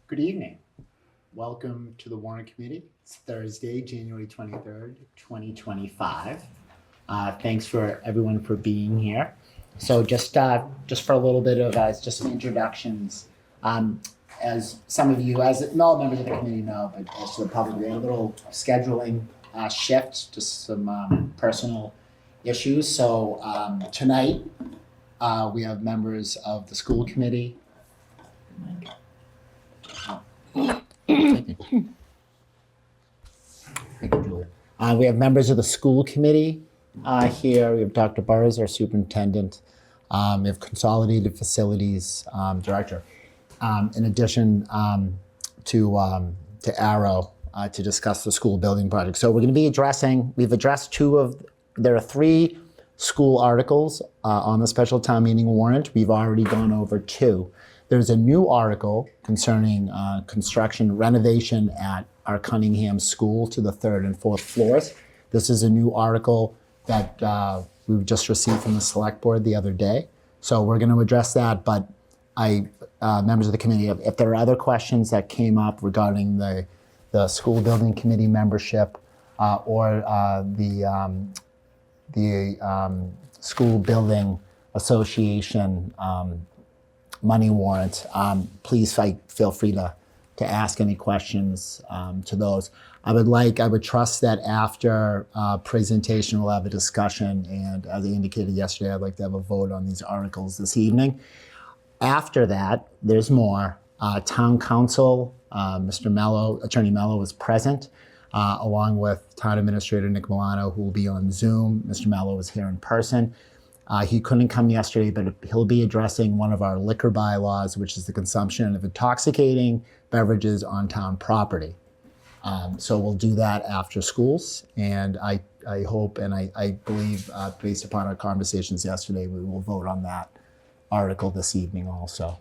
Good evening. Welcome to the Warrant Committee. It's Thursday, January 23rd, 2025. Thanks for everyone for being here. So just for a little bit of just some introductions. As some of you, as all members of the committee know, but also the public, we had a little scheduling shift, just some personal issues. So tonight we have members of the school committee. We have members of the school committee here. We have Dr. Burrows, our superintendent. We have consolidated facilities director. In addition to Arrow to discuss the school building project. So we're going to be we've addressed there are 3 school articles on the special town meeting warrant. We've already gone over 2. There's a new article concerning construction renovation at our Cunningham school to the 3rd and 4th floors. This is a new article that we've just received from the select board the other day. So we're going to address that, but members of the committee, if there are other questions that came up regarding the school building committee membership or the school building association money warrant, please feel free to ask any questions to those. I would trust that after presentation we'll have a discussion, and as I indicated yesterday, I'd like to have a vote on these articles this evening. After that, there's more. Town council, Attorney Mello is present, along with Town Administrator Nick Milano, who will be on Zoom. Mr. Mello is here in person. He couldn't come yesterday, but he'll be addressing one of our liquor bylaws, which is the consumption of intoxicating beverages on town property. So we'll do that after schools, and I hope and I believe, based upon our conversations yesterday, we will vote on that article this evening also.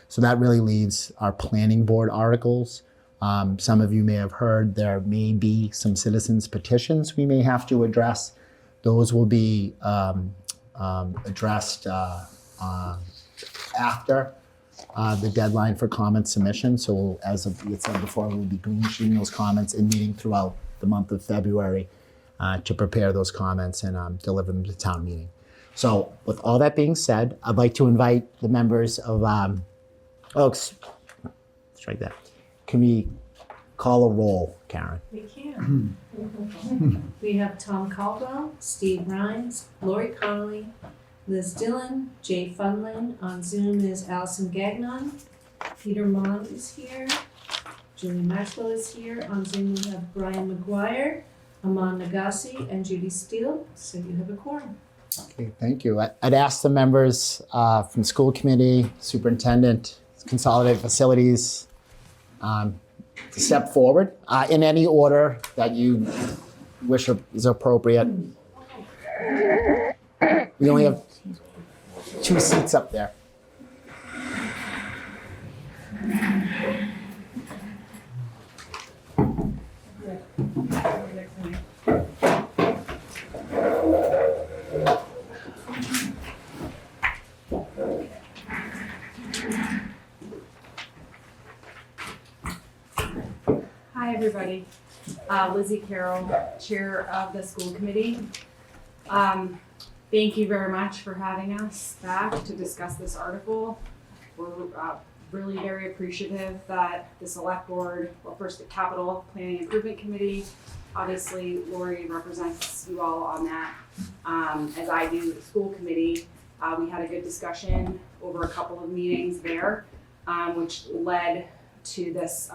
So that really leaves our planning board articles. Some of you may have heard there may be some citizens petitions we may have to address. Those will be addressed after the deadline for comment submission. So as we said before, we'll be green sheeting those comments and meeting throughout the month of February to prepare those comments and deliver them to town meeting. So with all that being said, I'd like to invite the members of, strike that. Can we call a roll, Karen? We can. We have Tom Caldwell, Steve Rhines, Lori Connolly, Liz Dillon, Jay Funlin. On Zoom is Allison Gagnon. Peter Mond is here. Julie Maxwell is here. On Zoom we have Brian McGuire, Aman Nagasi, and Judy Steele. So you have a quorum. Okay, thank you. I'd ask the members from school committee, superintendent, consolidated facilities, to step forward in any order that you wish is appropriate. We only have 2 seats up there. Hi, everybody. Lizzie Carroll, Chair of the School Committee. Thank you very much for having us back to discuss this article. We're really very appreciative that the Select Board, well, first the Capital Planning Improvement Committee, obviously Lori represents you all on that, as I do the School Committee. We had a good discussion over a couple of meetings there, which led to this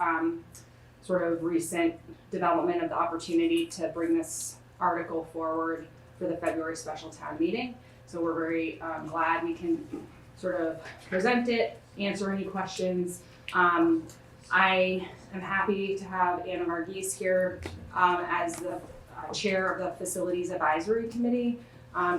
sort of recent development of the opportunity to bring this article forward for the February special town meeting. So we're very glad we can sort of present it, answer any questions. I am happy to have Anna Margis here as the chair of the Facilities Advisory Committee.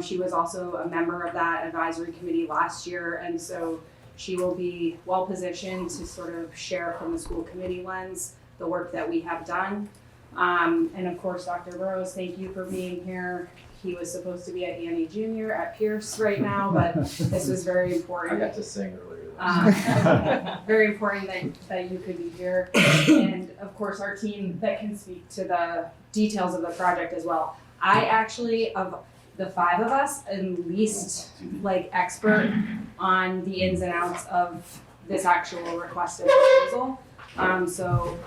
She was also a member of that advisory committee last year, and so she will be well positioned to sort of share from the school committee lens the work that we have done. And of course, Dr. Burrows, thank you for being here. He was supposed to be at Annie Junior at Pierce right now, but this was very important. I got to sing earlier. Very important that you could be here. And of course, our team that can speak to the details of the project as well. I actually, of the five of us, am least expert on the ins and outs of this actual requested proposal. So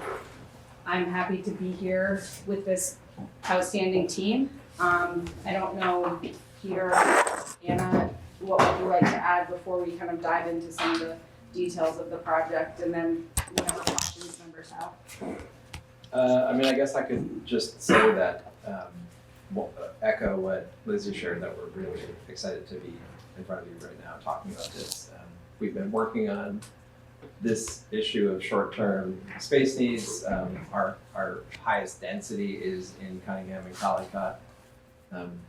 I'm happy to be here with this outstanding team. I don't know, Peter, Anna, what would you like to add before we kind of dive into some of the details of the project, and then whatever questions members have? I guess I could just say that, echo what Lizzie shared, that we're really excited to be in front of you right now talking about this. We've been working on this issue of short-term space needs. Our highest density is in Cunningham and Collycott.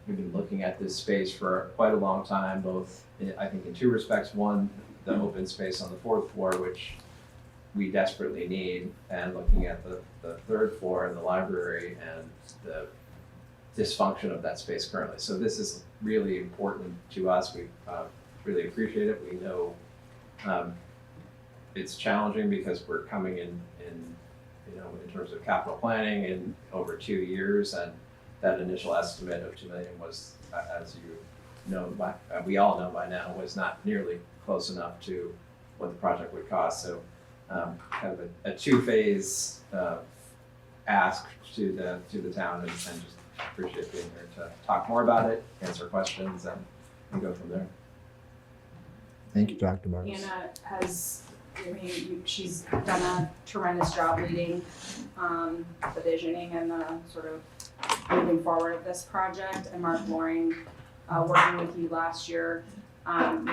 We've been looking at this space for quite a long time, both I think in two respects. One, the open space on the fourth floor, which we desperately need, and looking at the third floor and the library and the dysfunction of that space currently. So this is really important to us. We really appreciate it. We know it's challenging because we're coming in terms of capital planning in over 2 years, and that initial estimate of $2 million was, as you know, we all know by now, was not nearly close enough to what the project would cost. So kind of a two-phase ask to the town, and just appreciate being here to talk more about it, answer questions, and go from there. Thank you, Dr. Barnes. Anna she's done a tremendous job leading the visioning and the sort of moving forward of this project, and Mark Loring working with you last year, and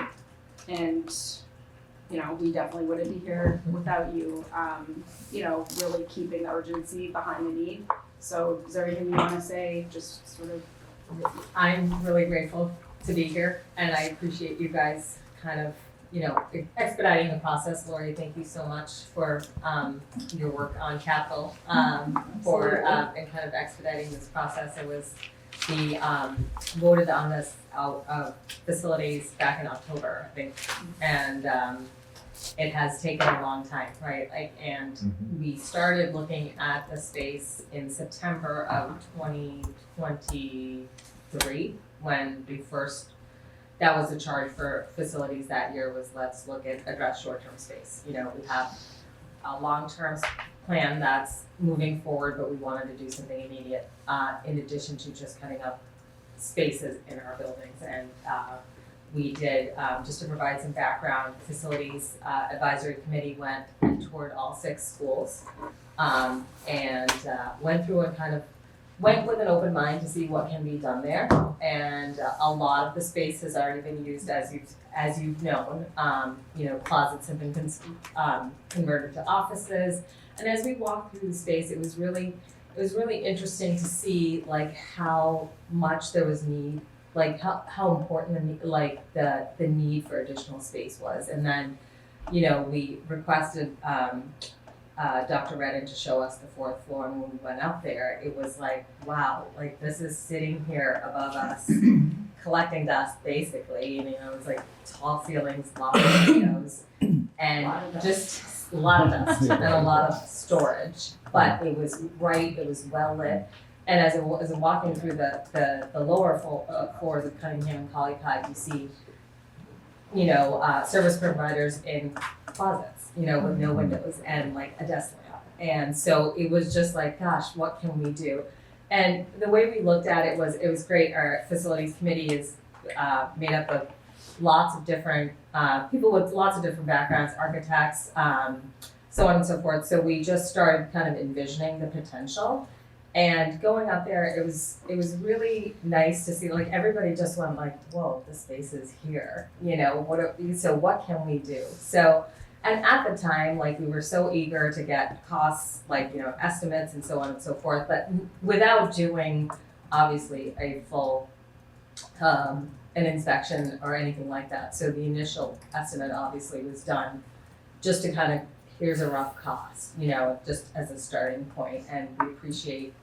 we definitely wouldn't be here without you, really keeping the urgency behind the need. So is there anything you want to say, just sort of? I'm really grateful to be here, and I appreciate you guys kind of expediting the process. Lori, thank you so much for your work on capital, and kind of expediting this process. It was voted on this out of facilities back in October, I think, and it has taken a long time, right? We started looking at the space in September of 2023 when we first. That was the charge for facilities that year, was let's look at address short-term space. We have a long-term plan that's moving forward, but we wanted to do something immediate in addition to just cutting up spaces in our buildings. And we did, just to provide some background, facilities advisory committee went and toured all 6 schools and went through and kind of went with an open mind to see what can be done there, and a lot of the space has already been used, as you've known. Closets have been converted to offices, and as we walked through the space, it was really interesting to see how much there was need, how important the need for additional space was, and then we requested Dr. Redden to show us the 4th floor, and when we went up there, it was wow, this is sitting here above us, collecting dust basically. It was tall ceilings, lots of windows, and just a lot of dust and a lot of storage. But it was bright, it was well lit, and as I'm walking through the lower floors of Cunningham and Collycott, you see, service providers in closets, with no windows and a desk lamp. And so it was just gosh, what can we do? And the way we looked at it was great. Our facilities committee is made up of lots of different people with lots of different backgrounds, architects, so on and so forth. So we just started kind of envisioning the potential. And going up there, it was really nice to see, everybody just went whoa, the space is here, so what can we do? So, and at the time, we were so eager to get costs, estimates and so on and so forth, but without doing, obviously, a full, an inspection or anything like that. So the initial estimate obviously was done just to kind of, here's a rough cost, just as a starting point, and we appreciate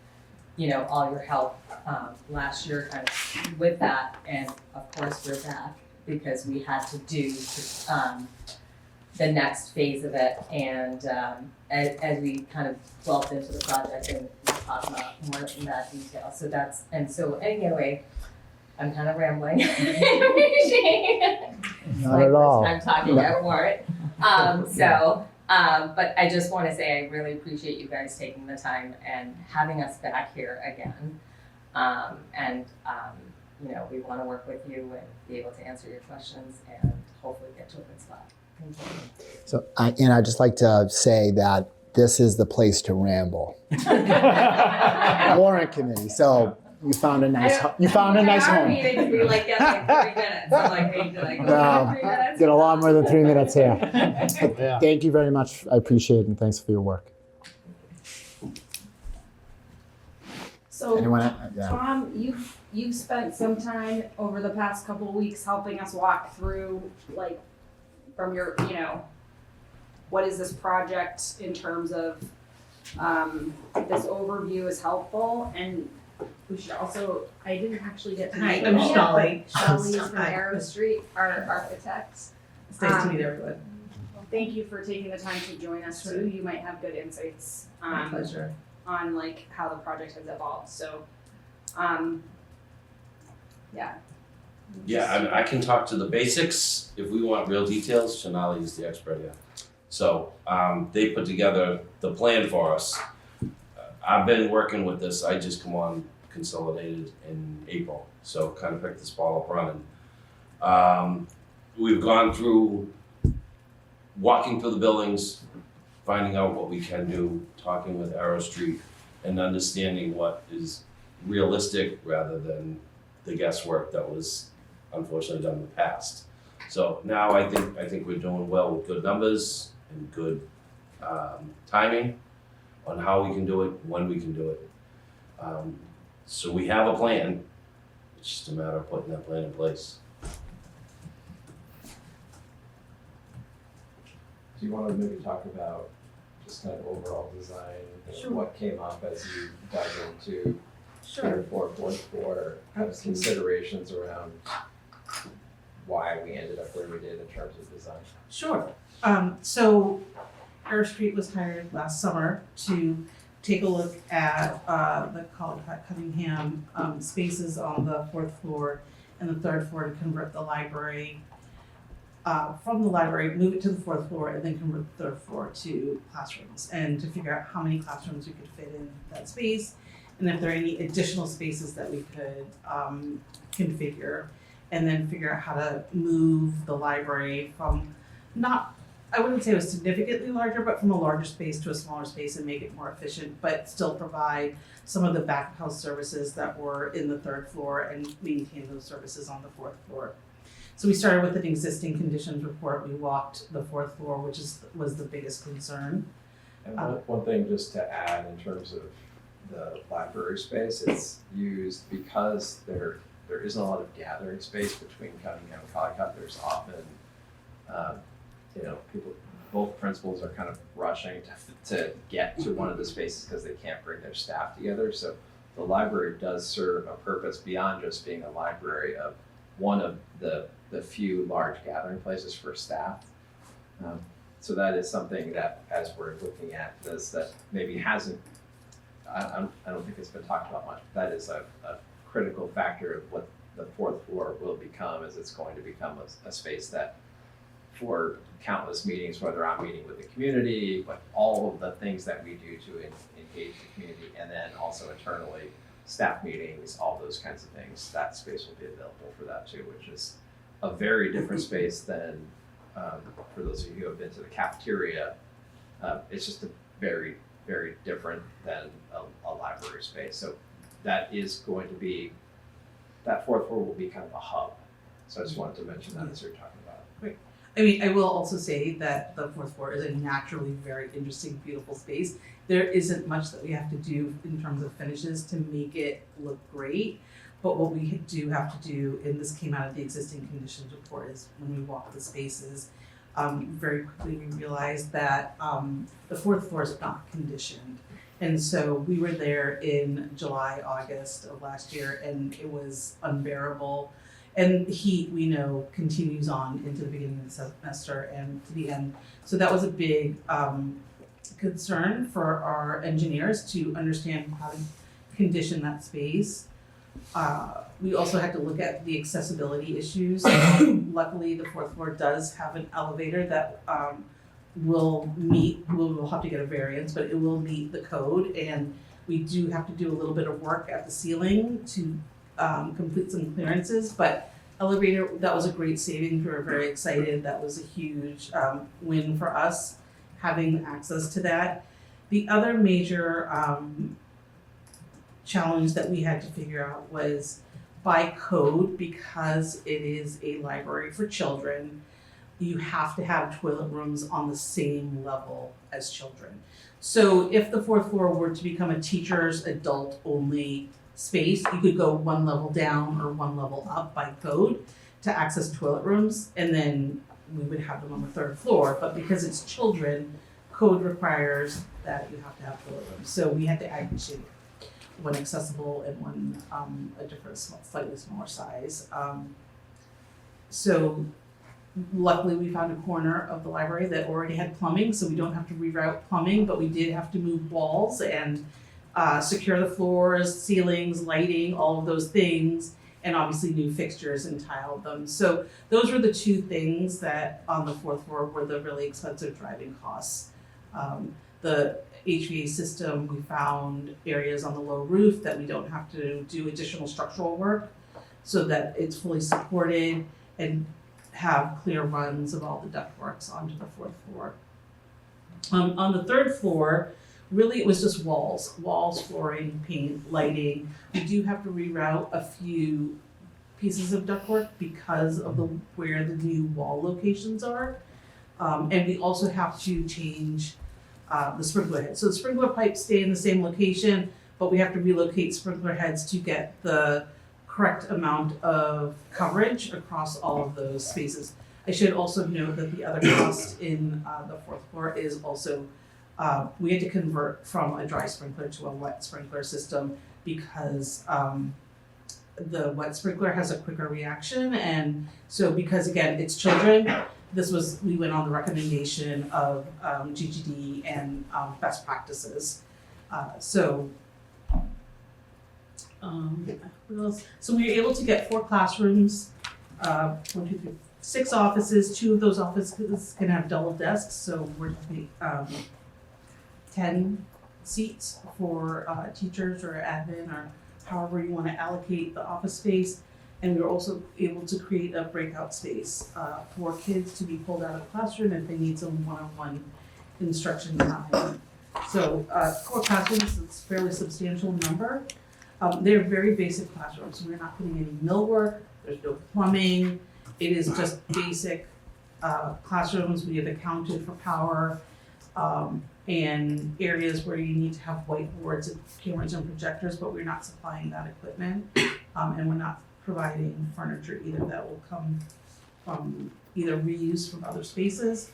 all your help last year kind of with that, and of course we're back because we had to do the next phase of it. And as we kind of delved into the project and we talked about more in that detail. So that's, and so anyway, I'm kind of rambling. Not My at all. first time talking at Warrant. But I just want to say I really appreciate you guys taking the time and having us back here again. You know, we want to work with you and be able to answer your questions and hopefully get to a good spot. Thank you. So, I'd just like to say that this is the place to ramble. Warrant committee. So you found a nice home. Our meetings, we like get like 3 minutes. I'm like, hey, did I go No, 3 minutes? Get a lot more than 3 minutes here. Yeah. Thank you very much. I appreciate it, and thanks for your work. So Anyone? Yeah. Tom, you've spent some time over the past couple of weeks helping us walk through, like, from your, you know, what is this project in terms of, this overview is helpful, and we should also, I didn't actually get to Hi, meet I'm you yet, Shelley. but Shelley is from Hi. Arrow Street, our architect. It's nice to meet everyone. Thank you for taking the time to join us Sure. too. You might have good insights, My pleasure. on like how the project has evolved, so, yeah. Yeah, I can talk to the basics. If we want real details, Shonali is the expert here. So they put together the plan for us. I've been working with this. I just come on consolidated in April, so kind of picked this ball up running. We've gone through walking through the buildings, finding out what we can do, talking with Arrow Street, and understanding what is realistic rather than the guesswork that was unfortunately done in the past. So now I think we're doing well with good numbers and good timing on how we can do it, when we can do it. So we have a plan. It's just a matter of putting that plan in place. Do you want to maybe talk about just kind of overall design, you know, Sure. what came up as you dug into Sure. third floor, fourth floor, kind of Absolutely. considerations around why we ended up where we did in terms of design? Sure. So Air Street was hired last summer to take a look at the Cunningham spaces on the fourth floor and the third floor to convert the library from the library, move it to the fourth floor, and then convert the third floor to classrooms, and to figure out how many classrooms we could fit in that space, and if there are any additional spaces that we could configure, and then figure out how to move the library from not, I wouldn't say it was significantly larger, but from a larger space to a smaller space and make it more efficient, but still provide some of the back of house services that were in the third floor and maintain those services on the fourth floor. So we started with an existing conditions report. We walked the fourth floor, which was the biggest concern. And one thing just to add in terms of the library space, it's used because there isn't a lot of gathering space between Cunningham and Collicutt. There's often, people, both principals are kind of rushing to get to one of the spaces because they can't bring their staff together. So the library does serve a purpose beyond just being a library of one of the few large gathering places for staff. So that is something that, as we're looking at this, that maybe hasn't, I don't think it's been talked about much. That is a critical factor of what the fourth floor will become, is it's going to become a space that for countless meetings, whether I'm meeting with the community, but all of the things that we do to engage the community, and then also internally, staff meetings, all those kinds of things, that space will be available for that too, which is a very different space than, for those of you who have been to the cafeteria, it's just a very, very different than a library space. So that is going to be, that fourth floor will be kind of a hub. So I just wanted to mention that as you're talking about it. I mean, I will also say that the fourth floor is a naturally very interesting, beautiful space. There isn't much that we have to do in terms of finishes to make it look great. But what we do have to do, and this came out of the existing conditions report, is when we walk the spaces, very quickly we realized that the fourth floor is not conditioned. And so we were there in July, August of last year, and it was unbearable. And heat, we know, continues on into the beginning of the semester and to the end. So that was a big concern for our engineers to understand how to condition that space. We also had to look at the accessibility issues. Luckily, the fourth floor does have an elevator that we'll have to get a variance, but it will meet the code. And we do have to do a little bit of work at the ceiling to complete some clearances, but elevator, that was a great savings. We were very excited. That was a huge win for us, having access to that. The other major challenge that we had to figure out was by code, because it is a library for children, you have to have toilet rooms on the same level as children. So if the fourth floor were to become a teacher's adult only space, you could go one level down or one level up by code to access toilet rooms, and then we would have them on the third floor. But because it's children, code requires that you have to have toilet rooms. So we had to aggregate one accessible and one a different, slightly smaller size. So luckily we found a corner of the library that already had plumbing, so we don't have to reroute plumbing, but we did have to move walls and secure the floors, ceilings, lighting, all of those things, and obviously new fixtures and tiled them. So those were the two things that on the fourth floor were the really expensive driving costs. The HVAC system, we found areas on the low roof that we don't have to do additional structural work so that it's fully supported and have clear runs of all the ductworks onto the fourth floor. On the third floor, really it was just walls, flooring, paint, lighting. We do have to reroute a few pieces of ductwork because of where the new wall locations are. And we also have to change the sprinkler heads. So the sprinkler pipes stay in the same location, but we have to relocate sprinkler heads to get the correct amount of coverage across all of those spaces. I should also note that the other cost in the fourth floor is also, we had to convert from a dry sprinkler to a wet sprinkler system because the wet sprinkler has a quicker reaction. And so because again, it's children, we went on the recommendation of GGD and best practices. What else? So we were able to get 4 classrooms, 6 offices. 2 of those offices can have double desks, so we're talking 10 seats for teachers or admin or however you want to allocate the office space. And we were also able to create a breakout space for kids to be pulled out of the classroom if they need some one-on-one instruction time. So 4 classrooms, it's a fairly substantial number. They're very basic classrooms. We're not putting any millwork, there's no plumbing. It is just basic classrooms. We have accounted for power and areas where you need to have whiteboards and cameras and projectors, but we're not supplying that equipment. And we're not providing furniture either. That will come from either reuse from other spaces.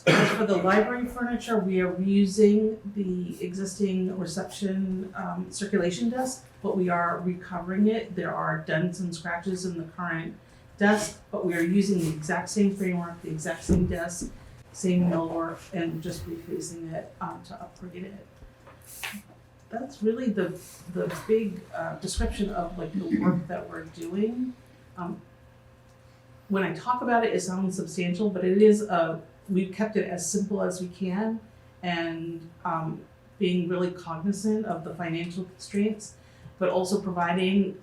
As for the library furniture, we are reusing the existing reception circulation desk, but we are recovering it. There are dents and scratches in the current desk, but we are using the exact same framework, the exact same desk, same millwork, and just refacing it to upgrade it. That's really the big description of like the work that we're doing. When I talk about it, it sounds substantial, but it is we've kept it as simple as we can, and being really cognizant of the financial constraints, but also providing,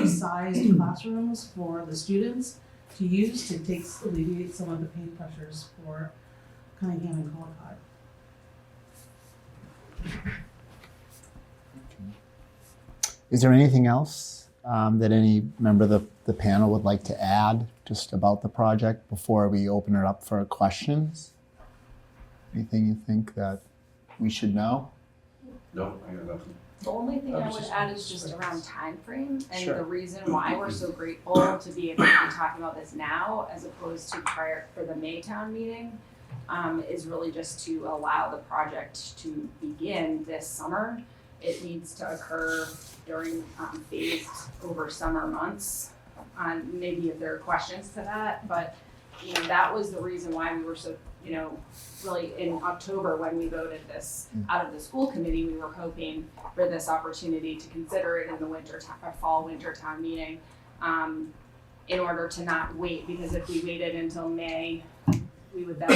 sized classrooms for the students to use to alleviate some of the pain pressures for Cunningham and Collicott. Is there anything else that any member of the panel would like to add just about the project before we open it up for questions? Anything you think that we should know? No, I got nothing. The only thing I would add is just around time frame, and the reason why we're so grateful to be able to be talking about this now as opposed to prior for the Maytown meeting is really just to allow the project to begin this summer. it needs to occur during phased over summer months. Maybe if there are questions to that, but that was the reason why we were so, really in October when we voted this out of the school committee, we were hoping for this opportunity to consider it in the fall winter town meeting, in order to not wait, because if we waited until May, we would then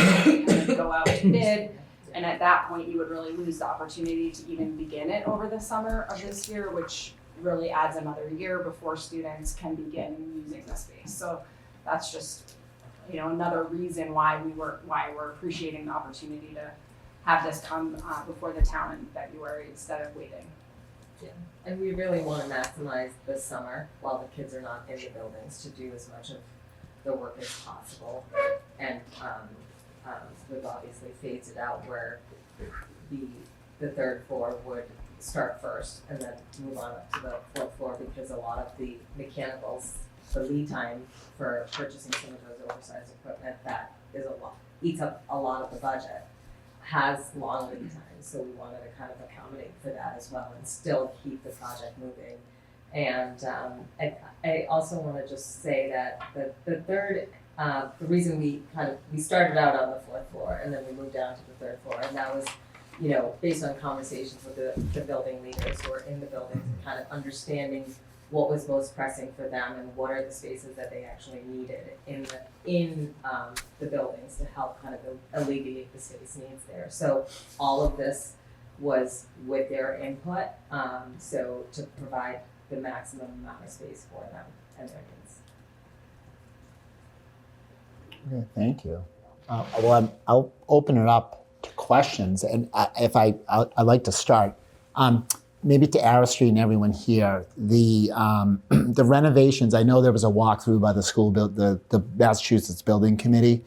kind of go out to bid. And at that point, you would really lose the opportunity to even begin it over the summer of this year, which really adds another year before students can begin using the space. So that's just, another reason why we're appreciating the opportunity to have this come before the town in February instead of waiting. And we really want to maximize this summer while the kids are not in the buildings to do as much of the work as possible. And we've obviously phased it out where the third floor would start first and then move on up to the fourth floor, because a lot of the mechanicals, the lead time for purchasing some of those oversized equipment that eats up a lot of the budget, has long lead times. So we wanted to kind of accommodate for that as well and still keep the project moving. And I also want to just say that the third, the reason we started out on the fourth floor and then we moved down to the third floor, and that was, based on conversations with the building leaders who are in the buildings, and kind of understanding what was most pressing for them and what are the spaces that they actually needed in the buildings to help kind of alleviate the space needs there. So all of this was with their input, so to provide the maximum amount of space for them and their needs. Okay, thank you. Well, I'll open it up to questions, and I'd like to start. Maybe to Arrow Street and everyone here, the renovations. I know there was a walkthrough by the school, the Massachusetts Building Committee.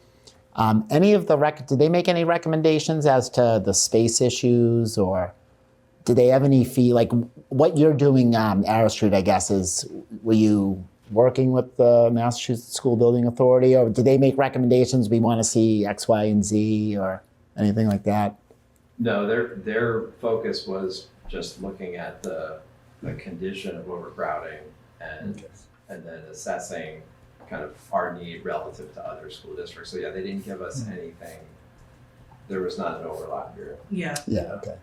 Did they make any recommendations as to the space issues, or did they have any like what you're doing, Arrow Street? I guess were you working with the Massachusetts School Building Authority, or did they make recommendations? We want to see X, Y, and Z, or anything like that? No, their focus was just looking at the condition of overcrowding and then assessing kind of our need relative to other school districts. So yeah, they didn't give us anything. There was not an overlap here. Yeah, Yeah. Okay.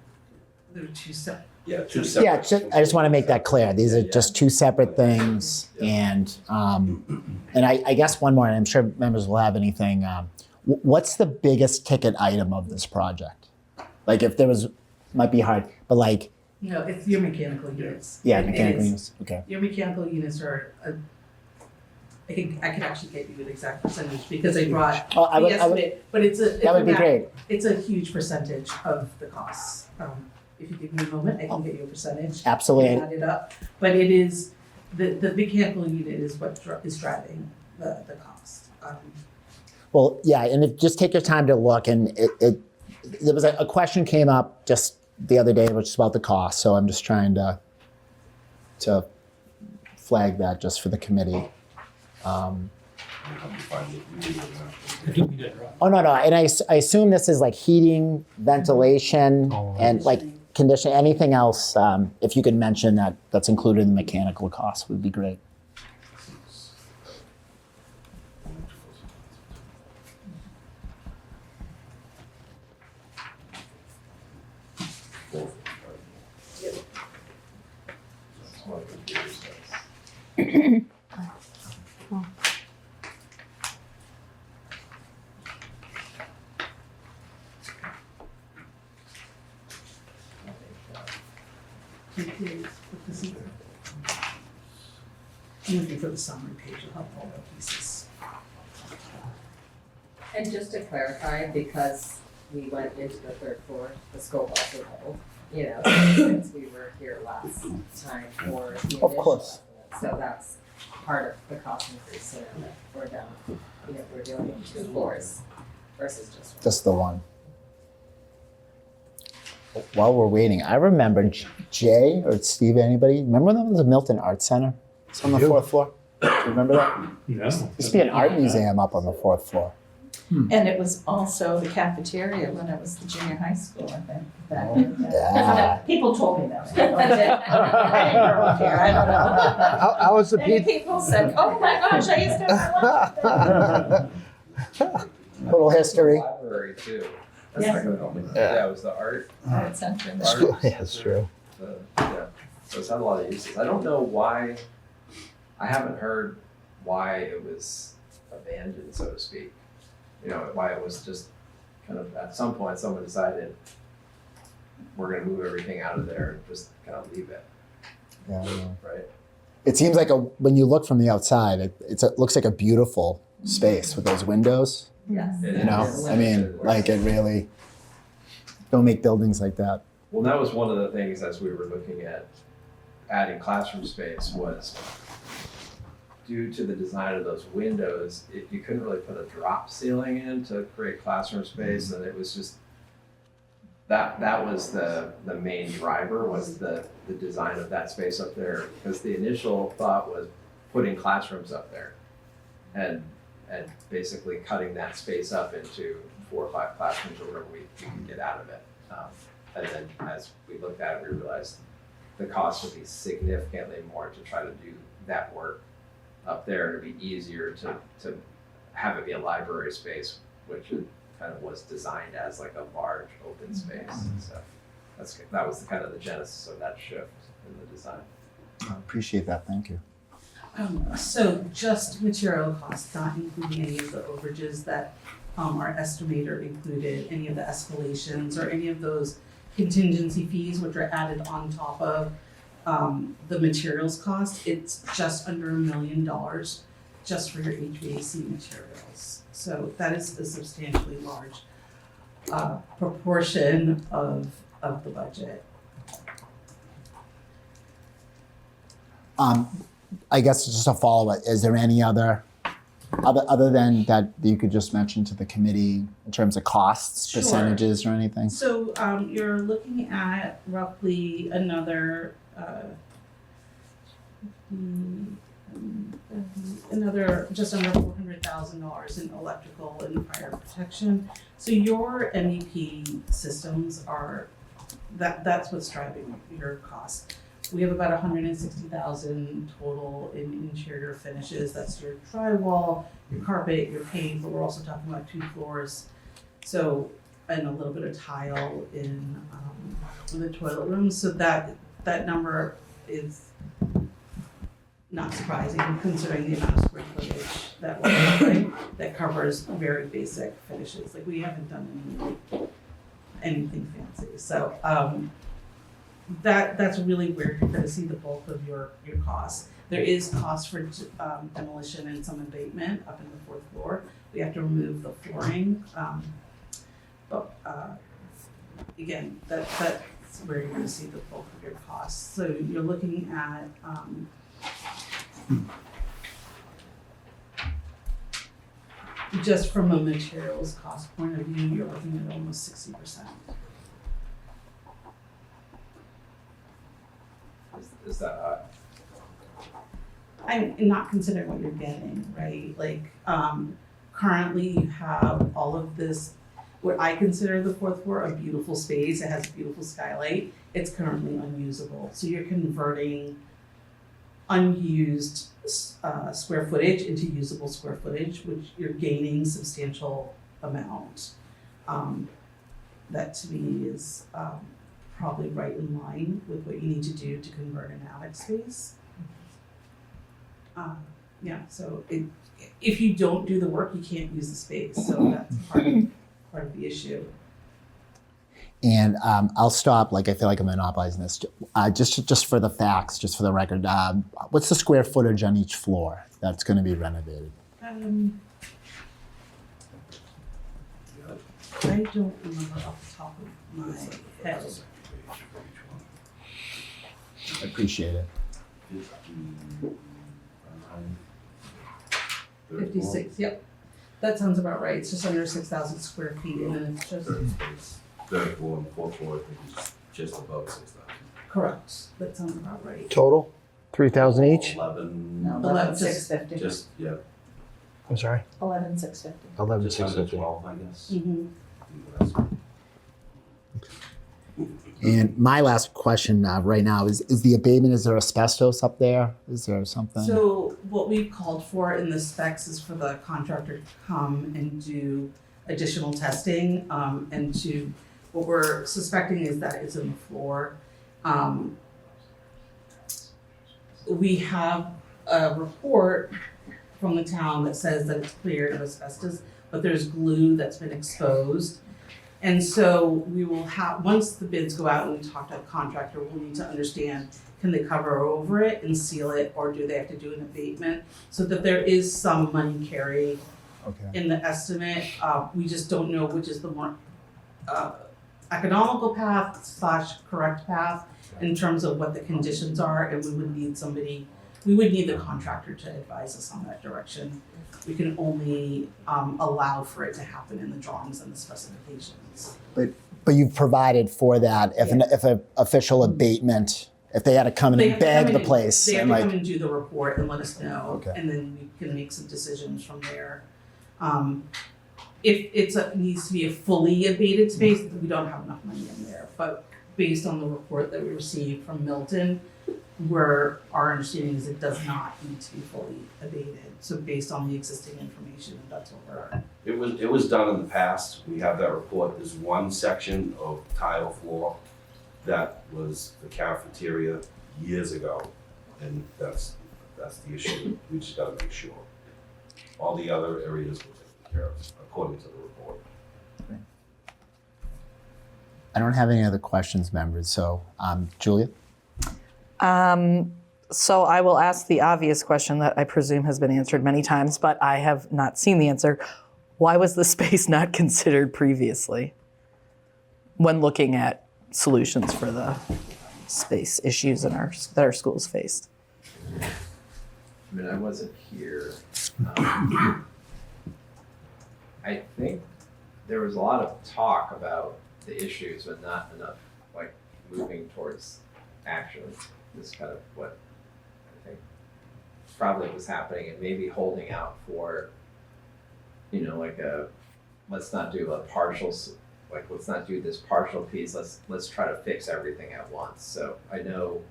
there were two separate. Yeah, two separate. Yeah, I just want to make that clear. These are just two separate things, and I guess one more, and I'm sure members will have anything. What's the biggest ticket item of this project? Like, if there was, might be hard, but like. It's your mechanical units. Yeah, And mechanical it's- units. Okay. Your mechanical units are, I could actually get you an exact percentage because I brought Oh, the estimate, but that would be great. It's a huge percentage of the costs. If you give me a moment, I can get you a percentage. Absolutely. And add it up, but it is, the mechanical unit is what is driving the cost. Well, yeah, and just take your time to look. And there was a question came up just the other day, which is about the cost. So I'm just trying to flag that just for the committee. Oh no, and I assume this is like heating, ventilation, and like condition. Anything else? If you could mention that's included in the mechanical cost, would be great. I'm looking for the summary page, I'll have all the pieces. And just to clarify, because we went into the third floor, the scope also doubled, since we were here last time for the additional. Of course. So that's part of the cost increase, that we're down, we're doing 2 floors versus just one. Just the one. While we're waiting, I remember Jay or Steve, anybody, remember when there was a Milton Art Center? It's on the 4th floor. Do you remember that? No. There used to be an art museum up on the 4th floor. And it was also the cafeteria when it was the junior high school, I think. Back in the day. Yeah. People told me that. I didn't grow up here, I don't know. How was the Many pizza? people said, oh my gosh, I used to have lunch. Little history. Library too. That's Yeah. not gonna help me. Yeah, it was the art. Art center. art Yeah, that's true. Yeah, so it's had a lot of uses. I don't know why, I haven't heard why it was abandoned, so to speak. You know, why it was just kind of, at some point, someone decided, we're gonna move everything out of there and just kind of leave it, Yeah. right? It seems like when you look from the outside, it looks like a beautiful space with those windows. Yes. It You know, is. I mean, like it really, don't make buildings like that. Well, that was one of the things as we were looking at adding classroom space was due to the design of those windows, you couldn't really put a drop ceiling in to create classroom space, and it was just, that was the main driver, was the design of that space up there, because the initial thought was putting classrooms up there and basically cutting that space up into 4 or 5 classrooms or whatever we can get out of it. And then as we looked at it, we realized the cost would be significantly more to try to do that work up there. It'd be easier to have it be a library space, which it kind of was designed as like a large open space. So that was kind of the genesis of that shift in the design. I appreciate that. Thank you. So just material costs, not including any of the overages that our estimator included, any of the escalations or any of those contingency fees which are added on top of the materials cost. It's just under $1 million just for your HVAC materials. So that is a substantially large proportion of the budget. I guess just a follow-up, is there any other than that you could just mention to the committee in terms of costs, Sure. percentages or anything? So you're looking at roughly another just under $400,000 in electrical and fire protection. So your MEP systems are that's what's driving your cost. We have about $160,000 total in interior finishes. That's your drywall, your carpet, your paint, but we're also talking about 2 floors. So, and a little bit of tile in the toilet rooms. So that number is not surprising considering the amount of square footage that we're offering that covers very basic finishes. Like we haven't done anything fancy. So, that's really where you're going to see the bulk of your costs. There is cost for demolition and some abatement up in the 4th floor. We have to remove the flooring, but again, that's where you're going to see the bulk of your costs. So you're looking at just from a materials cost point of view, you're looking at almost 60%. Is that I'm not considering what you're getting, right? Like, currently you have all of this, what I consider the 4th floor, a beautiful space. It has a beautiful skylight. It's currently unusable. So you're converting unused square footage into usable square footage, which you're gaining substantial amount. That to me is probably right in line with what you need to do to convert an attic space. Yeah, so if you don't do the work, you can't use the space, so that's part of the issue. And I'll stop, like I feel like I'm monopolizing this. Just for the facts, just for the record, what's the square footage on each floor that's going to be renovated? I don't remember off the top of my head. I appreciate it. 56, yep. That sounds about right. It's just under 6,000 square feet, and then it's just, 3rd floor and 4th floor, I think is just above 6,000. correct. That sounds about right. Total? 3,000 each? 11, No, 11, 650. just, yeah. I'm sorry? 11,650. 11 Just under 12, I guess. And my last question right now is the abatement, is there asbestos up there? Is there something? So what we've called for in the specs is for the contractor to come and do additional testing, and what we're suspecting is that it's in the floor. We have a report from the town that says that it's cleared of asbestos, but there's glue that's been exposed. And so we will have, once the bids go out and we talk to the contractor, we'll need to understand, can they cover over it and seal it, or do they have to do an abatement? So that there is some money carried Okay. in the estimate. We just don't know which is the more economical path / correct path in terms of what the conditions are, and we would need the contractor to advise us on that direction. We can only allow for it to happen in the drawings and the specifications. But you've provided for that if an official abatement, if they had to come in They and have to bag come the in place. They have and to like, come and do the report and let us know, Okay. and then we can make some decisions from there. If needs to be a fully abated space, we don't have enough money in there, but based on the report that we received from Milton, where our understanding is it does not need to be fully abated. So based on the existing information, that's what we're. It was done in the past. We have that report. There's one section of tile floor that was the cafeteria years ago, and that's the issue. We just gotta make sure. All the other areas were taken care of according to the report. I don't have any other questions, members. So, Julia? So I will ask the obvious question that I presume has been answered many times, but I have not seen the answer. Why was the space not considered previously when looking at solutions for the space issues that our schools faced? I mean, I wasn't here. I think there was a lot of talk about the issues, but not enough like moving towards action. Is kind of what I think probably was happening, and maybe holding out for, like let's not do a partial, like let's not do this partial piece. Let's try to fix everything at once. So I know,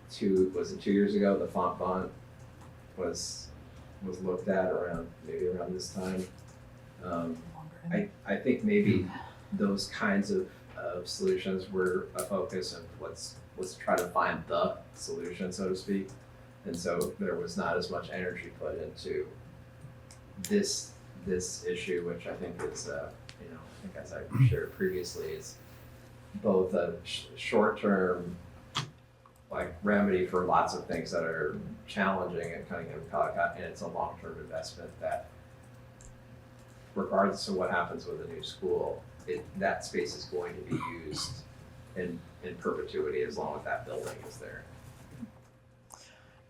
2 years ago the font was looked at around this time. I think maybe those kinds of solutions were a focus, and let's try to find the solution, so to speak. And so there was not as much energy put into this issue, which I think is, I think as I shared previously, is both a short-term like remedy for lots of things that are challenging at Cunningham and Collicott, and it's a long-term investment that, regardless of what happens with a new school, that space is going to be used in perpetuity as long as that building is there.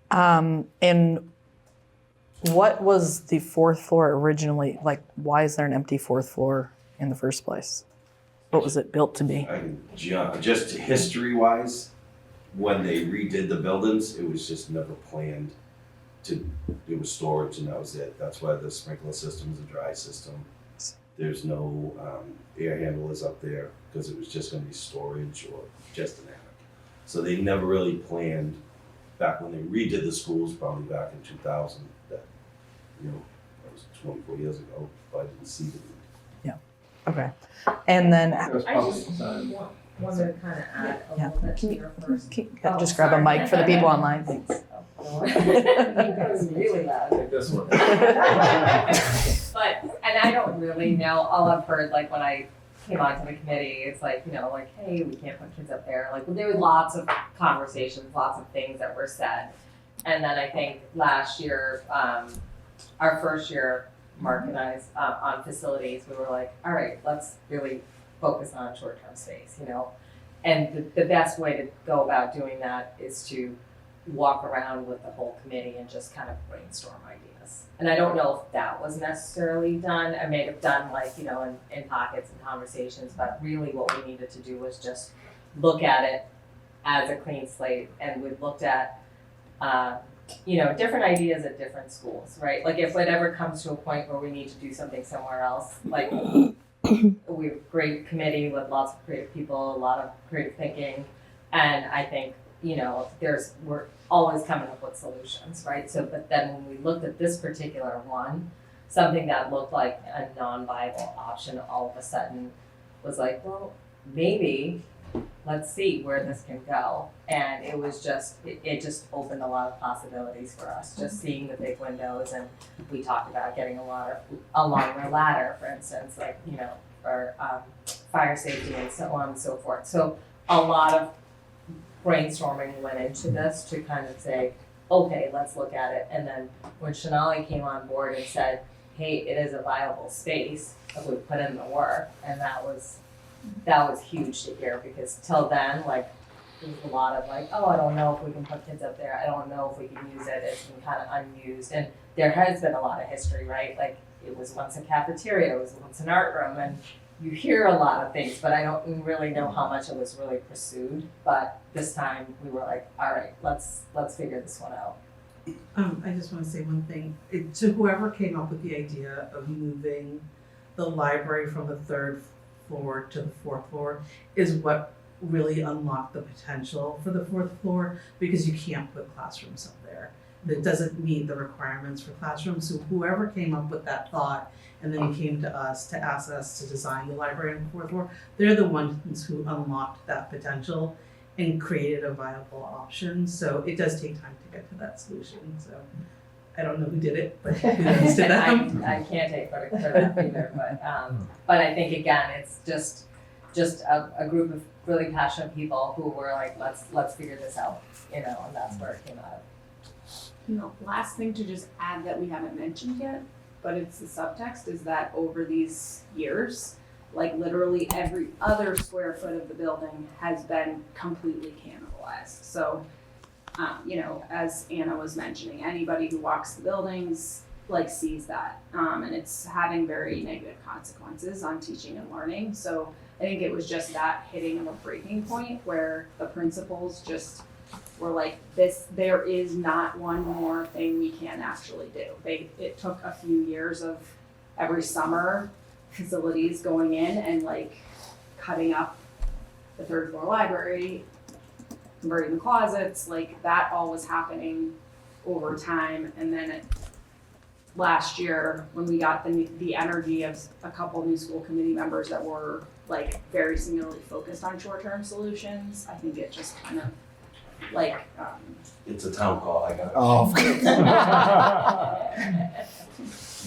And what was the fourth floor originally, like, why is there an empty fourth floor in the first place? What was it built to be? Just history-wise, when they redid the buildings, it was just never planned it was storage, and that was it. That's why the sprinkler system is a dry system. There's no air handlers up there because it was just going to be storage or just an attic. So they never really planned, back when they redid the schools, probably back in 2000, that was 24 years ago, but I didn't see it. Okay. And then, There was I probably just some. wanted to kind of add a Yeah. little bit Can to you- your first. just grab a mic for the people online, thanks. That was really loud. I think this one. But, and I don't really know, all I've heard, like, when I came onto the committee, it's like, hey, we can't put kids up there. Like, there were lots of conversations, lots of things that were said. And then I think last year, our first year, Mark and I, on facilities, we were like, all right, let's really focus on short-term space, And the best way to go about doing that is to walk around with the whole committee and just kind of brainstorm ideas. And I don't know if that was necessarily done. I may have done in pockets and conversations, but really what we needed to do was just look at it as a clean slate. And we looked at different ideas at different schools, right? Like if it ever comes to a point where we need to do something somewhere else, like we're a great committee with lots of creative people, a lot of creative thinking. And I think, we're always coming up with solutions, right? So, but then when we looked at this particular one, something that looked like a non-viable option all of a sudden was like, well, maybe let's see where this can go. And it was just, it just opened a lot of possibilities for us, just seeing the big windows. And we talked about getting a longer ladder, for instance, like, for fire safety and so on and so forth. So a lot of brainstorming went into this to kind of say, okay, let's look at it. And then when Shonali came on board and said, hey, it is a viable space if we put in the work, and that was huge to hear, because till then, like, there was a lot of like, oh, I don't know if we can put kids up there. I don't know if we can use it. It's been kind of unused. And there has been a lot of history, right? Like, it was once a cafeteria, it was once an art room, and you hear a lot of things, but I don't really know how much it was really pursued. But this time we were like, all right, let's figure this one out. I just want to say one thing. To whoever came up with the idea of moving the library from the 3rd floor to the 4th floor is what really unlocked the potential for the 4th floor, because you can't put classrooms up there. That doesn't meet the requirements for classrooms. So whoever came up with that thought and then came to us to ask us to design the library on the 4th floor, they're the ones who unlocked that potential and created a viable option. So it does take time to get to that solution. So I don't know who did it, but kudos to them. I can't take credit for that either, but I think again, it's just a group of really passionate people who were like, let's figure this out, and that's where it came out of. Last thing to just add that we haven't mentioned yet, but it's the subtext, is that over these years, like literally every other square foot of the building has been completely cannibalized. So, as Anna was mentioning, anybody who walks the buildings like sees that, and it's having very negative consequences on teaching and learning. So I think it was just that hitting a breaking point where the principals just were like, there is not one more thing we can actually do. It took a few years of every summer facilities going in and like cutting up the 3rd floor library, converting the closets, like that all was happening over time. And then last year, when we got the energy of a couple new school committee members that were like very singularly focused on short-term solutions, I think it just kind of like It's a town call, I got it. Oh.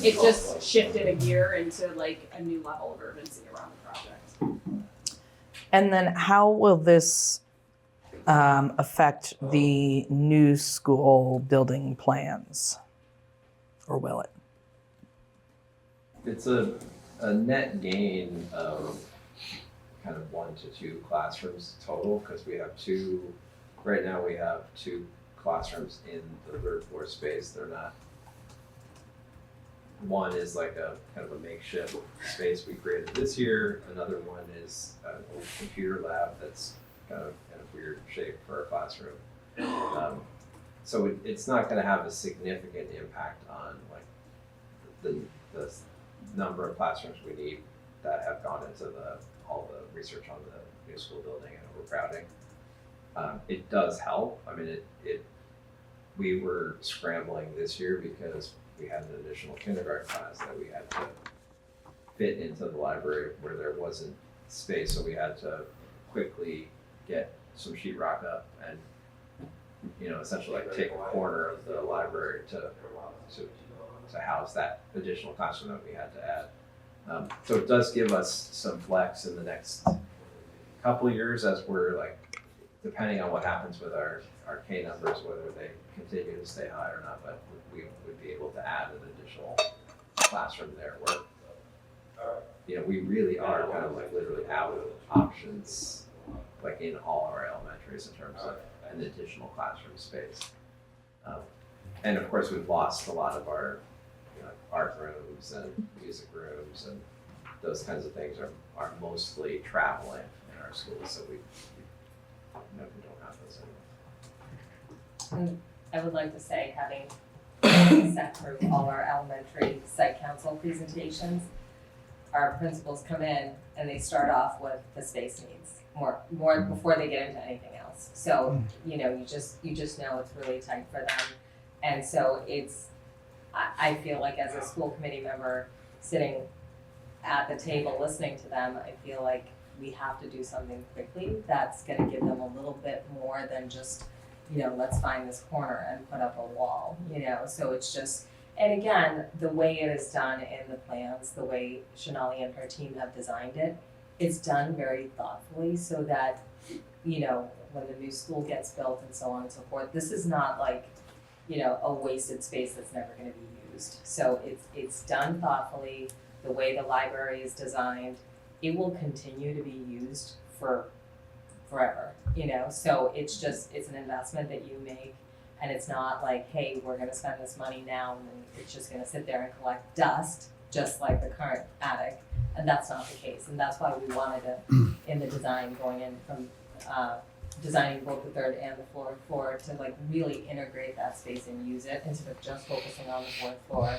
it just shifted a gear into like a new level of urgency around the project. And then how will this affect the new school building plans? Or will it? It's a net gain of kind of 1 to 2 classrooms total, because right now we have 2 classrooms in the 3rd floor space. They're not, one is like a kind of a makeshift space we created this year. Another one is an old computer lab that's kind of in a weird shape for a classroom. So it's not going to have a significant impact on like the number of classrooms we need that have gone into all the research on the new school building and overcrowding. It does help. I mean, we were scrambling this year because we had an additional kindergarten class that we had to fit into the library where there wasn't space. So we had to quickly get some sheetrock up and, essentially like take a corner of the library to house that additional classroom that we had to add. So it does give us some flex in the next couple of years as we're like, depending on what happens with our K numbers, whether they continue to stay high or not, but we would be able to add an additional classroom there where, we really are kind of like literally out of options, like in all our elementaries in terms of an additional classroom space. And of course, we've lost a lot of our art rooms and music rooms, and those kinds of things are mostly traveling in our schools, so we don't have those anymore. I would like to say, having sat through all our elementary site council presentations, our principals come in and they start off with the space needs more before they get into anything else. So, you know, you just know it's really tight for them. And so I feel like as a school committee member sitting at the table listening to them, I feel like we have to do something quickly that's gonna give them a little bit more than just, you know, let's find this corner and put up a wall, you know, so it's just, and again, the way it is done in the plans, the way Shonali and her team have designed it, it's done very thoughtfully so that, you know, when the new school gets built and so on and so forth, this is not like, you know, a wasted space that's never gonna be used. So it's done thoughtfully, the way the library is designed, it will continue to be used for forever, you know, so it's an investment that you make, and it's not like, hey, we're gonna spend this money now and then it's just gonna sit there and collect dust, just like the current attic, and that's not the case, and that's why we wanted to, in the design going in from, designing both the third and the fourth floor to like really integrate that space and use it instead of just focusing on the fourth floor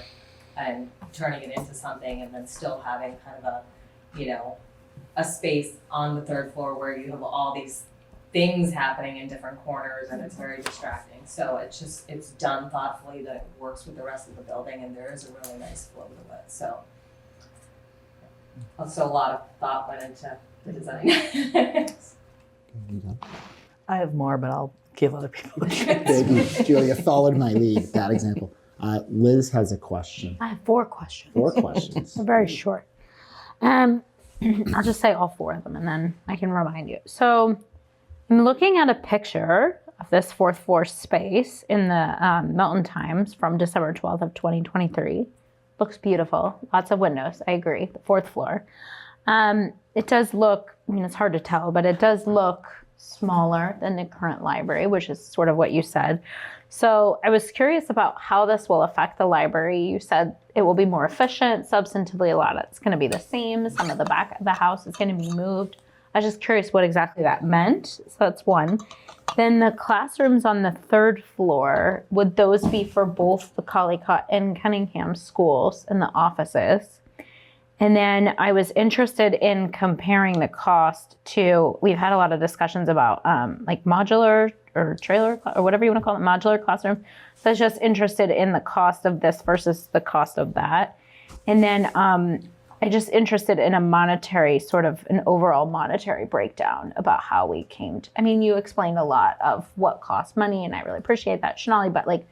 and turning it into something and then still having kind of a, you know, a space on the third floor where you have all these things happening in different corners and it's very distracting. So it's done thoughtfully that it works with the rest of the building and there is a really nice flow to it. So also a lot of thought went into the design. I have more, but I'll give other people a chance. Thank you. Julia followed my lead. Bad example. Liz has a question. I have 4 questions. 4 questions. They're very short. I'll just say all 4 of them and then I can remind you. So I'm looking at a picture of this 4th floor space in the Milton Times from December 12th of 2023. Looks beautiful. Lots of windows. I agree. The 4th floor. It does look, I mean, it's hard to tell, but it does look smaller than the current library, which is sort of what you said. So I was curious about how this will affect the library. You said it will be more efficient, substantively a lot. It's going to be the same. Some of the back of the house is going to be moved. I was just curious what exactly that meant. So that's one. Then the classrooms on the 3rd floor, would those be for both the Collycott and Cunningham schools and the offices? And then I was interested in comparing the cost to, we've had a lot of discussions about like modular or trailer or whatever you want to call it, modular classroom. So I was just interested in the cost of this versus the cost of that. And then I just interested in a monetary, sort of an overall monetary breakdown about how we came to, I mean, you explained a lot of what costs money and I really appreciate that, Shonali, but like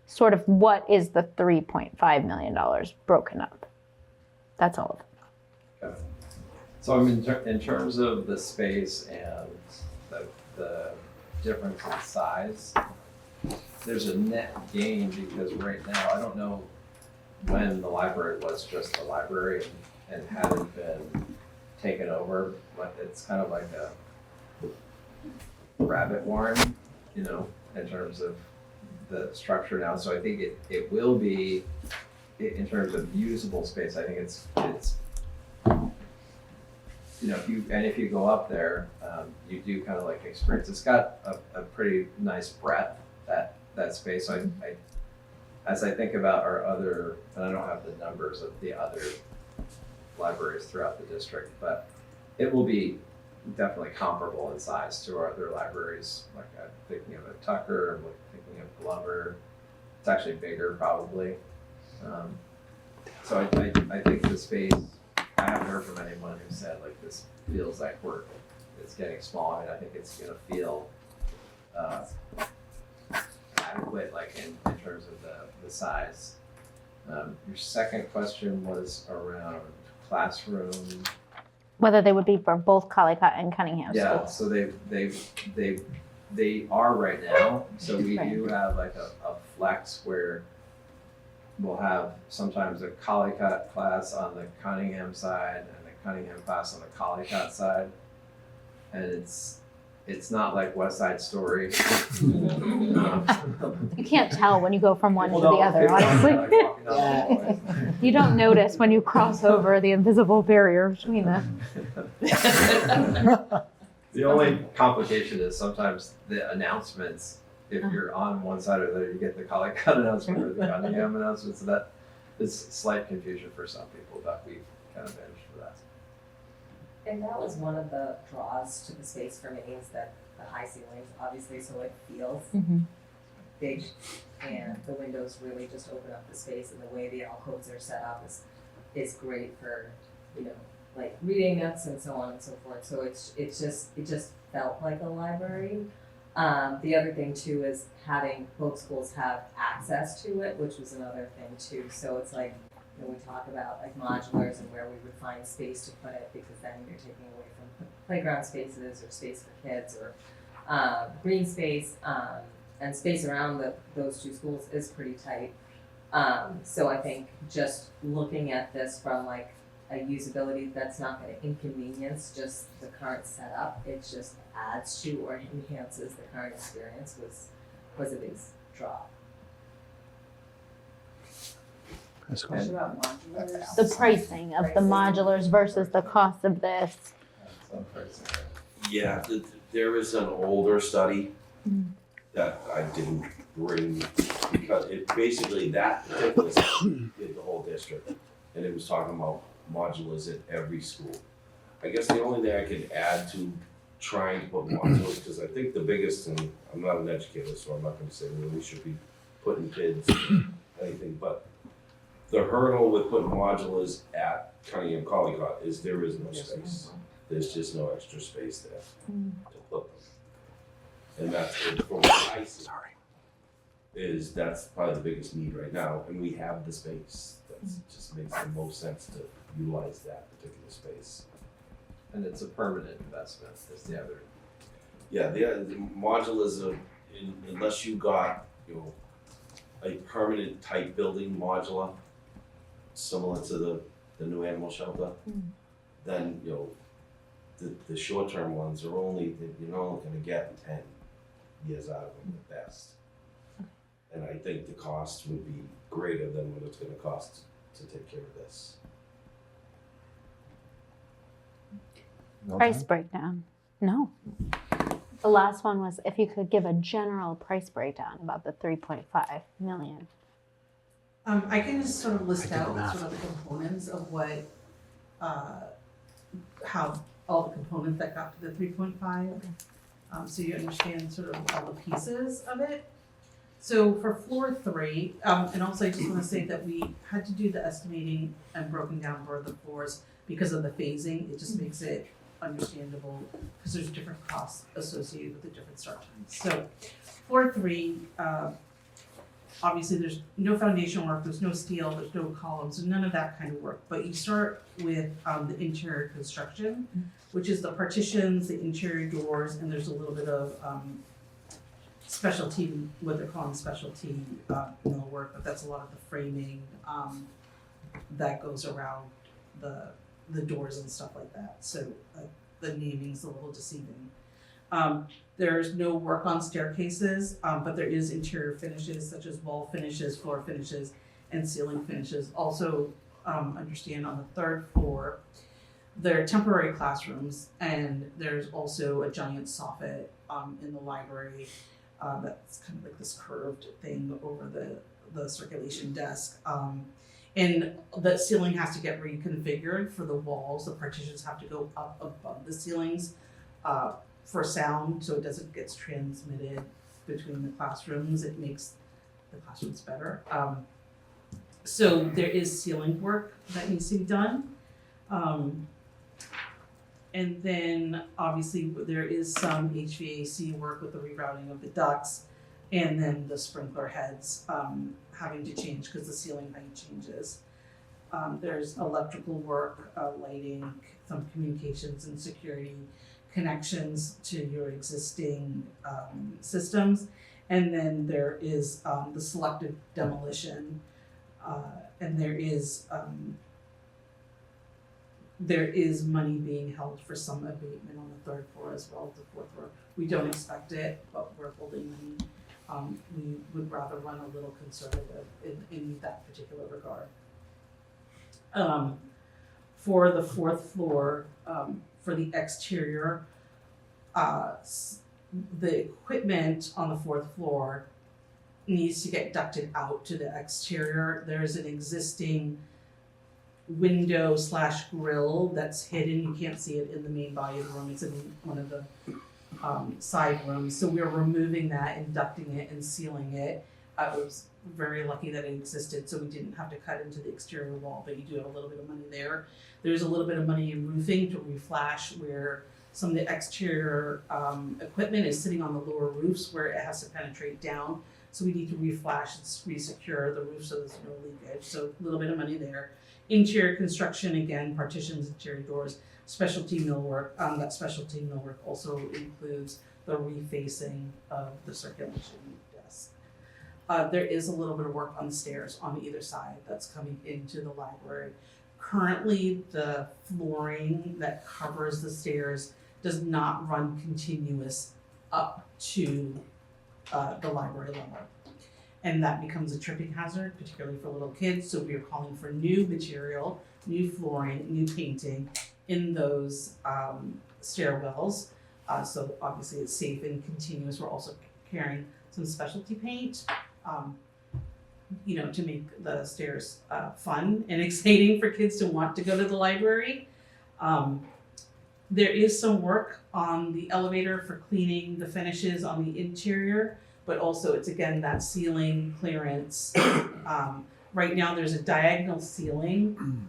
sort of what is the $3.5 million broken up? That's all of it. Okay. So I mean, in terms of the space and the difference in size, there's a net gain because right now, I don't know when the library was just the library and hadn't been taken over, but it's kind of like a rabbit warren, you know, in terms of the structure now. So I think it will be, in terms of usable space, I think it's you know, if you go up there, you do kind of like experience. It's got a pretty nice breadth, that space. So I as I think about our other, and I don't have the numbers of the other libraries throughout the district, but it will be definitely comparable in size to our other libraries. Like I'm thinking of a Tucker, I'm thinking of Glover. It's actually bigger probably. So I think the space, I haven't heard from anyone who said like this feels like it's getting small. I mean, I think it's gonna feel adequate, like in terms of the size. Your second question was around classroom. Whether they would be for both Collycott and Cunningham Yeah, schools. so they are right now. So we Right. do have like a flex where we'll have sometimes a Collycott class on the Cunningham side and a Cunningham class on the Collycott side. And it's not like West Side Story. You can't tell when you go from one to People the don't- other, people don't honestly. like walking down the hallways. You don't notice when you cross over the invisible barrier between them. The only complication is sometimes the announcements, if you're on one side or the other, you get the Collycott announcement or the Cunningham announcement, so that is slight confusion for some people, but we kind of managed for that. And that was one of the draws to the space for me, is that the high ceilings, obviously, so it feels big, and the windows really just open up the space, and the way the alcoves are set up is great for, you know, like reading nooks and so on and so forth. So it just felt like a library. The other thing too is having both schools have access to it, which was another thing too. So it's like, you know, we talk about like modulars and where we would find space to put it, because then you're taking away from playground spaces or space for kids or green space, and space around those two schools is pretty tight. So I think just looking at this from like a usability that's not going to inconvenience just the current setup, it just adds to or enhances the current experience was a big draw. Question about modulars. The pricing of the modulars versus the cost of this. Some pricing. Yeah, there is an older study that I didn't bring, because it basically, that particular study did the whole district, and it was talking about modulars at every school. I guess the only thing I could add to trying to put modulars, because I think the biggest, and I'm not an educator, so I'm not gonna say we should be putting kids in anything, but the hurdle with putting modulars at Cunningham Collycott is there is no space. There's just no extra space there to put them. And that's, from what I see, that's probably the biggest need right now, and we have the space. That just makes the most sense to utilize that particular space. And it's a permanent investment, is the other. Yeah, the modulars are, unless you got, you know, a permanent type building modular, similar to the new animal shelter, then, you know, the short-term ones are only, you're only gonna get 10 years out of them at best. And I think the cost would be greater than what it's gonna cost to take care of this. Price breakdown. No. The last one was if you could give a general price breakdown about the 3.5 million. I can just sort of list I did the out math. sort of the components of what, how all the components that got to the 3.5. So you understand sort of all the pieces of it. So for floor 3, and also I just want to say that we had to do the estimating and broken down for the floors because of the phasing. It just makes it understandable because there's different costs associated with the different start times. So floor 3, obviously there's no foundation work, there's no steel, there's no columns, none of that kind of work. But you start with the interior construction, which is the partitions, the interior doors, and there's a little bit of specialty, what they're calling specialty mill work, but that's a lot of the framing that goes around the doors and stuff like that. So the naming's a little deceiving. There's no work on staircases, but there is interior finishes such as wall finishes, floor finishes, and ceiling finishes. Also, understand on the 3rd floor, there are temporary classrooms, and there's also a giant soffit in the library that's kind of like this curved thing over the circulation desk. And the ceiling has to get reconfigured for the walls. The partitions have to go up above the ceilings for sound, so it doesn't get transmitted between the classrooms. It makes the classrooms better. So there is ceiling work that needs to be done. And then obviously there is some HVAC work with the rerouting of the ducts, and then the sprinkler heads having to change because the ceiling height changes. There's electrical work, lighting, some communications and security connections to your existing systems. And then there is the selective demolition, and there is money being held for some abatement on the 3rd floor as well as the 4th floor. We don't expect it, but we're holding money. We would rather run a little conservative in that particular regard. For the 4th floor, for the exterior, the equipment on the 4th floor needs to get ducted out to the exterior. There's an existing window / grill that's hidden. You can't see it in the main body of the room. It's in one of the side rooms. So we're removing that and ducting it and sealing it. I was very lucky that it existed, so we didn't have to cut into the exterior wall, but you do have a little bit of money there. There's a little bit of money in roofing to reflash where some of the exterior equipment is sitting on the lower roofs where it has to penetrate down. So we need to reflash and re-secure the roof so there's no leakage. So a little bit of money there. Interior construction, again, partitions, interior doors, specialty millwork. That specialty millwork also includes the refacing of the circulation desk. There is a little bit of work on the stairs on either side that's coming into the library. Currently, the flooring that covers the stairs does not run continuous up to the library level. And that becomes a tripping hazard, particularly for little kids. So we are calling for new material, new flooring, new painting in those stairwells. So obviously it's safe and continuous. We're also carrying some specialty paint, to make the stairs fun and exciting for kids to want to go to the library. There is some work on the elevator for cleaning the finishes on the interior, but also it's again that ceiling clearance. Right now there's a diagonal ceiling.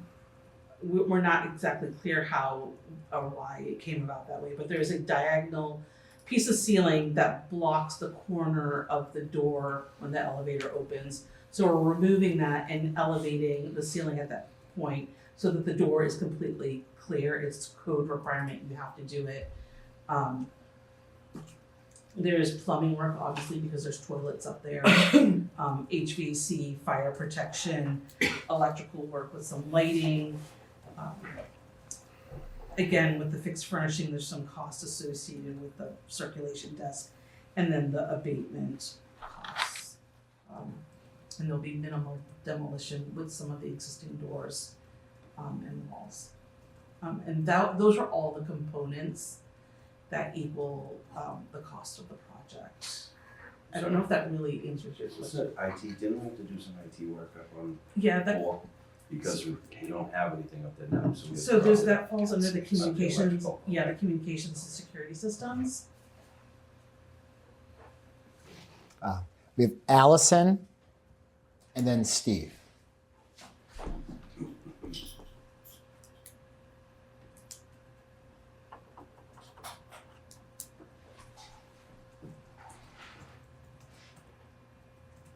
We're not exactly clear how or why it came about that way, but there's a diagonal piece of ceiling that blocks the corner of the door when the elevator opens. So we're removing that and elevating the ceiling at that point so that the door is completely clear. It's code requirement, you have to do it. There's plumbing work, obviously, because there's toilets up there. HVAC, fire protection, electrical work with some lighting. Again, with the fixed furnishing, there's some cost associated with the circulation desk and then the abatement costs. And there'll be minimal demolition with some of the existing doors and walls. And those are all the components that equal the cost of the project. I don't know if that really answers your question. IT, didn't we have to do some IT work up on Yeah, that, four? Because we don't have anything up there now, so we have so there's, to- that falls under the communications, electrical. yeah, the communications and security systems. We have Allison and then Steve.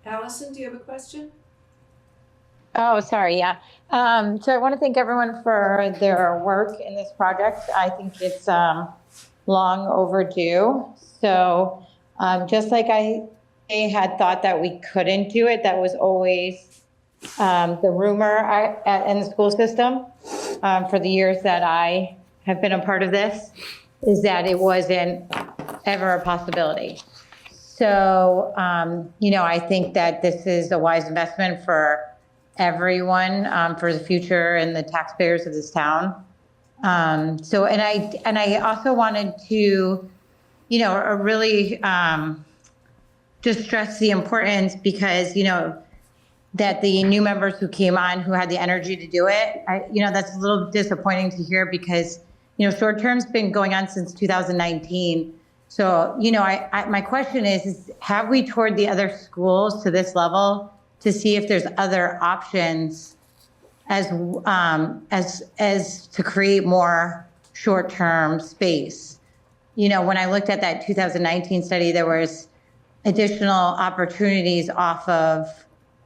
Allison, do you have a question? Oh, sorry, yeah. So I want to thank everyone for their work in this project. I think it's long overdue. So just like I had thought that we couldn't do it, that was always the rumor in the school system for the years that I have been a part of this, is that it wasn't ever a possibility. So, I think that this is a wise investment for everyone, for the future and the taxpayers of this town. And I also wanted to, really just stress the importance because, that the new members who came on who had the energy to do it, that's a little disappointing to hear because, short term's been going on since 2019. So, my question is have we toured the other schools to this level to see if there's other options as to create more short-term space? When I looked at that 2019 study, there was additional opportunities off of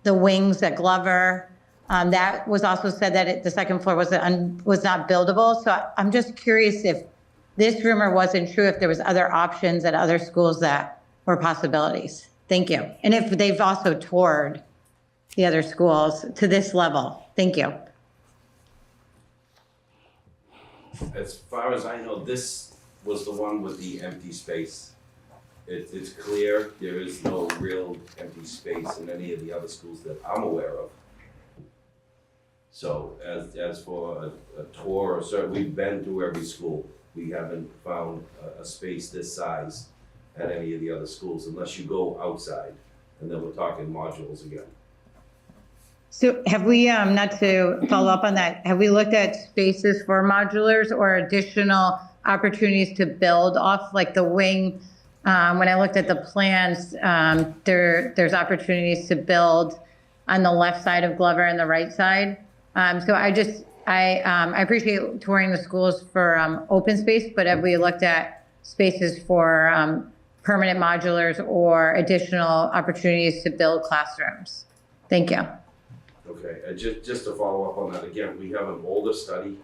the wings at Glover. That was also said that the second floor was not buildable. So I'm just curious if this rumor wasn't true, if there was other options at other schools that were possibilities. Thank you. And if they've also toured the other schools to this level. Thank you. As far as I know, this was the one with the empty space. It's clear there is no real empty space in any of the other schools that I'm aware of. So as for a tour, we've been through every school. We haven't found a space this size at any of the other schools unless you go outside. And then we're talking modules again. So have we, not to follow up on that, have we looked at spaces for modulars or additional opportunities to build off like the wing? When I looked at the plans, there's opportunities to build on the left side of Glover and the right side. So I appreciate touring the schools for open space, but have we looked at spaces for permanent modulars or additional opportunities to build classrooms? Thank you. Okay, just to follow up on that again, we have an older study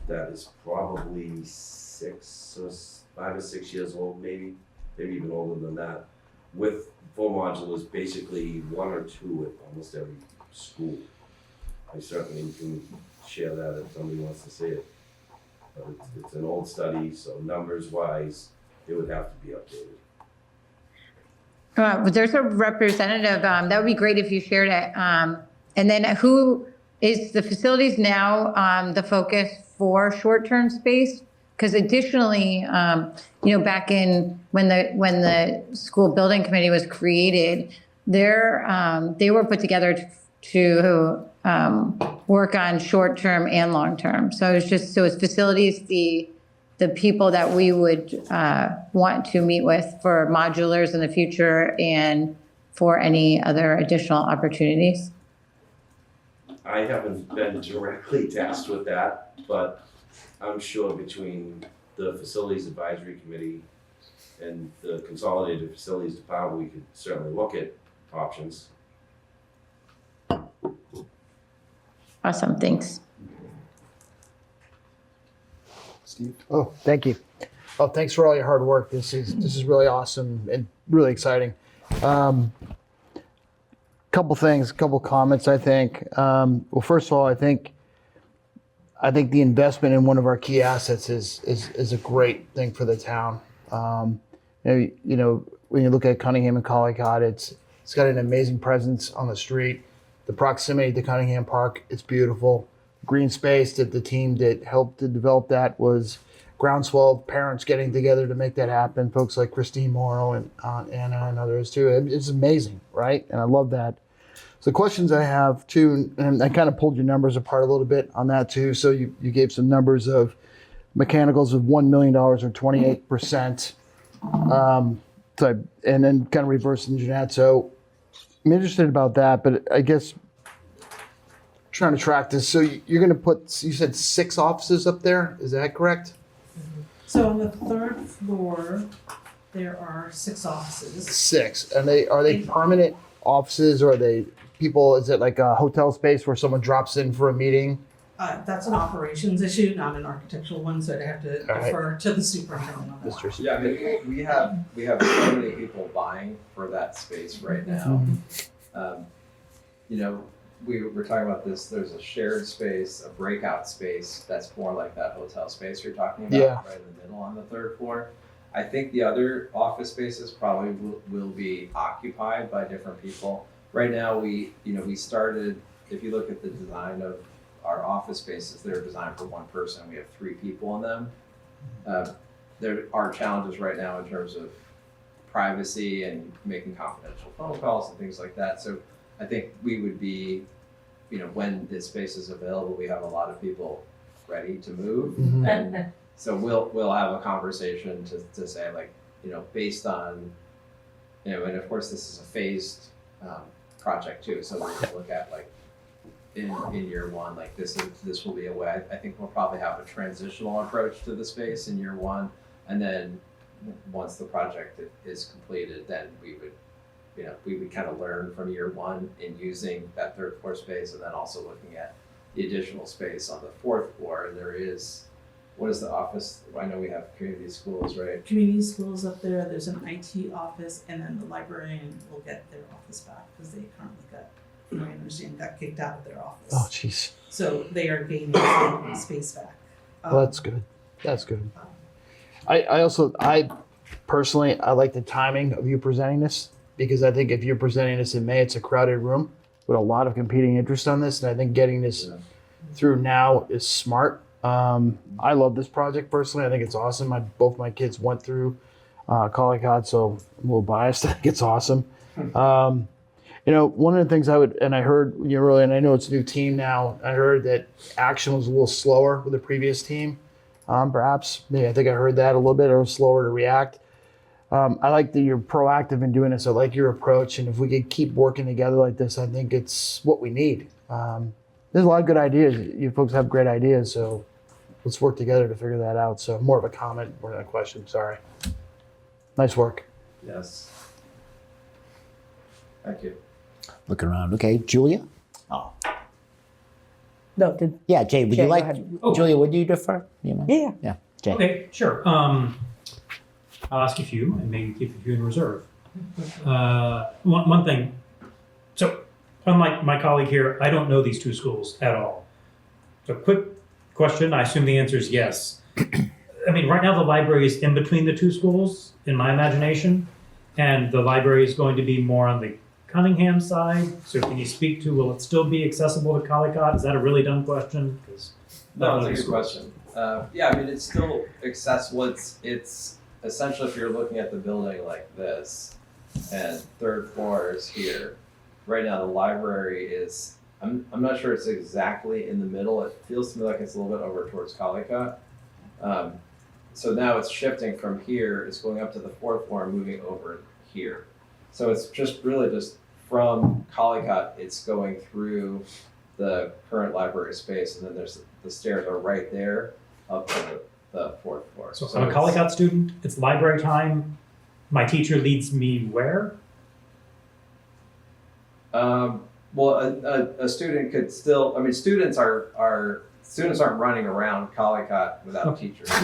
that is probably 5 or 6 years old, maybe even older than that, with full modulars, basically 1 or 2 at almost every school. I certainly can share that if somebody wants to see it. But it's an old study, so numbers wise, it would have to be updated. There's a representative, that would be great if you shared it. And then who is the facilities now the focus for short-term space? Because additionally, back in when the school building committee was created, they were put together to work on short-term and long-term. So it's facilities the people that we would want to meet with for modulars in the future and for any other additional opportunities? I haven't been directly tasked with that, but I'm sure between the Facilities Advisory Committee and the Consolidated Facilities Department, we could certainly look at options. Awesome, thanks. Steve? Oh, thank you. Oh, thanks for all your hard work. This is really awesome and really exciting. Couple comments, I think. Well, first of all, I think the investment in one of our key assets is a great thing for the town. When you look at Cunningham and Collycott, it's got an amazing presence on the street. The proximity to Cunningham Park, it's beautiful. Green space that the team that helped to develop that was groundswell of parents getting together to make that happen. Folks like Christine Morrow and Aunt Anna and others too. It's amazing, right? And I love that. So the questions I have too, and I kind of pulled your numbers apart a little bit on that too. So you gave some numbers of mechanicals of $1 million or 28%. And then kind of reverse engineer that. So I'm interested about that, but I guess trying to track this. So you're going to put, you said 6 offices up there. Is that correct? So on the 3rd floor, there are 6 offices. 6. And are they permanent offices, or are they people? Is it like a hotel space where someone drops in for a meeting? That's an operations issue, not an architectural one, so I'd have to defer to the superintendent on that. Yeah, I mean, we have so many people vying for that space right now. We were talking about this. There's a shared space, a breakout space that's more like that hotel space you're talking about, right in the middle on the 3rd floor. I think the other office spaces probably will be occupied by different people. Right now, we started. If you look at the design of our office spaces, they're designed for 1 person. We have 3 people in them. There are challenges right now in terms of privacy and making confidential phone calls and things like that. So I think we would be, when this space is available, we have a lot of people ready to move. And so we'll have a conversation to say, like, based on, and of course this is a phased project too. So we're gonna look at, like, in year 1, like this will be a way. I think we'll probably have a transitional approach to the space in year 1, and then once the project is completed, then we would kind of learn from year 1 in using that 3rd floor space, and then also looking at the additional space on the 4th floor. And there is, what is the office? I know we have community schools, right? Community schools up there, there's an IT office, and then the librarian will get their office back because they currently from my understanding, got kicked out of their office. Oh, jeez. So they are gaining some space back. Well, that's good. That's good. I personally like the timing of you presenting this, because I think if you're presenting this in May, it's a crowded room with a lot of competing interest on this, and I think getting this through now is smart. I love this project personally. I think it's awesome. Both my kids went through Collycott, so I'm a little biased. I think it's awesome. One of the things I heard earlier, and I know it's a new team now, I heard that action was a little slower with the previous team. Perhaps, maybe I think I heard that a little bit, or slower to react. I like that you're proactive in doing this. I like your approach, and if we could keep working together like this, I think it's what we need. There's a lot of good ideas. You folks have great ideas, so let's work together to figure that out. So more of a comment more than a question. Sorry. Nice work. Yes. Thank you. Look around. Okay, Julia? No, did Yeah, Jay, would Jay, you go like, ahead. Julia, would you defer? You know? Yeah. Yeah, Jay. Okay, sure. I'll ask a few and maybe keep a few in reserve. One thing. So, unlike my colleague here, I don't know these two schools at all. So, quick question. I assume the answer is yes. I mean, right now the library is in between the two schools, in my imagination, and the library is going to be more on the Cunningham side. So, can you speak to, will it still be accessible to Collycott? Is that a really dumb question? No, it's a good question. Yeah, I mean, it's still accessible. It's essentially, if you're looking at the building like this, and third floor is here. Right now, the library is, I'm not sure it's exactly in the middle. It feels to me like it's a little bit over towards Collycott. So now it's shifting from here, it's going up to the fourth floor and moving over here. So it's just really just from Collycott, it's going through the current library space, and then there's the stairs are right there up to the fourth floor. So I'm a Collycott student, it's library time, my teacher leads me where? Well, a student could still, I mean, students aren't running around Collycott without teachers. That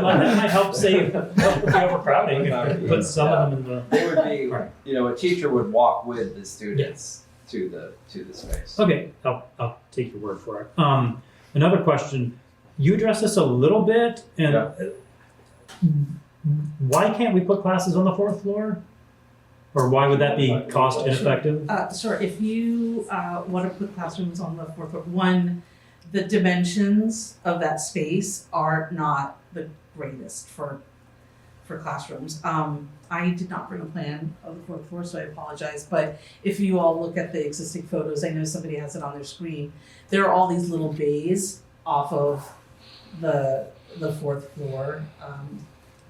might help with the overcrowding if we put some of them in the. They would be, Right. a teacher would walk with the students to the space. Okay, I'll take your word for it. Another question, you addressed this a little bit, and why can't we put classes on the fourth floor? Or why would that be cost ineffective? Sorry, if you want to put classrooms on the fourth floor, one, the dimensions of that space are not the greatest for classrooms. I did not bring a plan of the fourth floor, so I apologize. But if you all look at the existing photos, I know somebody has it on their screen. There are all these little bays off of the fourth floor.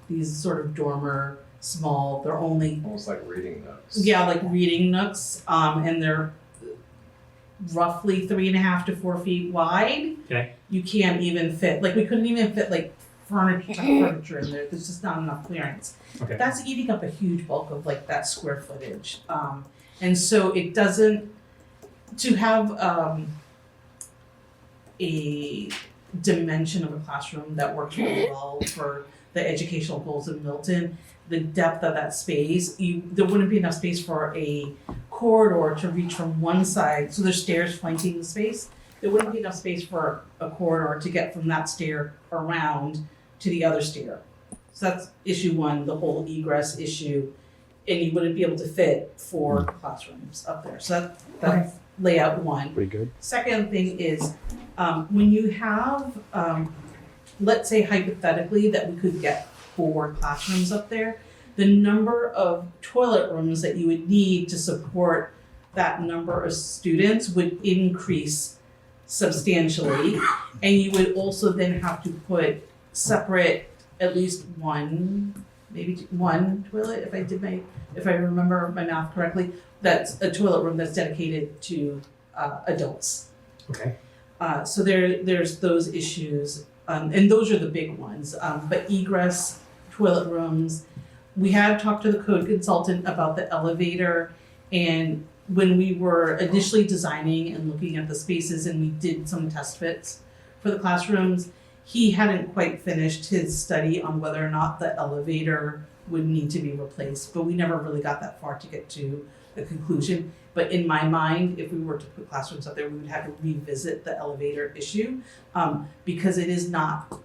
These sort of dormer, small. They're only Almost like reading nooks. yeah, like reading nooks, and they're roughly 3.5 to 4 feet wide. Okay. You can't even fit, like we couldn't even fit like furniture in there. There's just not enough clearance. Okay. That's eating up a huge bulk of like that square footage. And so it doesn't, to have a dimension of a classroom that works really well for the educational goals of Milton, the depth of that space, there wouldn't be enough space for a corridor to reach from one side. So there's stairs flanking the space. There wouldn't be enough space for a corridor to get from that stair around to the other stair. So that's issue one, the whole egress issue. And you wouldn't be able to fit 4 classrooms up there. So that's layout one. Pretty good. Second thing is, when you have, let's say hypothetically that we could get 4 classrooms up there, the number of toilet rooms that you would need to support that number of students would increase substantially. And you would also then have to put separate, at least one, maybe one toilet, if I remember my math correctly, that's a toilet room that's dedicated to adults. Okay. So there's those issues, and those are the big ones. But egress, toilet rooms, we had talked to the code consultant about the elevator, and when we were initially designing and looking at the spaces and we did some test fits for the classrooms, he hadn't quite finished his study on whether or not the elevator would need to be replaced, but we never really got that far to get to a conclusion. But in my mind, if we were to put classrooms up there, we would have to revisit the elevator issue, because it is not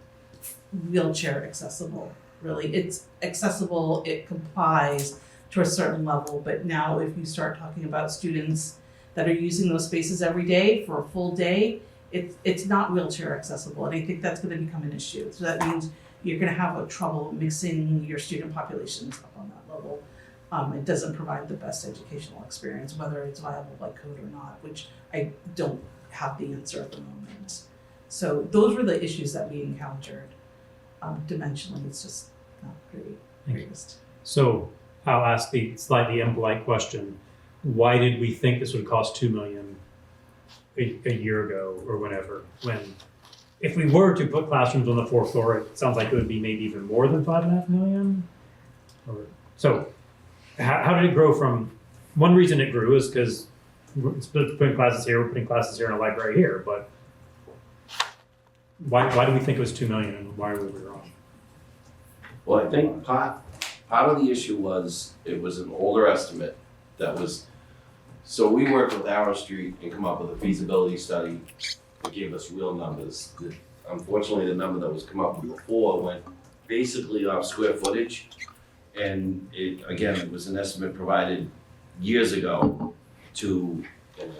wheelchair accessible, really. It's accessible, it complies to a certain level, but now if you start talking about students that are using those spaces every day for a full day, it's not wheelchair accessible, and I think that's gonna become an issue. So that means you're gonna have a trouble mixing your student populations up on that level. It doesn't provide the best educational experience, whether it's viable by code or not, which I don't have the answer at the moment. So those were the issues that we encountered. Dimensionally, it's just not greatest. So I'll ask the slightly impolite question. Why did we think this would cost $2 million a year ago or whenever? When if we were to put classrooms on the 4th floor, it sounds like it would be maybe even more than $5.5 million. So how did it grow from? One reason it grew is because we're putting classes here, we're putting classes here, and a library here. But why do we think it was $2 million, and why were we wrong? Well, I think part of the issue was it was an older estimate that was, so we worked with Arrow Street and come up with a feasibility study that gave us real numbers. Unfortunately, the number that was come up with before went basically off square footage. And it was an estimate provided years ago and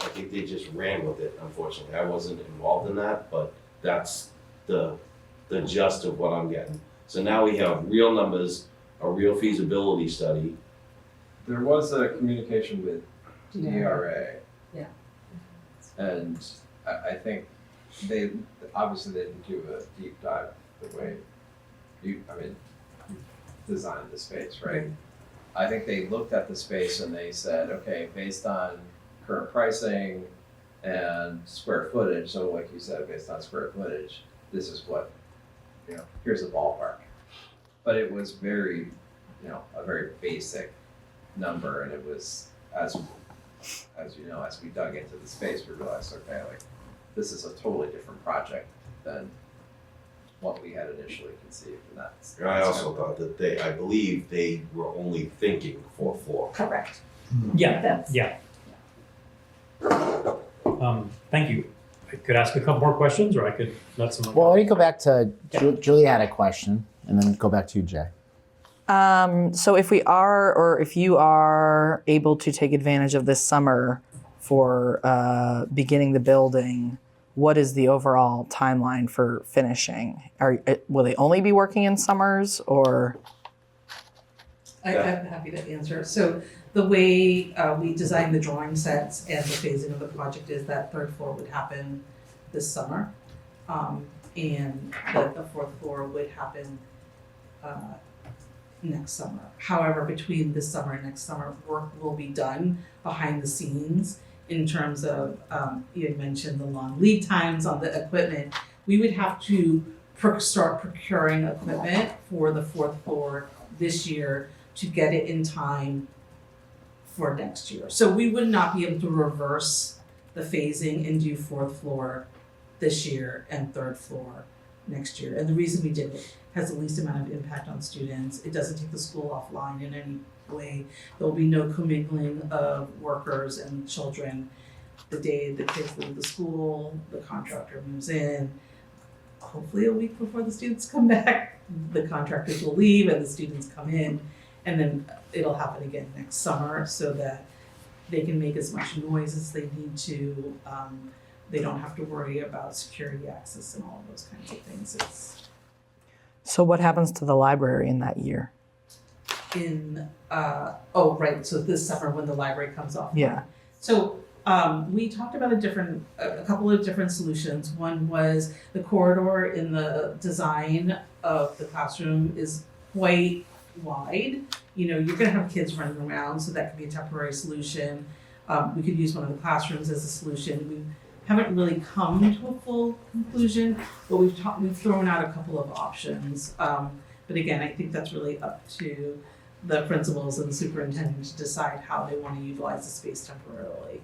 I think they just ran with it, unfortunately. I wasn't involved in that, but that's the gist of what I'm getting. So now we have real numbers, a real feasibility study. There was a communication with DRA. Yeah. And I think they didn't do a deep dive the way you designed the space, right? I think they looked at the space and they said, okay, based on current pricing and square footage, so like you said, based on square footage, this is what, here's a ballpark. But it was very, a very basic number, and it was, as we dug into the space, we realized, okay, like, this is a totally different project than what we had initially conceived, and that's. And I also thought that I believe they were only thinking 4th floor. Correct. Yeah. Thank you. I could ask a couple more questions, or I could let someone. Well, let me go back to Julie had a question, and then go back to you, Jay. So if you are able to take advantage of this summer for beginning the building, what is the overall timeline for finishing? Will they only be working in summers, or? I'm happy to answer. So the way we designed the drawing sets and the phasing of the project is that 3rd floor would happen this summer. And the 4th floor would happen next summer. However, between this summer and next summer, work will be done behind the scenes in terms of, you had mentioned the long lead times on the equipment. We would have to start procuring equipment for the 4th floor this year to get it in time for next year. So we would not be able to reverse the phasing and do 4th floor this year and 3rd floor next year. And the reason we did it has the least amount of impact on students. It doesn't take the school offline in any way. There will be no commingling of workers and children. The day the kids leave the school, the contractor moves in. Hopefully a week before the students come back, the contractors will leave and the students come in. And then it'll happen again next summer so that they can make as much noise as they need to. They don't have to worry about security access and all of those kinds of things. So what happens to the library in that year? So this summer when the library comes off. Yeah. So we talked about a couple of different solutions. One was the corridor in the design of the classroom is quite wide. You're gonna have kids running around, so that could be a temporary solution. We could use one of the classrooms as a solution. We haven't really come to a full conclusion, but we've thrown out a couple of options. But again, I think that's really up to the principals and the superintendent to decide how they want to utilize the space temporarily.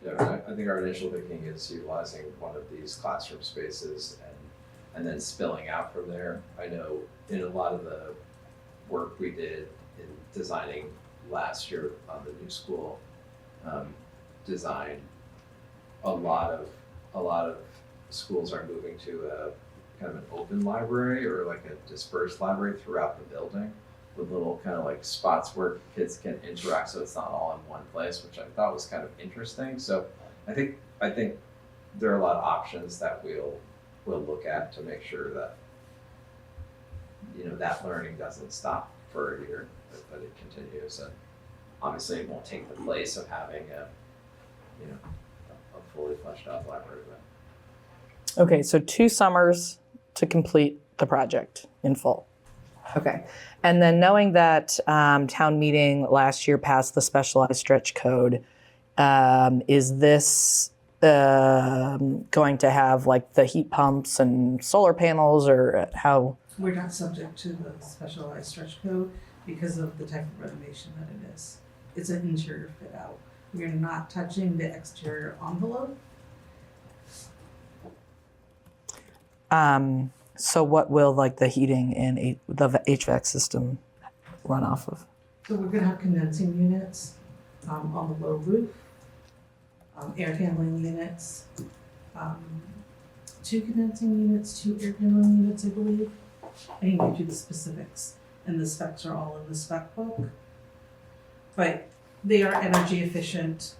Yeah, I think our initial thinking is utilizing one of these classroom spaces and then spilling out from there. I know in a lot of the work we did in designing last year on the new school design, a lot of schools are moving to a kind of an open library or like a dispersed library throughout the building with little kind of like spots where kids can interact, so it's not all in one place, which I thought was kind of interesting. So I think there are a lot of options that we'll look at to make sure that that learning doesn't stop for a year, but it continues, and obviously it won't take the place of having a fully fleshed out library. Okay, so 2 summers to complete the project in full. Okay, and then knowing that town meeting last year passed the specialized stretch code, is this going to have like the heat pumps and solar panels, or how? We're not subject to the specialized stretch code because of the type of renovation that it is. It's an interior fit out. We're not touching the exterior envelope. So what will like the heating and the HVAC system run off of? So we're gonna have condensing units on the low roof, air handling units, 2 condensing units, 2 air handling units, I believe. I can give you the specifics, and the specs are all in the spec book. But they are energy efficient.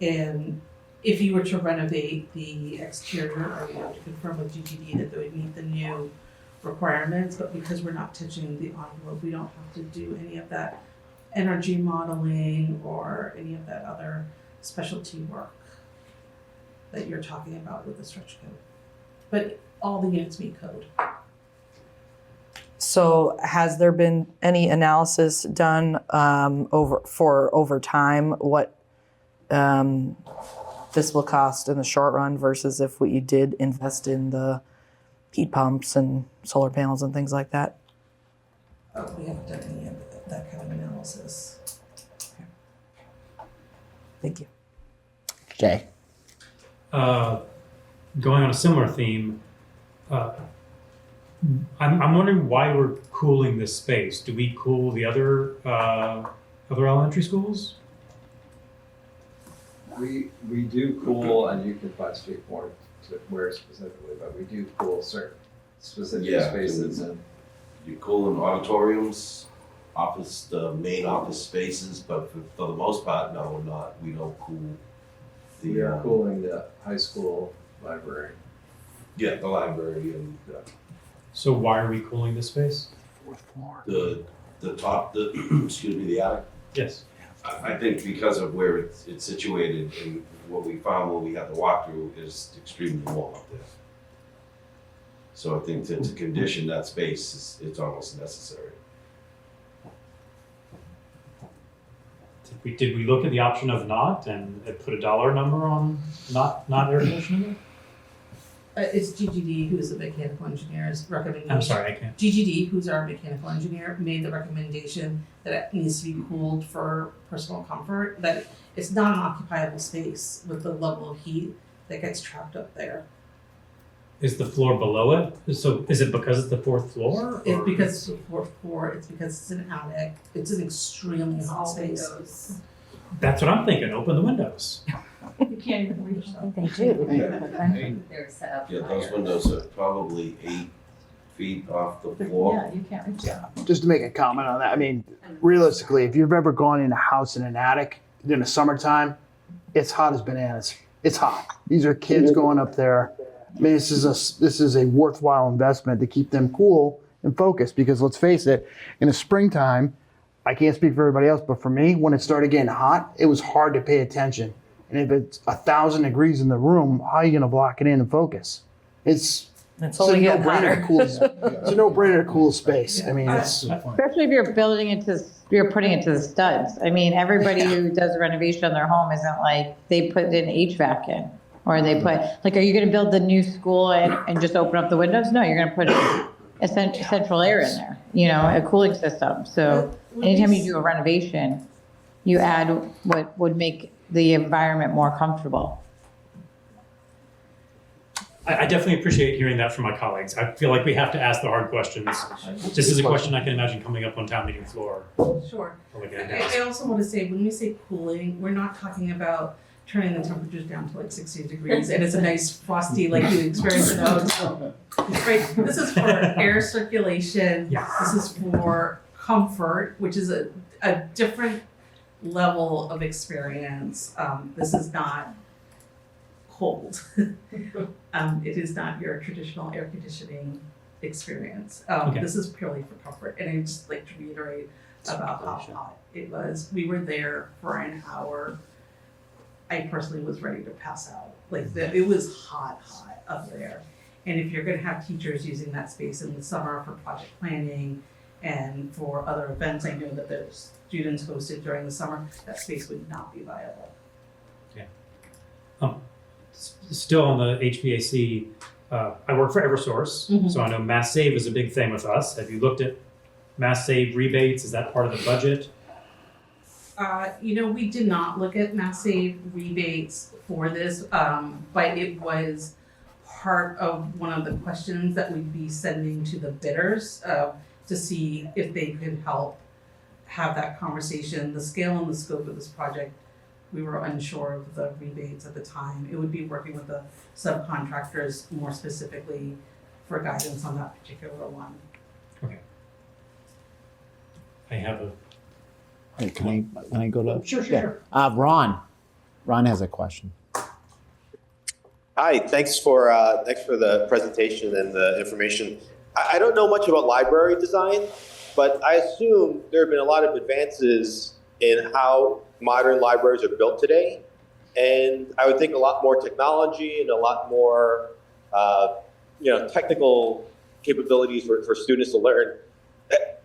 And if you were to renovate the exterior, I would have to confirm with GTD that they would meet the new requirements, but because we're not touching the envelope, we don't have to do any of that energy modeling or any of that other specialty work that you're talking about with the stretch code. But all the units meet code. So has there been any analysis done over time what this will cost in the short run versus if we did invest in the heat pumps and solar panels and things like that? We haven't done any of that kind of analysis. Thank you. Jay. Going on a similar theme, I'm wondering why we're cooling this space. Do we cool the other elementary schools? We do cool, and you can probably speak more to where specifically, but we do cool certain specific spaces. And You cool in auditoriums, the main office spaces, but for the most part, no, we're not. We don't cool we are cooling the high school library. the library and So why are we cooling this space? the top, excuse me, the attic. Yes. I think because of where it's situated and what we found when we had the walkthrough is extremely warm up there. So I think to condition that space, it's almost necessary. Did we look at the option of not and put a dollar number on not air conditioning? It's GGD, who is the mechanical engineer's recommendation. I'm sorry, I can't. GGD, who's our mechanical engineer, made the recommendation that it needs to be cooled for personal comfort, that it's not an occupiable space with the level of heat that gets trapped up there. Is the floor below it? So is it because it's the 4th floor? It's because it's the 4th floor, it's because it's an attic, it's an extremely hot space. Windows. That's what I'm thinking. Open the windows. You can't even reach I them. think they do. They're set up Yeah, higher. those windows are probably 8 feet off the floor. Yeah, you can't reach them. Just to make a comment on that, I mean, realistically, if you've ever gone in a house in an attic in the summertime, it's hot as bananas. It's hot. These are kids going up there. I mean, this is a worthwhile investment to keep them cool and focused, because let's face it, in the springtime, I can't speak for everybody else, but for me, when it started getting hot, it was hard to pay attention. And if it's 1,000 degrees in the room, how are you going to block it in and focus? It's only a getting no-brainer hotter. to cool. It's a no-brainer to cool space. I mean, it's Especially if you're building it to, you're putting it to the studs. I mean, everybody who does a renovation on their home isn't like, they put an HVAC in. Or they put, like, are you gonna build the new school and just open up the windows? No, you're gonna put a central air in there, a cooling system. So anytime you do a renovation, you add what would make the environment more comfortable. I definitely appreciate hearing that from my colleagues. I feel like we have to ask the hard questions. This is a question I can imagine coming up on town meeting floor. Sure. When we get into I this. also want to say, when we say cooling, we're not talking about turning the temperatures down to like 60 degrees and it's a nice frosty like you experience in a hotel. Right? This is for air circulation. Yeah. This is for comfort, which is a different level of experience. This is not cold. It is not your traditional air conditioning experience. Okay. This is purely for comfort, and I just like to reiterate about how hot it was. We were there for an hour. I personally was ready to pass out. It was hot up there. And if you're gonna have teachers using that space in the summer for project planning and for other events, I know that there's students hosted during the summer, that space would not be viable. Still on the HVAC, I work for Eversource, so I know Mass Save is a big thing with us. Have you looked at Mass Save rebates? Is that part of the budget? We did not look at Mass Save rebates for this, but it was part of one of the questions that we'd be sending to the bidders to see if they could help have that conversation. The scale and the scope of this project, we were unsure of the rebates at the time. It would be working with the subcontractors more specifically for guidance on that particular one. Okay. I have a. Hey, can I go to? Sure. Ron. Ron has a question. Hi, thanks for the presentation and the information. I don't know much about library design, but I assume there have been a lot of advances in how modern libraries are built today. And I would think a lot more technology and a lot more technical capabilities for students to learn.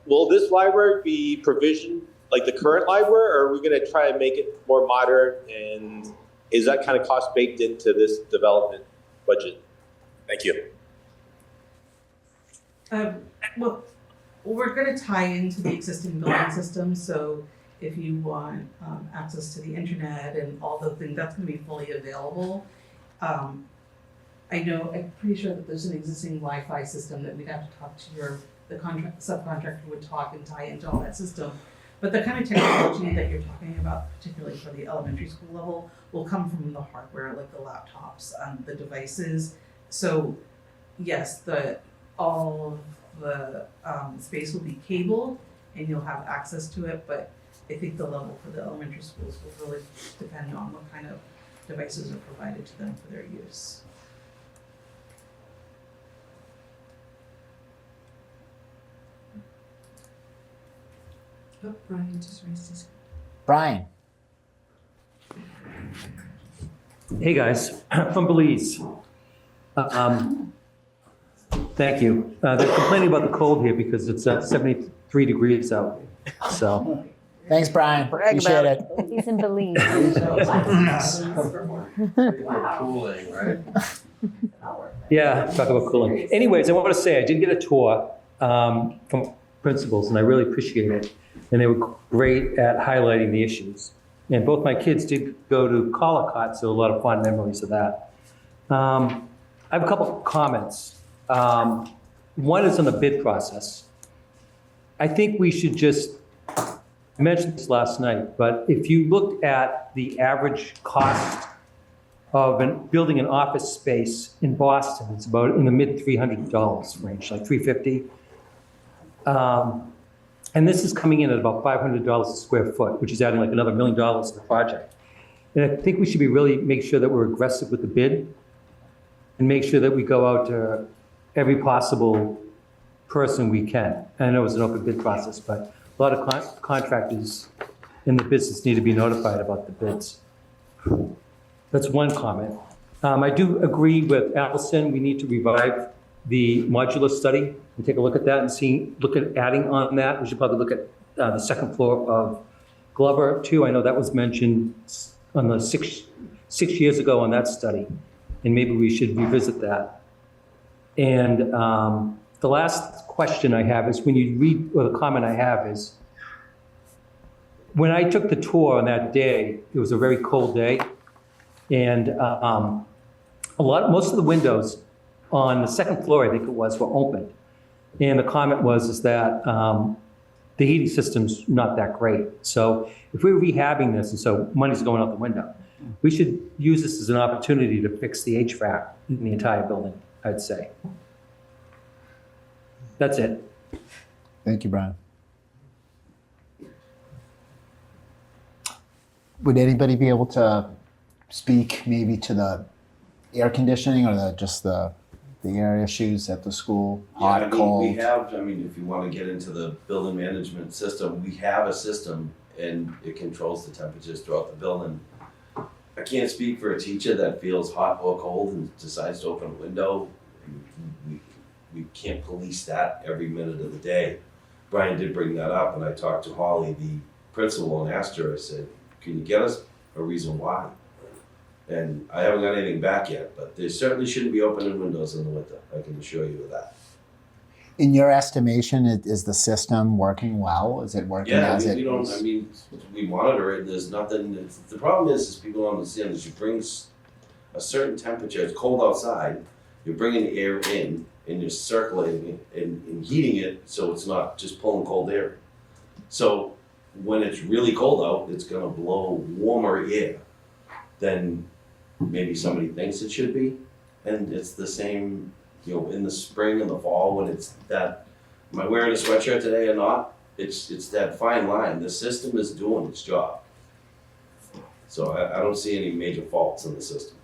Will this library be provisioned like the current library, or are we going to try and make it more modern? And is that kind of cost baked into this development budget? Thank you. Well, we're going to tie into the existing building system. So if you want access to the internet and all the things, that's going to be fully available. I'm pretty sure that there's an existing Wi-Fi system that we'd have to talk to the subcontractor would talk and tie into all that system. But the kind of technology that you're talking about, particularly for the elementary school level, will come from the hardware, like the laptops, the devices. So yes, all of the space will be cabled and you'll have access to it, but I think the level for the elementary schools will really depend on what kind of devices are provided to them for their use. Oh, Brian just raised his. Brian. Hey guys, from Belize. Thank you. They're complaining about the cold here because it's 73 degrees out. So. Thanks, Brian. Appreciate it. He's in Belize. Cooling, right? Yeah, talk about cooling. Anyways, I want to say I did get a tour from principals, and I really appreciate it. And they were great at highlighting the issues. And both my kids did go to Collicott, so a lot of fond memories of that. I have a couple of comments. One is on the bid process. I think we should just, I mentioned this last night, but if you looked at the average cost of building an office space in Boston, it's about in the mid $300 range, like $350. And this is coming in at about $500 a square foot, which is adding like another $1 million to the project. And I think we should make sure that we're aggressive with the bid and make sure that we go out to every possible person we can. And I know it's an open bid process, but a lot of contractors in the business need to be notified about the bids. That's one comment. I do agree with Allison. We need to revive the modular study and take a look at that and look at adding on that. We should probably look at the second floor of Glover too. I know that was mentioned on the six years ago on that study, and maybe we should revisit that. And the last question I have is when you read, or the comment I have is, when I took the tour on that day, it was a very cold day, and most of the windows on the second floor, I think it was, were open. And the comment was that the heating system's not that great. So if we're rehabbing this, and so money's going out the window, we should use this as an opportunity to fix the HVAC in the entire building, I'd say. That's it. Thank you, Brian. Would anybody be able to speak maybe to air conditioning or just the air issues at the school? Hot, Yeah, I mean, cold? we have, I mean, if you want to get into the building management system, we have a system and it controls the temperatures throughout the building. I can't speak for a teacher that feels hot or cold and decides to open a window. We can't police that every minute of the day. Brian did bring that up, and I talked to Holly, the principal, and asked her, I said, can you get us a reason why? And I haven't got anything back yet, but there certainly shouldn't be opening windows in the winter, I can assure you of that. In your estimation, is the system working well? Is it working Yeah, as we don't, I mean, we monitor it, and there's nothing, the problem is people don't understand is you bring a certain temperature, it's cold outside, you're bringing air in, and you're circulating it and heating it so it's not just pulling cold air. So when it's really cold out, it's gonna blow warmer air than maybe somebody thinks it should be. And it's the same, you know, in the spring and the fall when it's that, am I wearing a sweatshirt today or not? It's that fine line. The system is doing its job. So I don't see any major faults in the system.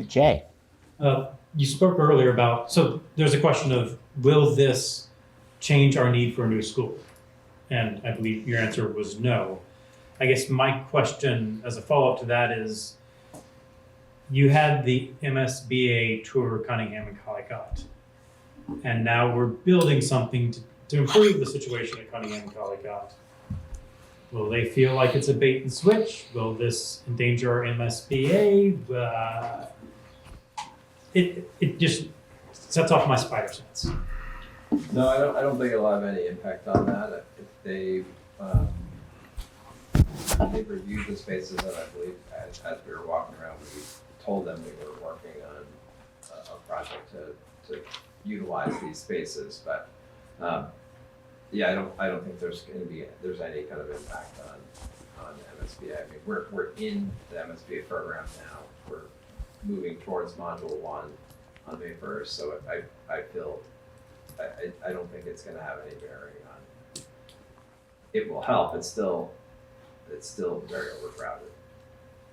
Jay? You spoke earlier about, so there's a question of, will this change our need for a new school? And I believe your answer was no. I guess my question as a follow-up to that is, you had the MSBA tour Cunningham and Collicott, and now we're building something to improve the situation at Cunningham and Collicott. Will they feel like it's a bait and switch? Will this endanger our MSBA? It just sets off my spider sense. No, I don't think it'll have any impact on that. If they've reviewed the spaces, and I believe as we were walking around, we told them we were working on a project to utilize these spaces. But yeah, I don't think there's any kind of impact on MSBA. I mean, we're in the MSBA program now. We're moving towards module 1 on May 1st, so I feel I don't think it's going to have any bearing on. It will help. It's still very overcrowded.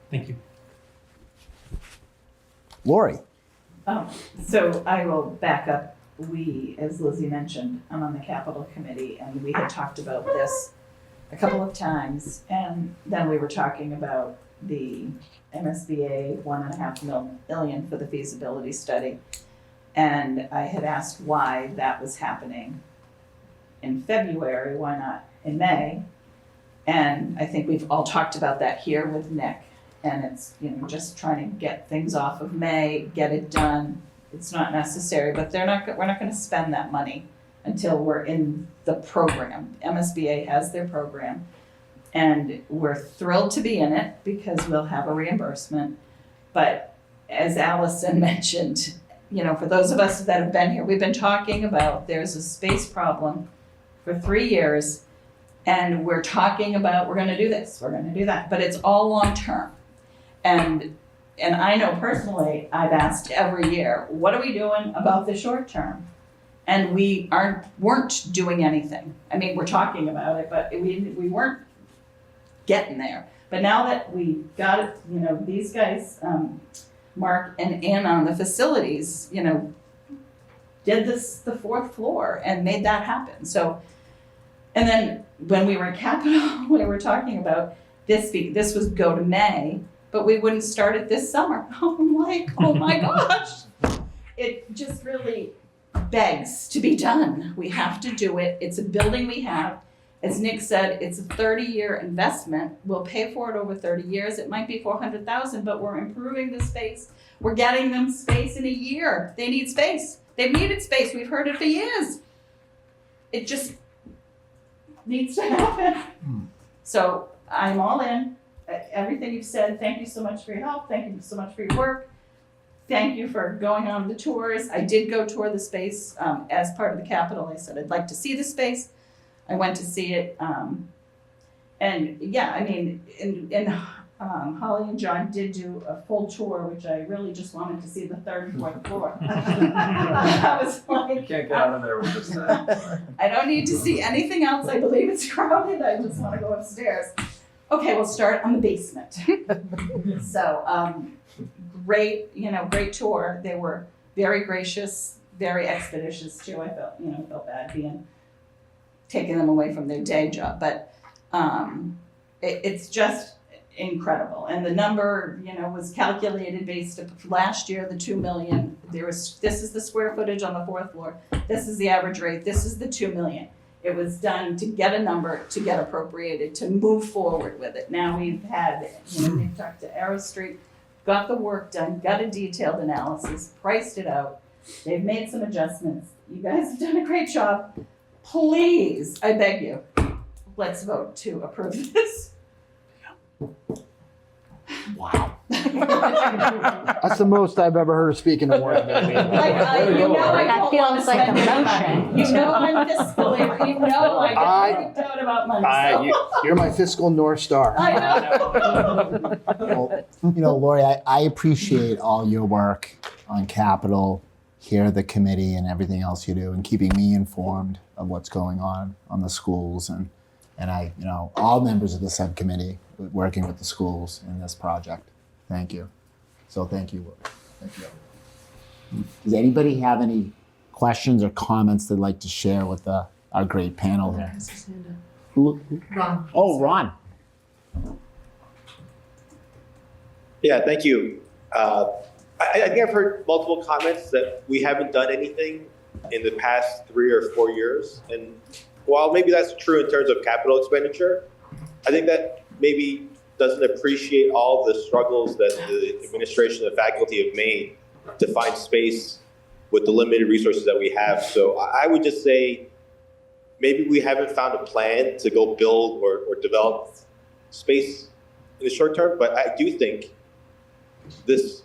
Thank you. Lori? So I will back up. We, as Lizzie mentioned, I'm on the Capital Committee, and we had talked about this a couple of times, and then we were talking about the MSBA $1.5 million for the feasibility study. And I had asked why that was happening in February, why not in May? And I think we've all talked about that here with Nick. And it's, you know, just trying to get things off of May, get it done. It's not necessary, but we're not going to spend that money until we're in the program. MSBA has their program, and we're thrilled to be in it because we'll have a reimbursement. But as Allison mentioned, you know, for those of us that have been here, we've been talking about there's a space problem for 3 years, and we're talking about we're going to do this, we're going to do that, but it's all long term. And I know personally, I've asked every year, what are we doing about the short term? And we weren't doing anything. I mean, we're talking about it, but we weren't getting there. But now that we got it, you know, these guys, Mark and Anna on the facilities, you know, did the 4th floor and made that happen. So, and then when we were at Capitol, we were talking about this was go to May, but we wouldn't start it this summer. I'm like, oh my gosh. It just really begs to be done. We have to do it. It's a building we have. As Nick said, it's a 30-year investment. We'll pay for it over 30 years. It might be $400,000, but we're improving the space. We're getting them space in a year. They need space. They've needed space. We've heard it for years. It just needs to happen. So I'm all in. Everything you've said, thank you so much for your help. Thank you so much for your work. Thank you for going on the tours. I did go tour the space as part of the Capitol. I said I'd like to see the space. I went to see it. And yeah, I mean, and Holly and John did do a full tour, which I really just wanted to see the 3rd and 4th floor. I was like, You can't get out of there with just that. I don't need to see anything else. I believe it's crowded. I just want to go upstairs. Okay, we'll start on the basement. So, great, great tour. They were very gracious, very expeditious too. I felt bad taking them away from their day job, but it's just incredible. And the number, was calculated based on last year, the 2 million. This is the square footage on the 4th floor. This is the average rate. This is the 2 million. It was done to get a number, to get appropriated, to move forward with it. Now we've had, we've talked to Arrow Street, got the work done, got a detailed analysis, priced it out. They've made some adjustments. You guys have done a great job. Please, I beg you, let's vote to approve this. Wow. That's the most I've ever heard speaking of one. That feels like a motion. I'm fiscally, I get freaked out about money. You're my fiscal North Star. I know. Well, Lori, I appreciate all your work on capital here, the committee, and everything else you do, and keeping me informed of what's going on the schools, and I, all members of the subcommittee working with the schools in this project. Thank you. So thank you. Thank you. Does anybody have any questions or comments they'd like to share with our great panel here? Ron. Oh, Ron. Yeah, thank you. I think I've heard multiple comments that we haven't done anything in the past 3 or 4 years. And while maybe that's true in terms of capital expenditure, I think that maybe doesn't appreciate all the struggles that the administration and the faculty have made to find space with the limited resources that we have. So I would just say maybe we haven't found a plan to go build or develop space in the short term, but I do think this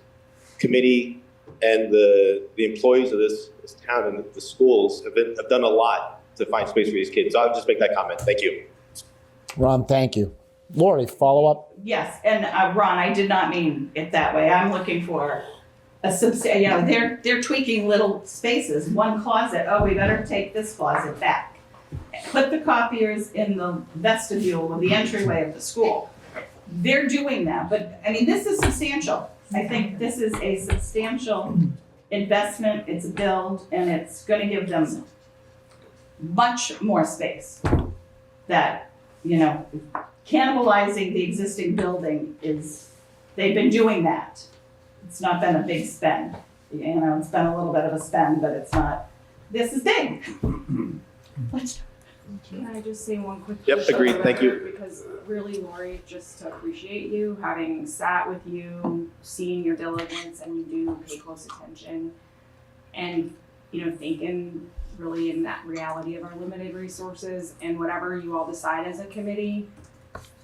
committee and the employees of this town and the schools have done a lot to find space for these kids. So I'll just make that comment. Thank you. Ron, thank you. Lori, follow up? Yes, and Ron, I did not mean it that way. I'm looking for they're tweaking little spaces. One closet, oh, we better take this closet back. Put the copiers in the vestibule or the entryway of the school. They're doing that, but this is substantial. I think this is a substantial investment. It's a build, and it's going to give them much more space. That, cannibalizing the existing building they've been doing that. It's not been a big spend. It's been a little bit of a spend, but it's not, this is big. Can I just say one quick Yep, thing? agreed. Thank you. Because really, Lori, just to appreciate you, having sat with you, seeing your diligence, and you do pay close attention, and thinking really in that reality of our limited resources and whatever you all decide as a committee.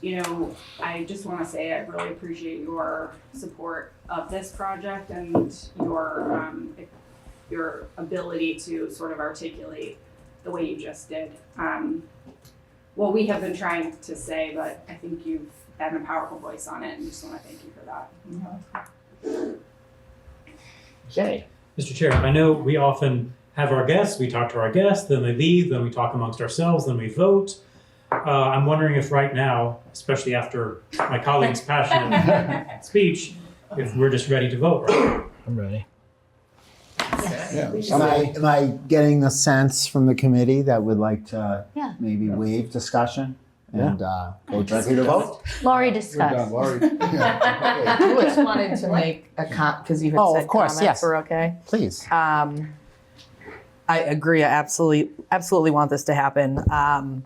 I just want to say I really appreciate your support of this project and your ability to sort of articulate the way you just did. What we have been trying to say, but I think you've had a powerful voice on it, and just want to thank you for that. Jay. Mr. Chair, I know we often have our guests, we talk to our guests, then they leave, then we talk amongst ourselves, then we vote. I'm wondering if right now, especially after my colleague's passionate speech, if we're just ready to vote. Right? I'm ready. Yeah. Am I getting the sense from the committee that would like to maybe waive discussion and go directly to vote? Lori discussed. I just wanted to make a comment because you had said of course, comments yes. were okay. Please. I agree. I absolutely want this to happen.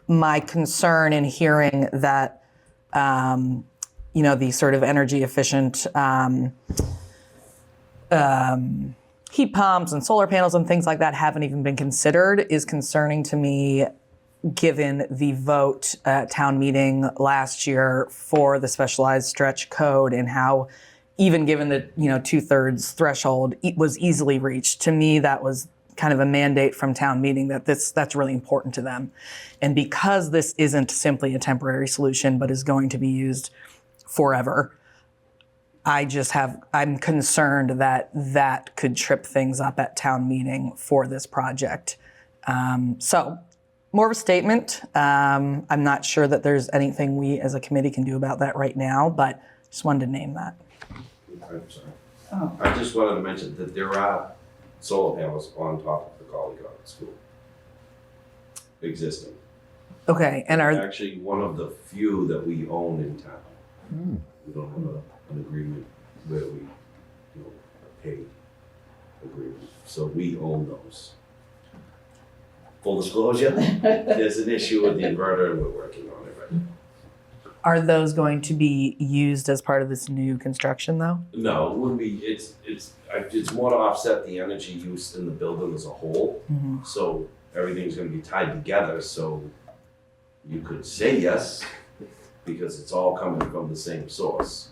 My concern in hearing that, the sort of energy efficient heat pumps and solar panels and things like that haven't even been considered is concerning to me, given the vote at town meeting last year for the specialized stretch code and how, even given the 2/3 threshold was easily reached. To me, that was kind of a mandate from town meeting that's really important to them. And because this isn't simply a temporary solution, but is going to be used forever, I'm concerned that could trip things up at town meeting for this project. So more of a statement. I'm not sure that there's anything we as a committee can do about that right now, but just wanted to name that. I'm sorry. Oh. I just wanted to mention that there are solar panels on top of the College Garden School. Existing. Okay, and are Actually one of the few that we own in town. We don't have an agreement where we, a pay agreement. So we own those. Full disclosure, there's an issue with the inverter and we're working on it right now. are those going to be used as part of this new construction though? No, it wouldn't be, it's more to offset the energy use in the building as a whole. Mm-hmm. So everything's gonna be tied together, so you could say yes, because it's all coming from the same source.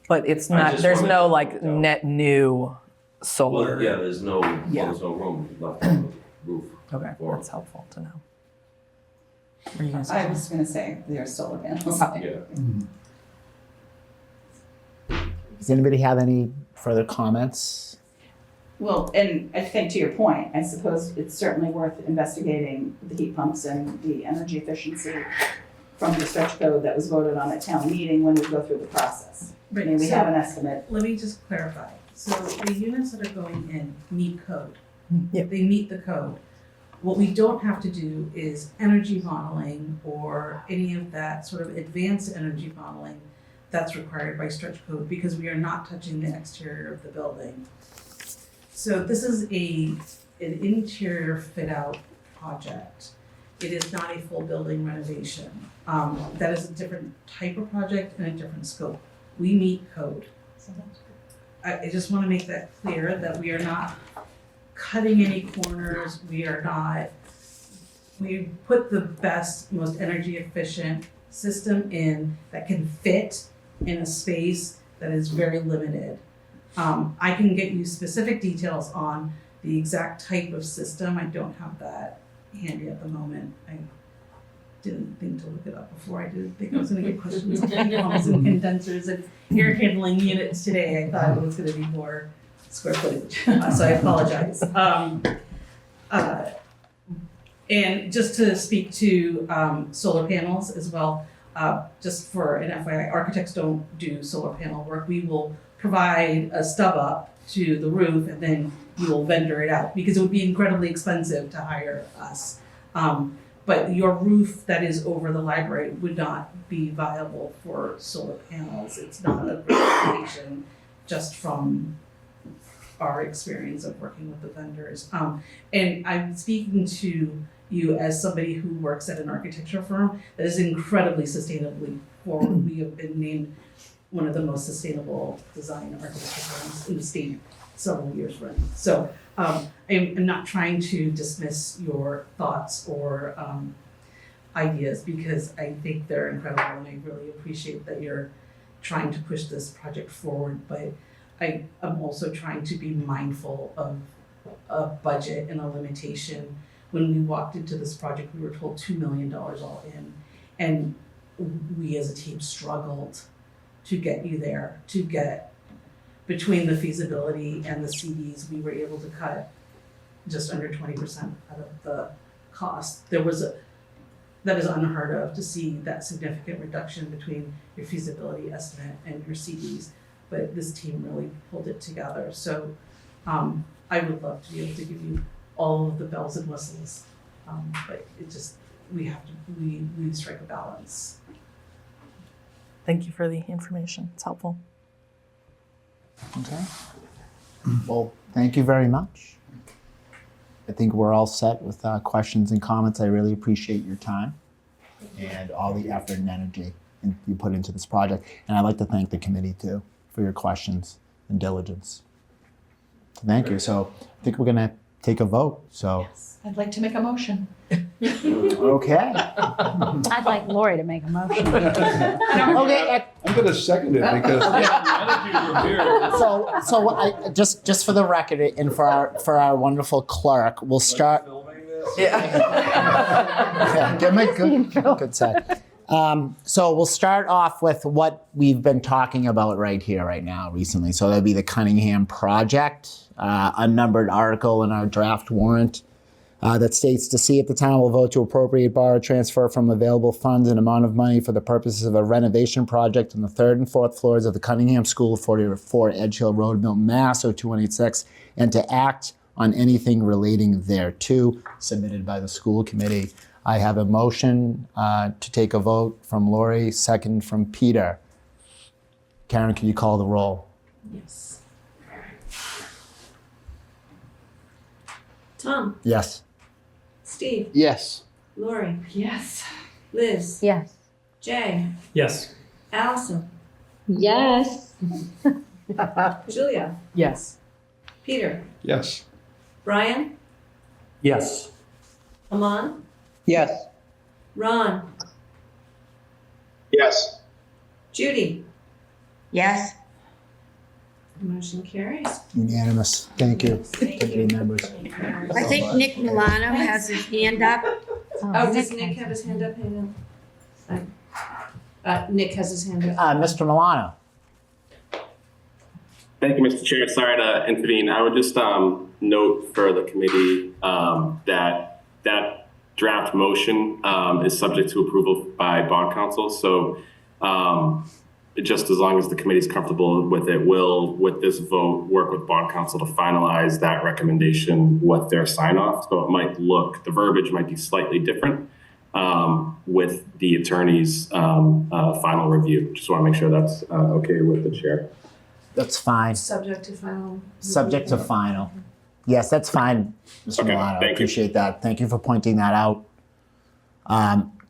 But it's I not, just there's wanted no to like point out. net new solar. Well, yeah, there's no room left on the roof. Okay, for that's helpful to know. Were you gonna say I something? was gonna say, there are solar panels. Yeah. Does anybody have any further comments? Well, and I think to your point, I suppose it's certainly worth investigating the heat pumps and the energy efficiency from the stretch code that was voted on at town meeting when we go through the process. I mean, we have an estimate. Let me just clarify. So the units that are going in meet code. Yep. They meet the code. What we don't have to do is energy modeling or any of that sort of advanced energy modeling that's required by stretch code because we are not touching the exterior of the building. So this is an interior fit out project. It is not a full building renovation. That is a different type of project and a different scope. We meet code. I just want to make that clear that we are not cutting any corners. We put the best, most energy efficient system in that can fit in a space that is very limited. I can get you specific details on the exact type of system. I don't have that handy at the moment. I didn't think to look it up before. I didn't think I was gonna get questions on heat pumps and condensers and air handling units today. I thought it was gonna be more square footage, so I apologize. And just to speak to solar panels as well, just for an FYI, architects don't do solar panel work. We will provide a stub up to the roof and then we will vendor it out because it would be incredibly expensive to hire us. But your roof that is over the library would not be viable for solar panels. It's not a recommendation just from our experience of working with the vendors. And I'm speaking to you as somebody who works at an architecture firm that is incredibly sustainably forward. We have been named one of the most sustainable design architecture firms in the state several years running. So I'm not trying to dismiss your thoughts or ideas because I think they're incredible and I really appreciate that you're trying to push this project forward. But I am also trying to be mindful of a budget and a limitation. When we walked into this project, we were told $2 million all in. And we as a team struggled to get you there, to get between the feasibility and the CDs, we were able to cut just under 20% out of the cost. That is unheard of to see that significant reduction between your feasibility estimate and your CDs. But this team really pulled it together. So I would love to be able to give you all of the bells and whistles. But it just, we strike a balance. Thank you for the information. It's helpful. Okay. Well, thank you very much. I think we're all set with questions and comments. I really appreciate your time and all the effort and energy you put into this project. And I'd like to thank the committee too for your questions and diligence. Thank you. So I think we're gonna take a vote. So I'd like to make a motion. okay. I'd like Lori to make a motion. Okay. I'm gonna second it because So I just for the record and for our wonderful clerk, we'll start. Yeah, give me good set. So we'll start off with what we've been talking about right here, right now, recently. So that'd be the Cunningham project, unnumbered article in our draft warrant. that states to see if the town will vote to appropriate, borrow, transfer from available funds an amount of money for the purposes of a renovation project on the 3rd and 4th floors of the Cunningham School, 44 Edge Hill Road, Milton, Mass. 02186, and to act on anything relating thereto, submitted by the school committee. I have a motion to take a vote from Lori, second from Peter. Karen, can you call the roll? Yes. Tom, Yes. Steve, Yes. Lori, Yes. Liz, Yes. Jay, Yes. Allison, Yes. Julia, Yes. Peter, Yes. Brian, Yes. Aman, Yes. Ron, Yes. Judy. Yes. Motion carries. Unanimous. Thank you, committee members. I think Nick Milano has his hand up. Oh, does Nick have his hand up? Hang on. Nick has his hand up. Mr. Milano. Thank you, Mr. Chair. Sorry to intervene. I would just note for the committee that draft motion is subject to approval by bond counsel. So just as long as the committee is comfortable with it, will, with this vote, work with bond counsel to finalize that recommendation with their sign off. So it might look, the verbiage might be slightly different with the attorney's final review. Just want to make sure that's okay with the chair. That's fine. Subject to final. Subject to final. Yes, that's fine, Mr. Okay, Milano. I thank you. appreciate that. Thank you for pointing that out.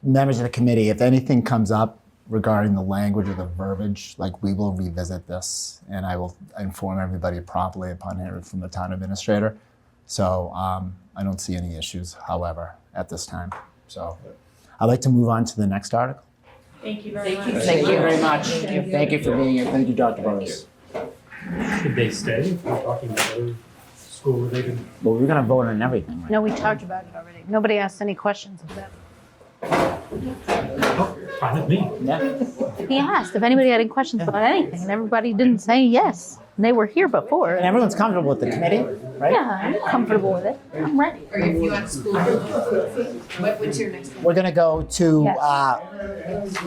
Members of the committee, if anything comes up regarding the language or the verbiage, like, we will revisit this, and I will inform everybody properly upon hearing from the town administrator. So I don't see any issues, however, at this time. So I'd like to move on to the next article. Thank you very much. Thank you very much. Thank you for being here. Thank you, Dr. Burrows. Should they stay if we're talking about other school-related? Well, we're going to vote on everything, right? No, we talked about it already. Nobody asked any questions of them. Oh, fine with me. Yeah. He asked if anybody had any questions about anything, and everybody didn't say yes. And they were here before. And everyone's comfortable with the committee, right? Yeah, I'm comfortable with it. I'm ready. Or if you want school. What's your next one? We're going to go to Yes.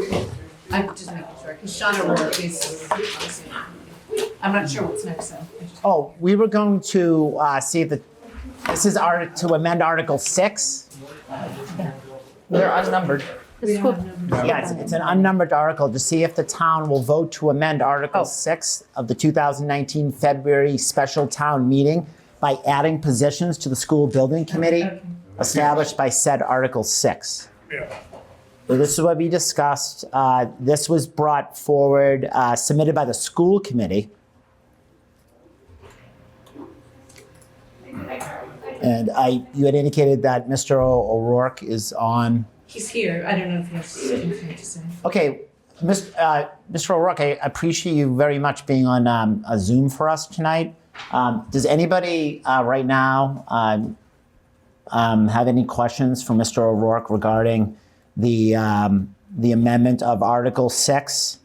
I'm just making sure, because Shauna Rourke is, I'm not sure what's next, though. Oh, we were going to see if this is to amend Article 6. They're unnumbered. The school. Yeah, it's an unnumbered article to see if the town will vote to amend Article 6 of the 2019 February special town meeting by adding positions to the school building committee established by said Article 6. So this is what we discussed. This was brought forward, submitted by the school committee. And you had indicated that Mr. O'Rourke is on. He's here. I don't know if he has anything to say. Okay, Mr. O'Rourke, I appreciate you very much being on a Zoom for us tonight. Does anybody right now have any questions for Mr. O'Rourke regarding the amendment of Article 6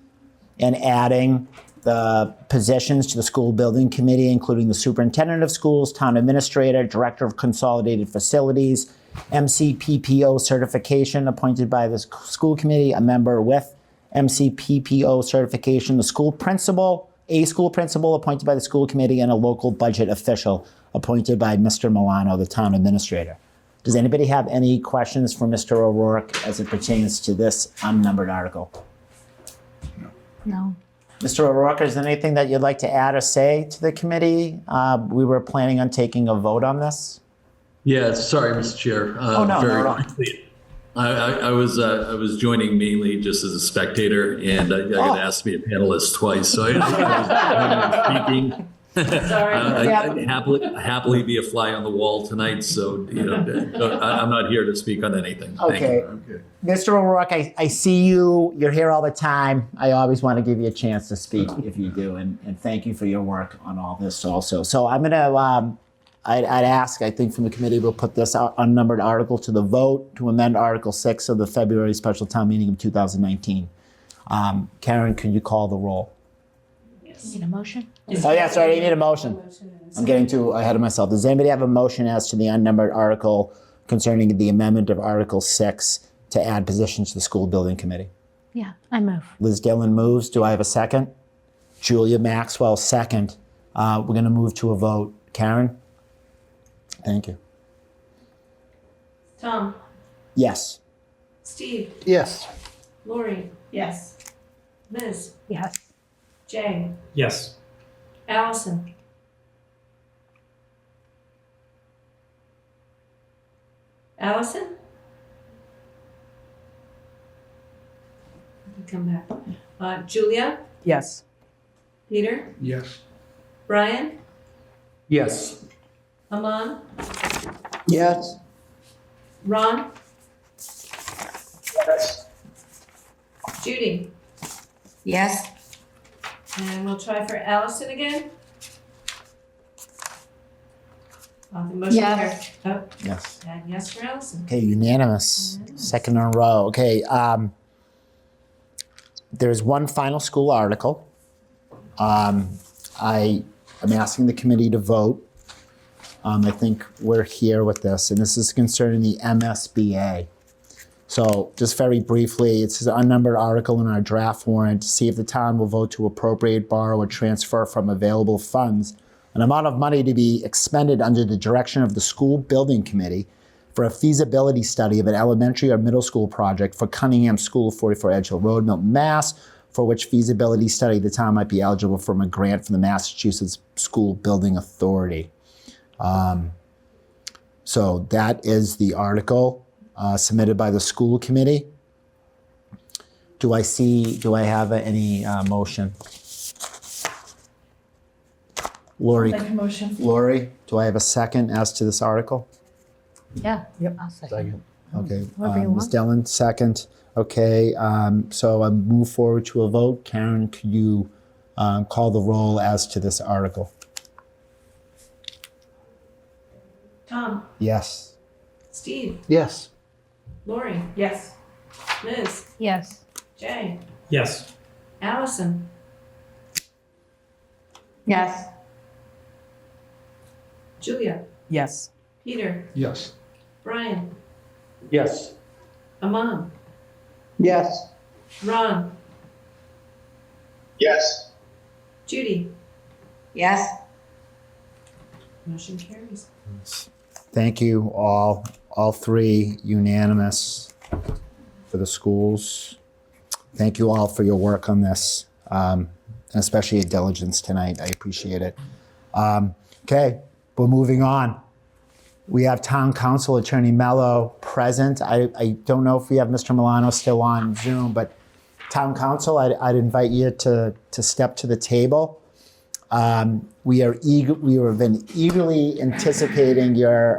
and adding the positions to the school building committee, including the superintendent of schools, town administrator, director of consolidated facilities, MCPPO certification appointed by the school committee, a member with MCPPO certification, the school principal, a school principal appointed by the school committee, and a local budget official appointed by Mr. Milano, the town administrator. Does anybody have any questions for Mr. O'Rourke as it pertains to this unnumbered article? No. Mr. O'Rourke, is there anything that you'd like to add or say to the committee? We were planning on taking a vote on this. Yeah, sorry, Mr. Chair. Oh, no, very not at all. quickly. I was joining mainly just as a spectator, and I got asked to be a panelist twice, so I was speaking. Sorry. I'd happily be a fly on the wall tonight, so I'm not here to speak on anything. Okay. Thank you. Mr. O'Rourke, I see you. You're here all the time. I always want to give you a chance to speak if you do, and thank you for your work on all this also. So I'm going to, I'd ask, I think from the committee, we'll put this unnumbered article to the vote to amend Article 6 of the February special town meeting of 2019. Karen, can you call the roll? Need a motion? Oh, yeah, sorry, you need a motion. I'm getting too ahead of myself. Does anybody have a motion as to the unnumbered article concerning the amendment of Article 6 to add positions to the school building committee. Yeah, I move. Liz Dillon moves. Do I have a second? Julia Maxwell, second. We're going to move to a vote. Karen? Thank you. Tom, Yes. Steve, Yes. Lori, Yes. Liz, Yes. Jay, Yes. Allison. Allison? Come back. Julia, Yes. Peter, Yes. Brian, Yes. Aman, Yes. Ron, Judy. Yes. And we'll try for Allison again. The motion Yes. carries. Oh, Yes. and yes for Allison. Okay, unanimous. Second in a row. Okay, there's one final school article. I am asking the committee to vote. I think we're here with this, and this is concerning the MSBA. So just very briefly, it's an unnumbered article in our draft warrant to see if the town will vote to appropriate, borrow, or transfer from available funds an amount of money to be expended under the direction of the school building committee for a feasibility study of an elementary or middle school project for Cunningham School, 44 Edge Hill Road, Milton, Mass., for which feasibility study the town might be eligible from a grant from the Massachusetts School Building Authority. So that is the article submitted by the school committee. Do I have any motion? Lori, Make a motion. Lori, do I have a second as to this article? Yeah. Yep. I'll second. Okay, Whoever you Ms. want. Dillon, second. Okay, so I move forward to a vote. Karen, could you call the roll as to this article? Tom, Yes. Steve, Yes. Lori, Yes. Liz, Yes. Jay, Yes. Allison, Yes. Julia, Yes. Peter, Yes. Brian, Yes. Aman, Yes. Ron, Yes. Judy. Yes. Motion carries. Thank you all three unanimous for the schools. Thank you all for your work on this, and especially your diligence tonight. I appreciate it. Okay, we're moving on. We have Town Council Attorney Mello present. I don't know if we have Mr. Milano still on Zoom, but Town Council, I'd invite you to step to the table. We have been eagerly anticipating your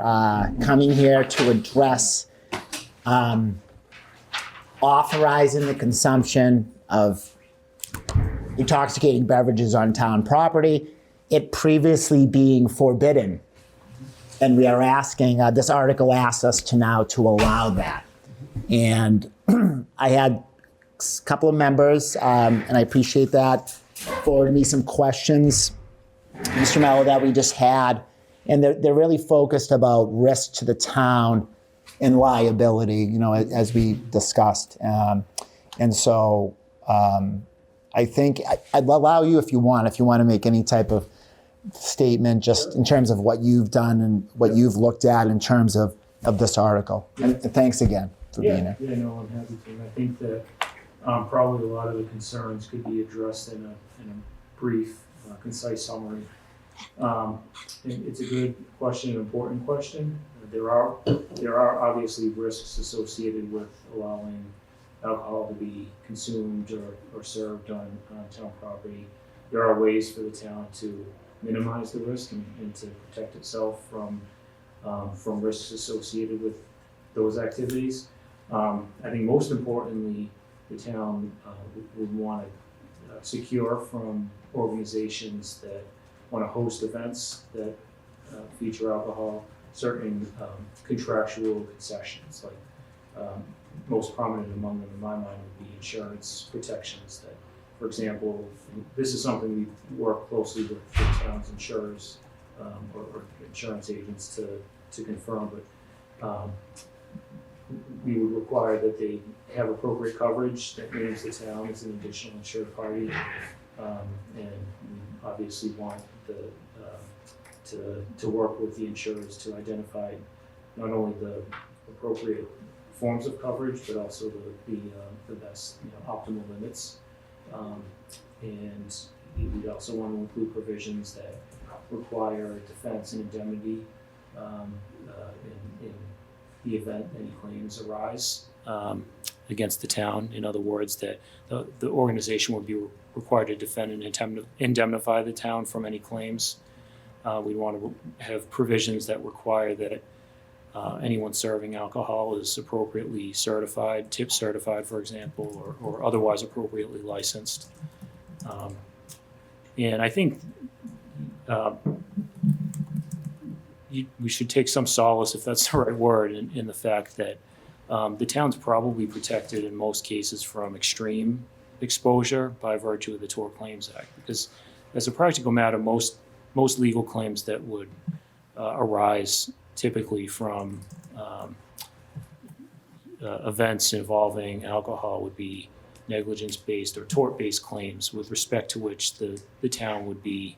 coming here to address authorizing the consumption of intoxicating beverages on town property, it previously being forbidden. And we are asking, this article asks us to now to allow that. And I had a couple of members, and I appreciate that, forwarded me some questions, Mr. Mello, that we just had. And they're really focused about risk to the town and liability, as we discussed. And so I think I'd allow you if you want to make any type of statement just in terms of what you've done and what you've looked at in terms of this article. And thanks again for being here. Yeah, no, I'm happy to. I think that probably a lot of the concerns could be addressed in a brief, concise summary. It's a good question, an important question. There are obviously risks associated with allowing alcohol to be consumed or served on town property. There are ways for the town to minimize the risk and to protect itself from risks associated with those activities. I think most importantly, the town would want to secure from organizations that want to host events that feature alcohol certain contractual concessions. Like most prominent among them in my mind would be insurance protections that, for example, this is something we work closely with the town's insurers or insurance agents to confirm, but We would require that they have appropriate coverage that names the town as an additional insured party. And we obviously want to work with the insurers to identify not only the appropriate forms of coverage, but also the best, optimal limits. And we'd also want to include provisions that require defense and indemnity in the event any claims arise against the town. In other words, that the organization would be required to defend and indemnify the town from any claims. We'd want to have provisions that require that anyone serving alcohol is appropriately certified, tip certified, for example, or otherwise appropriately licensed. And I think we should take some solace, if that's the right word, in the fact that the town's probably protected in most cases from extreme exposure by virtue of the Tort Claims Act. Because as a practical matter, most legal claims that would arise typically from events involving alcohol would be negligence-based or tort-based claims, with respect to which the town would be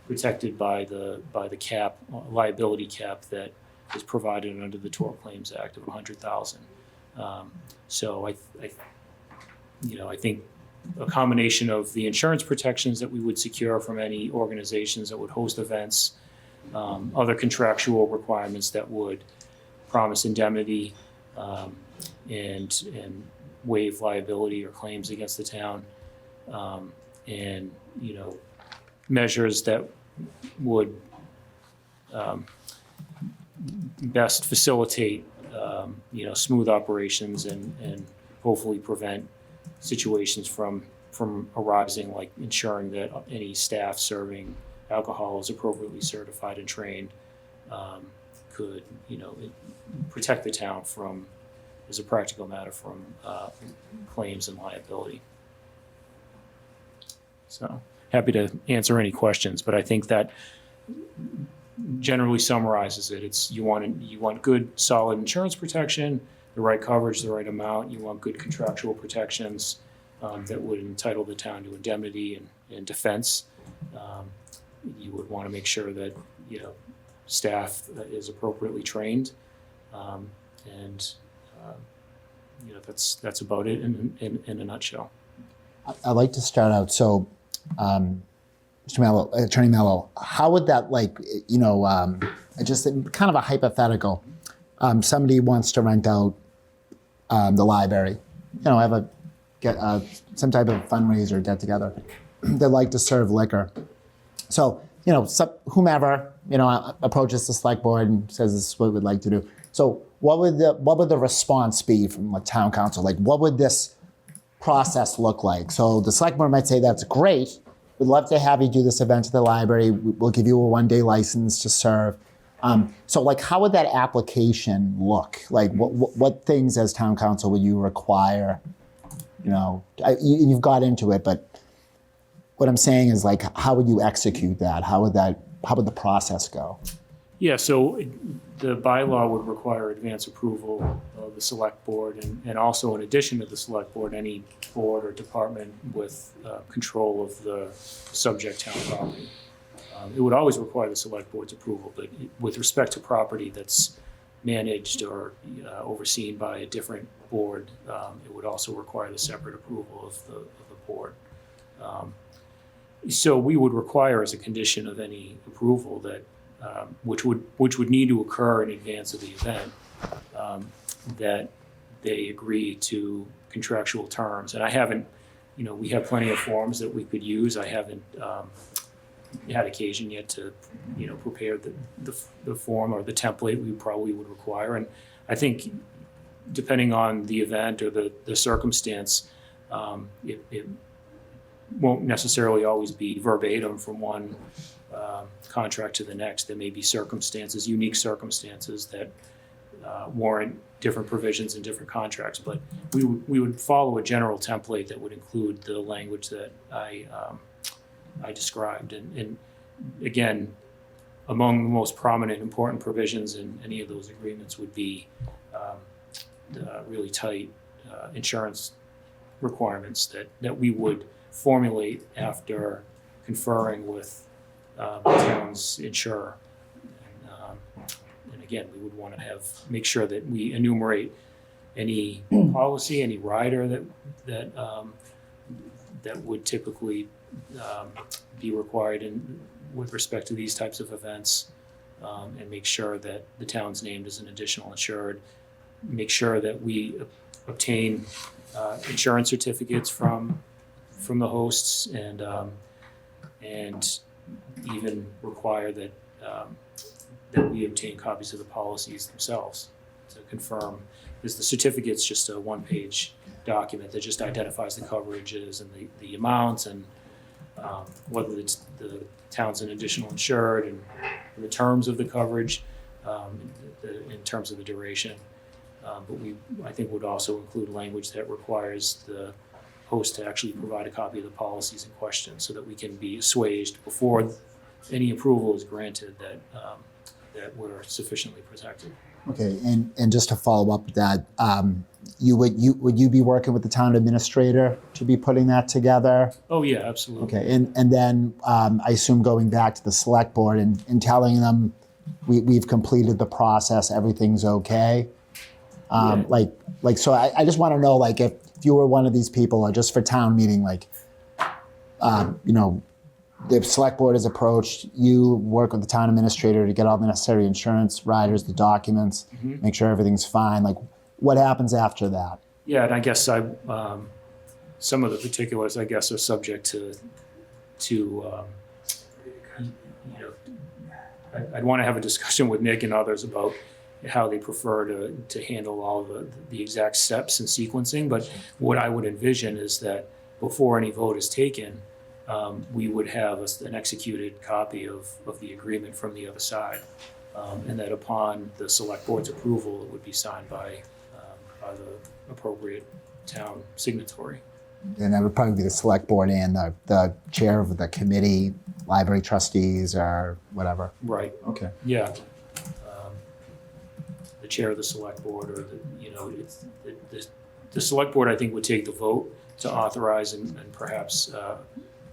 protected by the cap, liability cap that is provided under the Tort Claims Act of $100,000. So I think a combination of the insurance protections that we would secure from any organizations that would host events, other contractual requirements that would promise indemnity and waive liability or claims against the town, and measures that would best facilitate smooth operations and hopefully prevent situations from arising, like ensuring that any staff serving alcohol is appropriately certified and trained, could protect the town from, as a practical matter, from claims and liability. So happy to answer any questions, but I think that generally summarizes it. It's you want good, solid insurance protection, the right coverage, the right amount. You want good contractual protections that would entitle the town to indemnity and defense. You would want to make sure that staff is appropriately trained, and that's about it in a nutshell. I'd like to start out. So, Mr. Mello, Attorney Mello, how would that, just kind of a hypothetical, somebody wants to rent out the library, get some type of fundraiser, get together. They'd like to serve liquor. So, whomever, approaches the select board and says this is what we'd like to do. So what would the response be from the town council? Like, what would this process look like? So the select board might say, that's great. We'd love to have you do this event at the library. We'll give you a one-day license to serve. So how would that application look? Like, what things as town council would you require? You've got into it, but what I'm saying is, how would you execute that? How would the process go? Yeah, so the bylaw would require advance approval of the select board, and also, in addition to the select board, any board or department with control of the subject town property. It would always require the select board's approval, but with respect to property that's managed or overseen by a different board, it would also require the separate approval of the board. So we would require, as a condition of any approval, that which would need to occur in advance of the event, that they agree to contractual terms. And I haven't, we have plenty of forms that we could use. I haven't had occasion yet to, prepare the form or the template we probably would require. And I think, depending on the event or the circumstance, it won't necessarily always be verbatim from one contract to the next. There may be unique circumstances that warrant different provisions in different contracts, but we would follow a general template that would include the language that I described. And again, among the most prominent, important provisions in any of those agreements would be really tight insurance requirements that we would formulate after conferring with the town's insurer. And again, we would want to make sure that we enumerate any policy, any rider that would typically be required with respect to these types of events, and make sure that the town's named as an additional insured. Make sure that we obtain insurance certificates from the hosts, and even require that we obtain copies of the policies themselves to confirm. Because the certificate's just a one-page document that just identifies the coverages and the amounts, and whether it's the town's an additional insured, and the terms of the coverage, in terms of the duration. But I think would also include language that requires the host to actually provide a copy of the policies in question, so that we can be assuaged before any approval is granted that we're sufficiently protected. Okay, and just to follow up with that, would you be working with the town administrator to be putting that together? Oh yeah, absolutely. Okay, and then I assume going back to the select board and telling them we've completed the process, everything's okay. So I just want to know, like, if you were one of these people, or just for town meeting, like, the select board is approached, you work with the town administrator to get all the necessary insurance riders, the documents, make sure everything's fine. Like, what happens after that? Yeah, and I guess some of the particulars, I guess, are subject to I'd want to have a discussion with Nick and others about how they prefer to handle all the exact steps and sequencing. But what I would envision is that before any vote is taken, we would have an executed copy of the agreement from the other side, and that upon the select board's approval, it would be signed by the appropriate town signatory. And that would probably be the select board and the chair of the committee, library trustees, or whatever. Right. Okay. Yeah. The chair of the select board, or the select board, I think, would take the vote to authorize and perhaps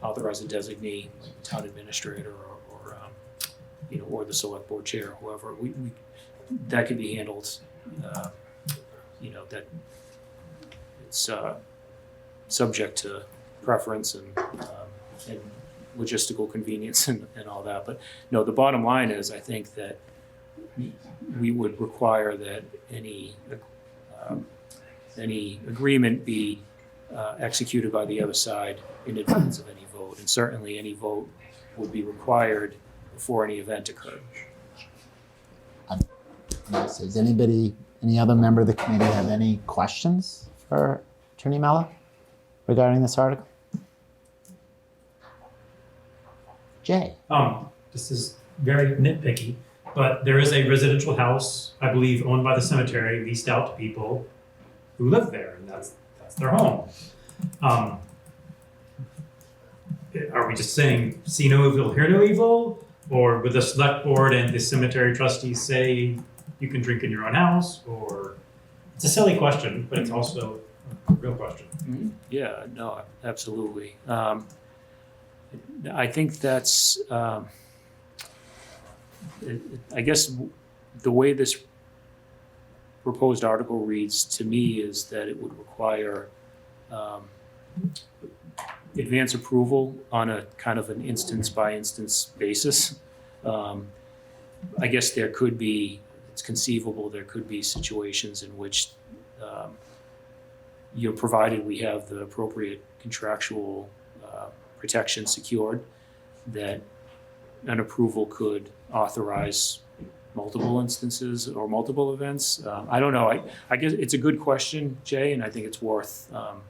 authorize a designee, like the town administrator, or the select board chair, whoever. We that could be handled. That it's subject to preference and logistical convenience and all that. But no, the bottom line is, I think that we would require that any agreement be executed by the other side in advance of any vote, and certainly any vote would be required before any event occurred. Does any other member of the committee have any questions for Attorney Mello regarding this article? Jay. This is very nitpicky, but there is a residential house, I believe, owned by the cemetery, leased out to people who live there, and that's their home. Are we just saying, see no evil, hear no evil? Or would the select board and the cemetery trustees say you can drink in your own house? Or it's a silly question, but it's also a real question. Mm-hmm. Yeah, no, absolutely. I think that's, I guess the way this proposed article reads to me is that it would require advance approval on a kind of an instance by instance basis. I guess it's conceivable there could be situations in which provided we have the appropriate contractual protection secured, that an approval could authorize multiple instances or multiple events. I don't know. I guess it's a good question, Jay, and I think it's worth, I'm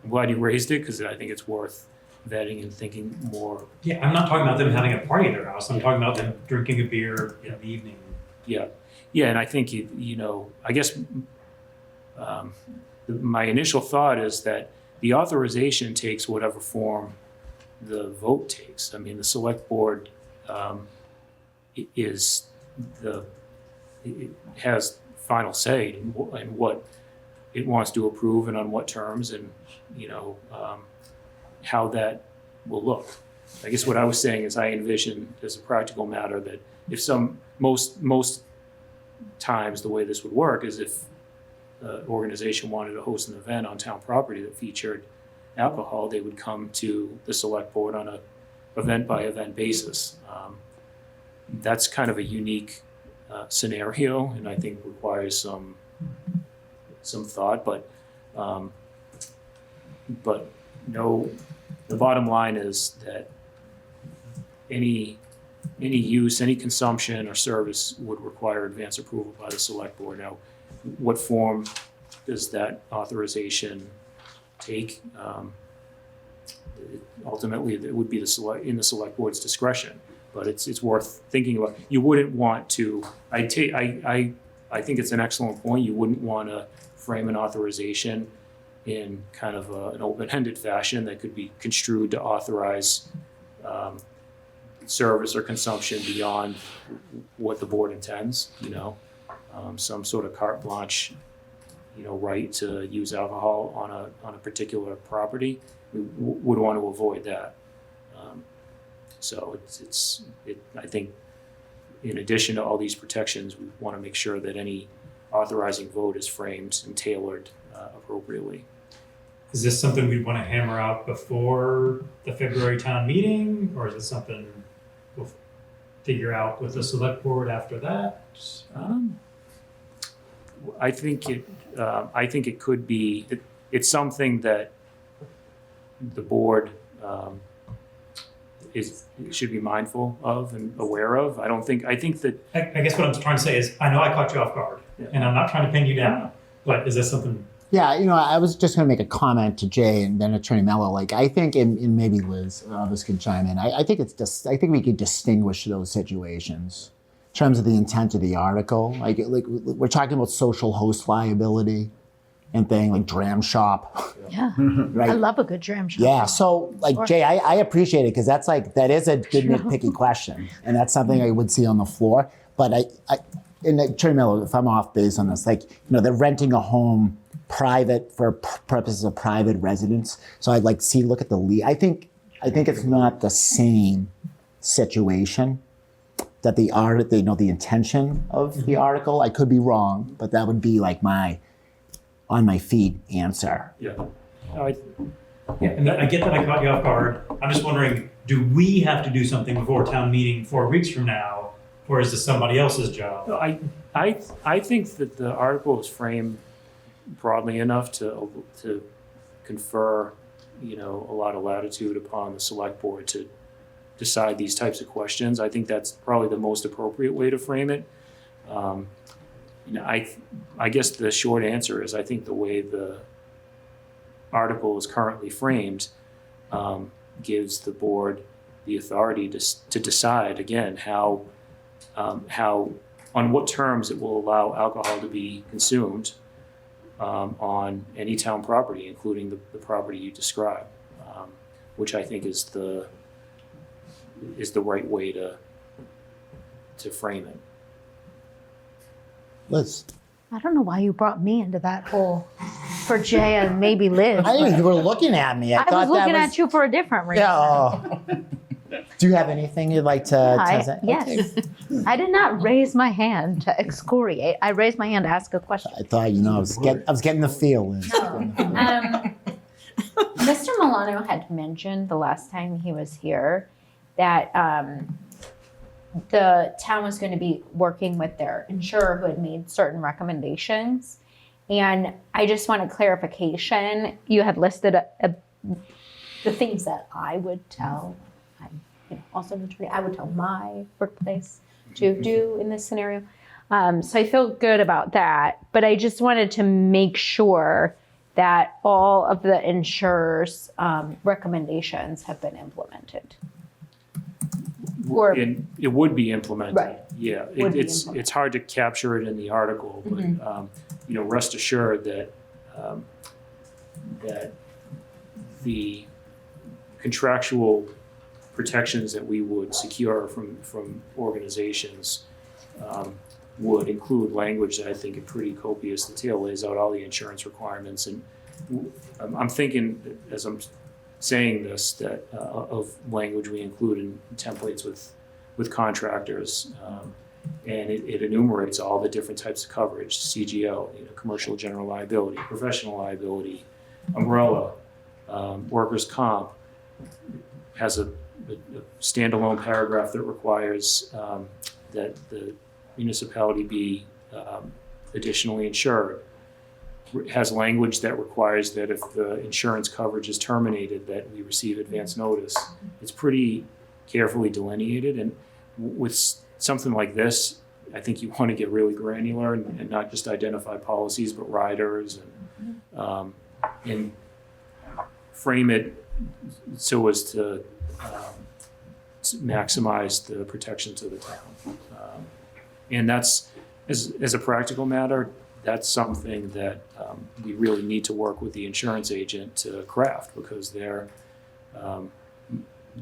glad you raised it, because I think it's worth vetting and thinking more. Yeah, I'm not talking about them having a party at their house. I'm talking about them drinking a beer in the evening. Yeah. Yeah, and I think, I guess my initial thought is that the authorization takes whatever form the vote takes. I mean, the select board, is it has final say in what it wants to approve and on what terms, and how that will look. I guess what I was saying is I envision as a practical matter that if most times the way this would work is if the organization wanted to host an event on town property that featured alcohol, they would come to the select board on a event by event basis. That's kind of a unique scenario, and I think requires some thought. But no, the bottom line is that any use, any consumption or service would require advance approval by the select board. Now, what form does that authorization take? Ultimately, it would be in the select board's discretion, but it's worth thinking about. You wouldn't want to. I think it's an excellent point. You wouldn't want to frame an authorization in kind of an open-ended fashion that could be construed to authorize service or consumption beyond what the board intends. Some sort of carte blanche, right to use alcohol on a particular property. We would want to avoid that. So I think in addition to all these protections, we want to make sure that any authorizing vote is framed and tailored appropriately. Is this something we'd want to hammer out before the February town meeting, or is it something we'll figure out with the select board after that? I think it could be. It's something that the board should be mindful of and aware of. I think that. I guess what I'm trying to say is, I know I caught you off guard, and I'm not trying to pin you down, but is this something? Yeah, I was just going to make a comment to Jay and then Attorney Mello. Like, I think, and maybe Liz, others can chime in. I think I think we could distinguish those situations in terms of the intent of the article. Like we're talking about social host liability and thing like dram shop. Yeah, right? I love a good dram shop. Yeah, so like Sure. Jay, I appreciate it because that is a good nitpicky question, and that's something I would see on the floor. But and Attorney Mello, if I'm off base on this, they're renting a home private for purposes of private residence. So I'd like to look at the lease. I think it's not the same situation that the intention of the article. I could be wrong, but that would be like my on my feet answer. Yeah. And I get that I caught you off guard. I'm just wondering, do we have to do something before town meeting 4 weeks from now, or is this somebody else's job? I think that the article is framed broadly enough to confer, a lot of latitude upon the select board to decide these types of questions. I think that's probably the most appropriate way to frame it. I guess the short answer is I think the way the article is currently framed gives the board the authority to decide again how on what terms it will allow alcohol to be consumed on any town property, including the property you describe, which I think is the right way to frame it. Liz. I don't know why you brought me into that hole for Jay and maybe Liz. You were looking at me. I was looking at you for a different reason. Yeah. Do you have anything you'd like to say? Yes. I did not raise my hand to excoriate. I raised my hand to ask a question. I thought, I was getting the feel. Liz. Mr. Milano had mentioned the last time he was here that the town was going to be working with their insurer who had made certain recommendations. And I just wanted clarification. You had listed the things that I would tell, also an attorney, I would tell my workplace to do in this scenario. So I feel good about that. But I just wanted to make sure that all of the insurers' recommendations have been implemented. And it would be implemented. Right. Yeah, Would be it's hard to capture it in the article, but rest assured that that the contractual protections that we would secure from organizations would include language that I think in pretty copious detail lays out all the insurance requirements. And I'm thinking, as I'm saying this, that of language we include in templates with contractors. And it enumerates all the different types of coverage: CGL, commercial general liability, professional liability, umbrella, workers' comp. Has a standalone paragraph that requires that the municipality be additionally insured. Has language that requires that if the insurance coverage is terminated, that we receive advance notice. It's pretty carefully delineated, and with something like this, I think you want to get really granular and not just identify policies, but riders and frame it so as to maximize the protection to the town. And that's, as a practical matter, that's something that we really need to work with the insurance agent to craft, because they're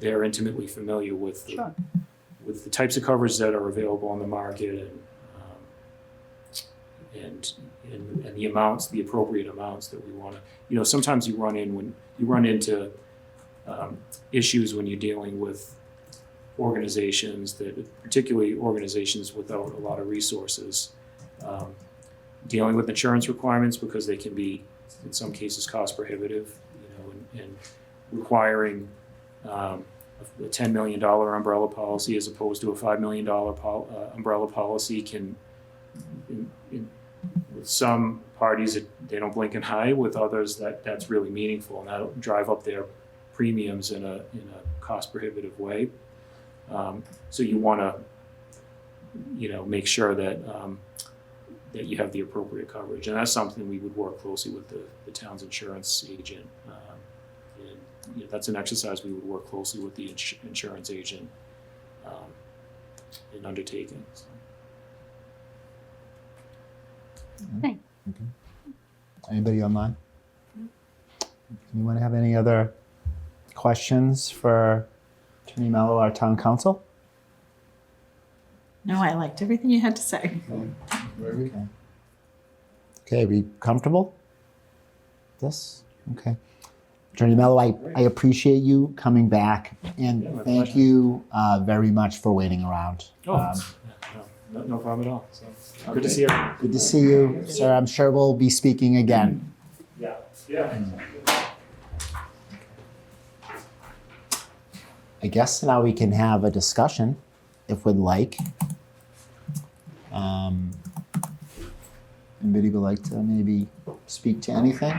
intimately familiar with the types of coverage that are available on the market and the amounts, the appropriate amounts that we want to. Sometimes you run into issues when you're dealing with organizations particularly organizations without a lot of resources, dealing with insurance requirements, because they can be, in some cases, cost prohibitive, and requiring a $10 million umbrella policy as opposed to a $5 million umbrella policy can, with some parties, they don't blink an eye. With others, that's really meaningful, and that'll drive up their premiums in a cost prohibitive way. So you want to, make sure that that you have the appropriate coverage, and that's something we would work closely with the town's insurance agent. And that's an exercise we would work closely with the insurance agent in undertaking. So. Thanks. Okay. Anybody online? Anyone have any other questions for Attorney Mello, our town council? No, I liked everything you had to say. Okay, are we comfortable with this? Okay. Attorney Mello, I appreciate you coming back, and thank pleasure. you very much for waiting around. No problem at all. So, good to see you. Good to see you, sir. I'm sure we'll be speaking again. Yeah. I guess now we can have a discussion, if we'd like. Anybody would like to maybe speak to anything?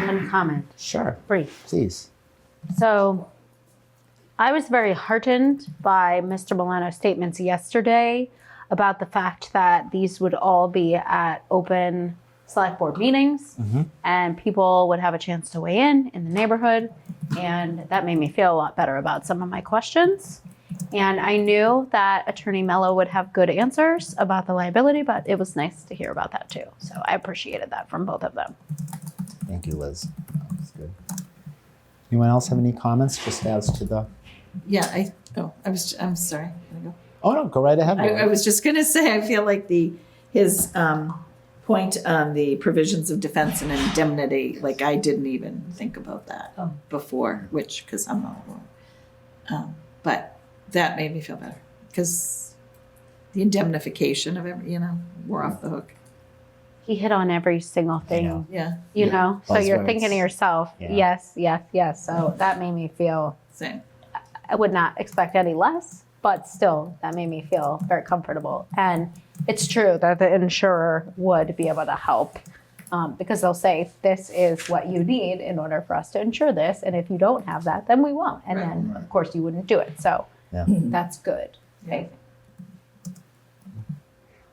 One comment. Sure. Brief. Please. So I was very heartened by Mr. Milano's statements yesterday about the fact that these would all be at open select board meetings, and people would have a chance to weigh in the neighborhood. And that made me feel a lot better about some of my questions. And I knew that Attorney Mello would have good answers about the liability, but it was nice to hear about that too. So I appreciated that from both of them. Thank you, Liz. That was good. Anyone else have any comments just as to the? Yeah, I'm sorry. Can I go? Oh no, go right ahead. I was just gonna say, I feel like his point on the provisions of defense and indemnity, like I didn't even think about that before, because I'm not wrong. But that made me feel better, because the indemnification of we're off the hook. He hit on every single thing. Yeah. You know, so you're Buzzwords. thinking to yourself, Yeah. yes. So that made me feel, Same. I would not expect any less, but still that made me feel very comfortable. And it's true that the insurer would be able to help, because they'll say, this is what you need in order for us to insure this. And if you don't have that, then we won't. And then of course you wouldn't do it. So that's good. Okay.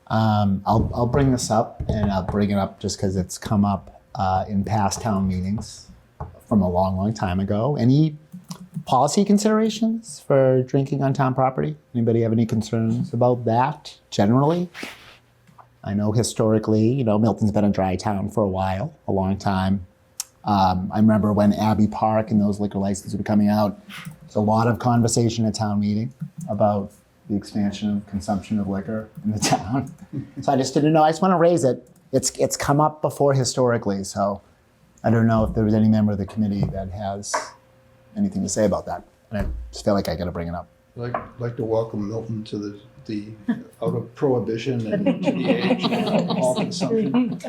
I'll bring this up, and I'll bring it up just because it's come up in past town meetings from a long time ago. Any policy considerations for drinking on town property? Anybody have any concerns about that generally? I know historically, Milton's been a dry town for a long time. I remember when Abbey Park and those liquor licenses were coming out, there's a lot of conversation at town meeting about the expansion of consumption of liquor in the town. So I just didn't know. I just want to raise it. It's come up before historically, so I don't know if there was any member of the committee that has anything to say about that. And I just feel like I got to bring it up. Like to welcome Milton to the out of prohibition and to the age of alcohol consumption.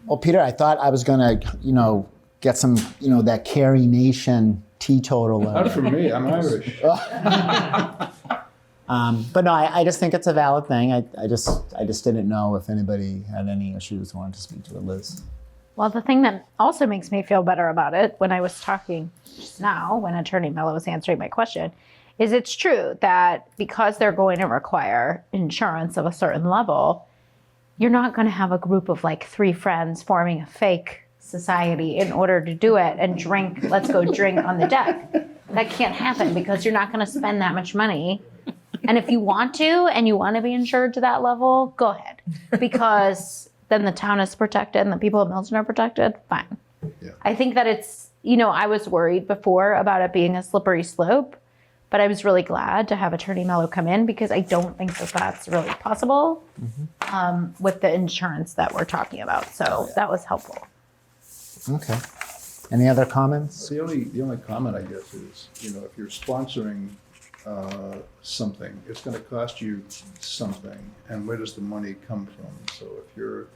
Well, Peter, I thought I was gonna, get some, that Carrie Nation teetotal. Not for me. I'm Irish. But no, I just think it's a valid thing. I just didn't know if anybody had any issues wanted to speak to it, Liz. Well, the thing that also makes me feel better about it, when I was talking just now, when Attorney Mello was answering my question, is it's true that because they're going to require insurance of a certain level, you're not going to have a group of like 3 friends forming a fake society in order to do it and drink, let's go drink on the deck. That can't happen because you're not going to spend that much money. And if you want to, and you want to be insured to that level, go ahead. Because then the town is protected and the people of Milton are protected, fine. Yeah. I think that it's, I was worried before about it being a slippery slope, but I was really glad to have Attorney Mello come in because I don't think that that's really possible with the insurance that we're talking about. So that was helpful. Okay. Any other comments? The only comment I guess is, if you're sponsoring something, it's going to cost you something, and where does the money come from? So if you're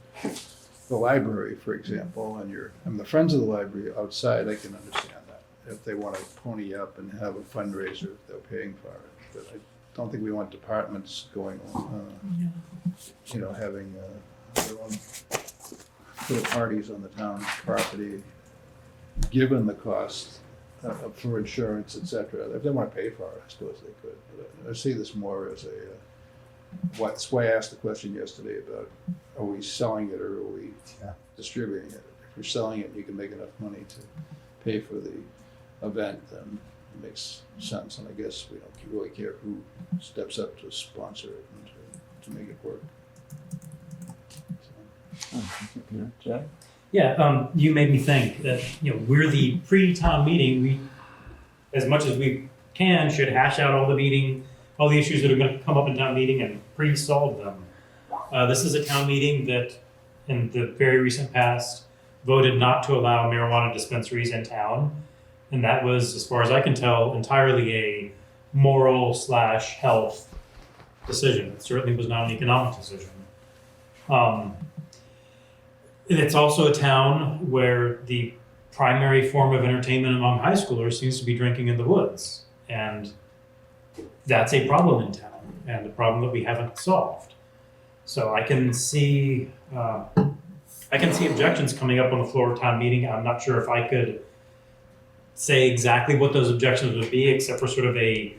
the library, for example, and the friends of the library outside, I can understand that. If they want to pony up and have a fundraiser, they're paying for it. But I don't think we want departments going, having their own little parties on the town property, given the cost for insurance, etc. If they want to pay for it, I suppose they could. But I see this more as that's why I asked the question yesterday about, are we selling it or are we distributing it? If you're selling it, you can make enough money to pay for the event, then it makes sense. And I guess we don't really care who steps up to sponsor it and to make it work. Jay? Yeah, you made me think that, we're the pre-town meeting. We, as much as we can, should hash out all the issues that are going to come up in town meeting and pre-solve them. This is a town meeting that, in the very recent past, voted not to allow marijuana dispensaries in town. And that was, as far as I can tell, entirely a moral/health decision. It certainly was not an economic decision. It's also a town where the primary form of entertainment among high schoolers seems to be drinking in the woods. And that's a problem in town, and a problem that we haven't solved. So I can see objections coming up on the floor of town meeting. I'm not sure if I could say exactly what those objections would be, except for sort of a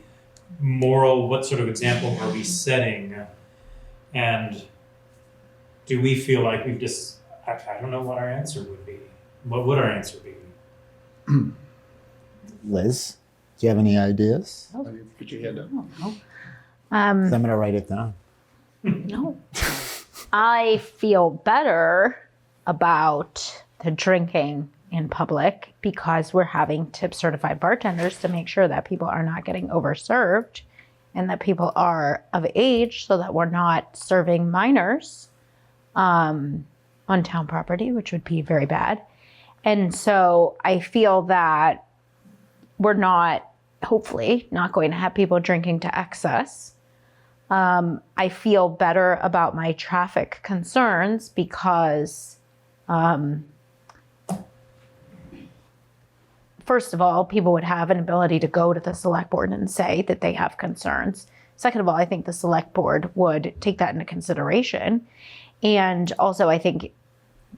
moral, what sort of example are we setting? And do we feel like we've just, I don't know what our answer would be. What would our answer be? Liz, do you have any ideas? Put your hand up. I'm going to write it down. No. I feel better about the drinking in public because we're having tip certified bartenders to make sure that people are not getting overserved and that people are of age so that we're not serving minors on town property, which would be very bad. And so I feel that we're hopefully not going to have people drinking to excess. I feel better about my traffic concerns because, first of all, people would have an ability to go to the select board and say that they have concerns. Second of all, I think the select board would take that into consideration. And also, I think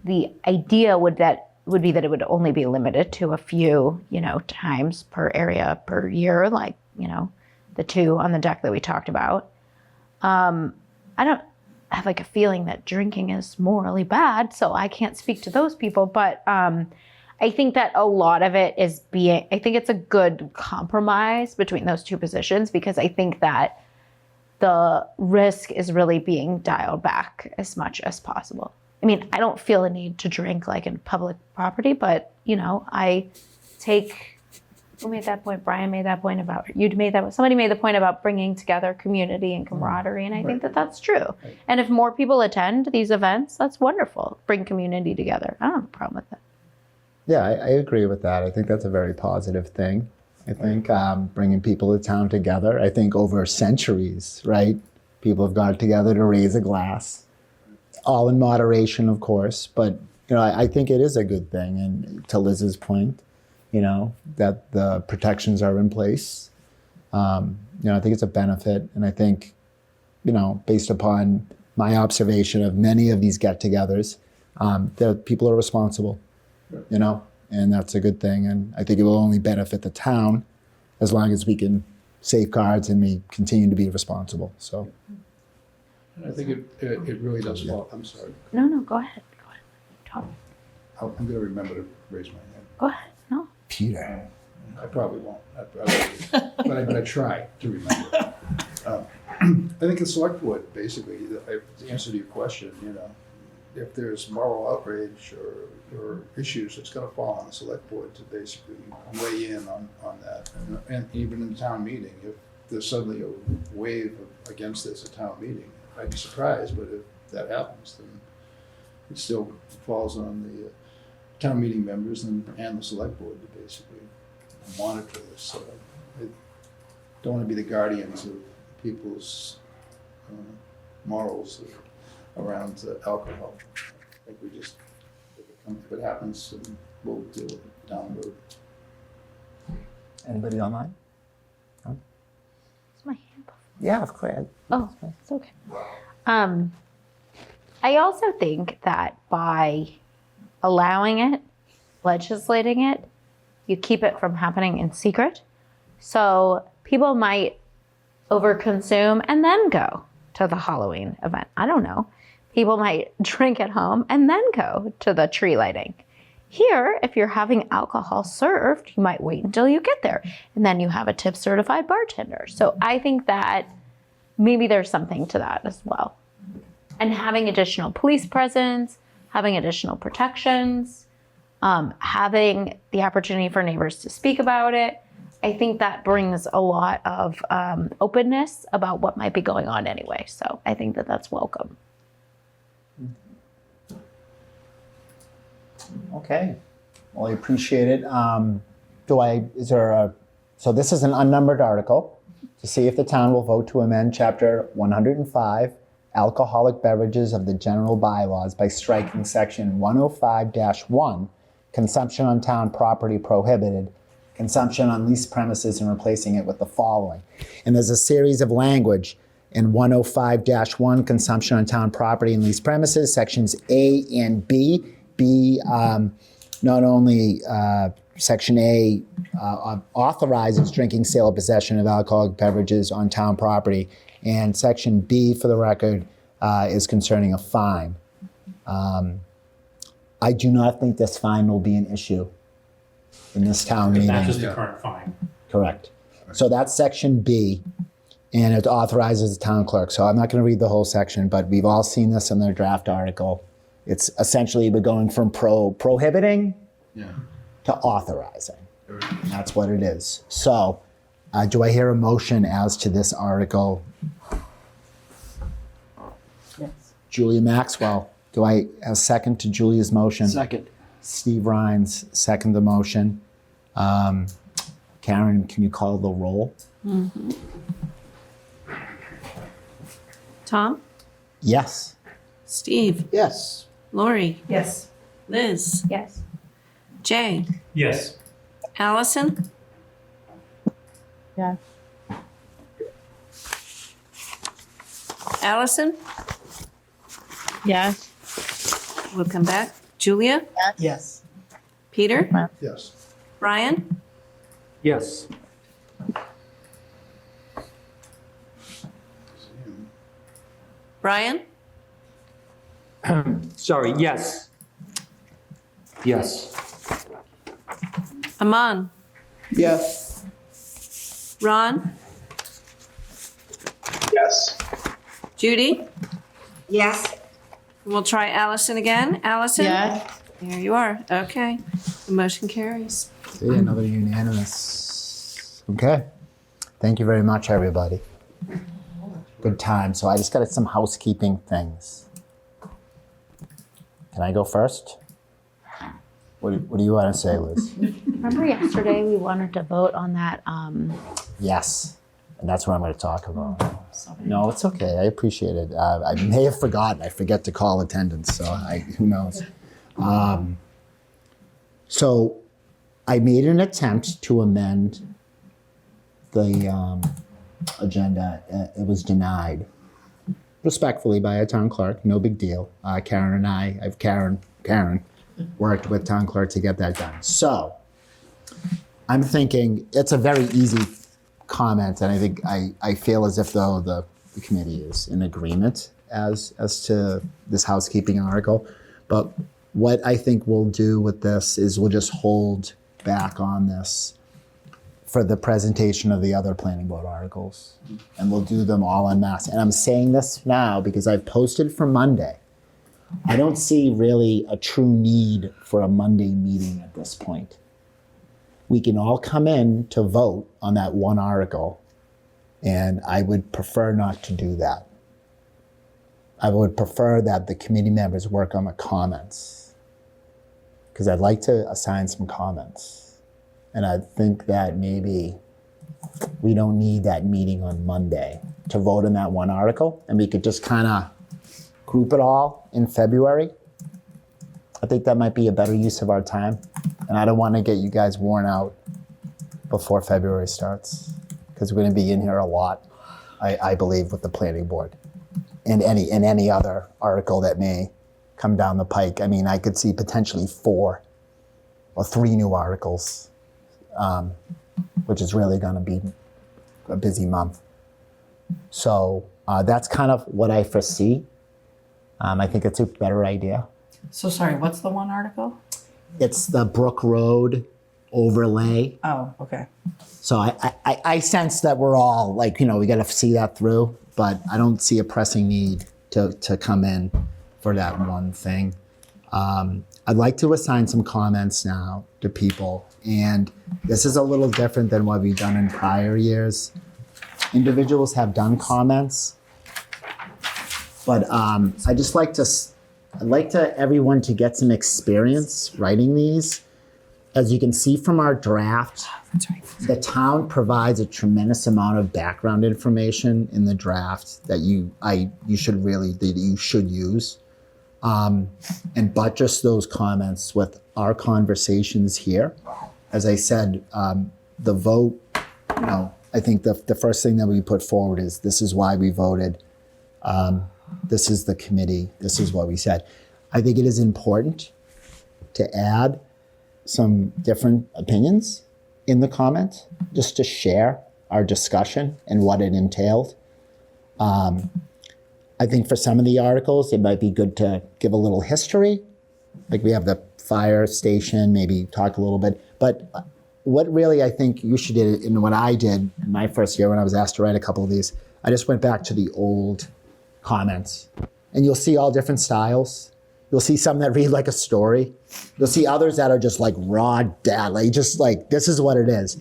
the idea would be that it would only be limited to a few, times per area per year, like, the 2 on the deck that we talked about. I don't have a feeling that drinking is morally bad, so I can't speak to those people, but I think that a lot of it is I think it's a good compromise between those 2 positions because I think that the risk is really being dialed back as much as possible. I mean, I don't feel a need to drink like in public property, but you know, I take, who made that point? Brian made that point about, somebody made the point about bringing together community and camaraderie. And I think that that's true. And if more people attend these events, that's wonderful. Bring community together. I don't have a problem with that. Yeah, I agree with that. I think that's a very positive thing. I think bringing people to town together. I think over centuries, right, people have got together to raise a glass, all in moderation, of course. But you know, I think it is a good thing. And to Liz's point, you know, that the protections are in place. You know, I think it's a benefit, and I think, you know, based upon my observation of many of these get-togethers, that people are responsible. You know, and that's a good thing. And I think it will only benefit the town as long as we can safeguards and we continue to be responsible. So, And I think it really does fall. I'm sorry. No, go ahead. Talk. I'm going to remember to raise my hand. Go ahead. No. Peter. I probably won't. But I'm going to try to remember. I think the select board, basically, to answer to your question, you know, if there's moral outrage or issues, it's going to fall on the select board to basically weigh in on that. And even in the town meeting, if there's suddenly a wave against this at town meeting, I'd be surprised, but if that happens, then it still falls on the town meeting members and the select board to basically monitor this. So I don't want to be the guardians of people's morals around alcohol. I think we just, if it happens, then we'll deal with it down the road. Anybody online? No? It's my hand. Yeah, of course. Oh, it's okay. I also think that by allowing it, legislating it, you keep it from happening in secret. So people might overconsume and then go to the Halloween event. I don't know. People might drink at home and then go to the tree lighting. Here, if you're having alcohol served, you might wait until you get there, and then you have a tip certified bartender. So I think that maybe there's something to that as well. And having additional police presence, having additional protections, having the opportunity for neighbors to speak about it, I think that brings a lot of openness about what might be going on anyway. So I think that that's welcome. Okay. Well, I appreciate it. So this is an unnumbered article to see if the town will vote to amend Chapter 105, Alcoholic Beverages of the General Bylaws by striking Section 105-1, Consumption on Town Property Prohibited, Consumption on Leased Premises, and replacing it with the following. And there's a series of language in 105-1, Consumption on Town Property and Leased Premises, Sections A and B. Not only Section A authorizes drinking, sale, or possession of alcoholic beverages on town property, and Section B, for the record, is concerning a fine. I do not think this fine will be an issue in this town meeting. It matches the current fine. Correct. So that's Section B, and it authorizes the town clerk. So I'm not going to read the whole section, but we've all seen this in their draft article. It's essentially we're going from prohibiting to authorizing. That's what it is. So do I hear a motion as to this article? Yes. Julia Maxwell. Do I have a second to Julia's motion? Second. Steve Rhines, second the motion. Karen, can you call the roll? Mm-hmm. Tom? Yes. Steve? Yes. Lori? Yes. Liz? Yes. Jay? Yes. Allison? Yeah. Allison? Yes. We'll come back. Julia? Yes. Peter? Yes. Brian? Yes. Brian? Sorry, yes. Yes. Aman? Yes. Ron? Yes. Judy? Yes. We'll try Allison again. Allison? Yes. There you are. Okay. The motion carries. See, another unanimous. Okay. Thank you very much, everybody. Good time. So I just got some housekeeping things. Can I go first? What do you want to say, Liz? Remember yesterday we wanted to vote on that, Yes. And that's what I'm going to talk about. No, it's okay. I appreciate it. I may have forgotten. I forget to call attendance, so who knows. So I made an attempt to amend the agenda. It was denied respectfully by a town clerk. No big deal. Karen and Karen worked with town clerk to get that done. So I'm thinking it's a very easy comment, and I think I feel as if though the committee is in agreement as to this housekeeping article. But what I think we'll do with this is we'll just hold back on this for the presentation of the other planning board articles. And we'll do them all en masse. And I'm saying this now because I've posted for Monday. I don't see really a true need for a Monday meeting at this point. We can all come in to vote on that one article, and I would prefer not to do that. I would prefer that the committee members work on the comments, because I'd like to assign some comments. And I think that maybe we don't need that meeting on Monday to vote on that one article, and we could just kind of group it all in February. I think that might be a better use of our time. And I don't want to get you guys worn out before February starts, because we're going to be in here a lot, I believe, with the planning board and any other article that may come down the pike. I mean, I could see potentially 4 or 3 new articles, which is really going to be a busy month. So that's kind of what I foresee. I think it's a better idea. So sorry, what's the one article? It's the Brook Road overlay. Oh, okay. So I sense that we're all like, we got to see that through, but I don't see a pressing need to come in for that one thing. I'd like to assign some comments now to people, and this is a little different than what we've done in prior years. Individuals have done comments, but I'd like everyone to get some experience writing these. As you can see from our draft, the town provides a tremendous amount of background information in the draft that you should use, and buttress those comments with our conversations here. As I said, the vote, I think the first thing that we put forward is this is why we voted. This is the committee. This is what we said. I think it is important to add some different opinions in the comment, just to share our discussion and what it entailed. I think for some of the articles, it might be good to give a little history. Like we have the fire station, maybe talk a little bit. But what really I think you should do, and what I did in my first year when I was asked to write a couple of these, I just went back to the old comments. And you'll see all different styles. You'll see some that read like a story. You'll see others that are just like raw data, like just like, this is what it is.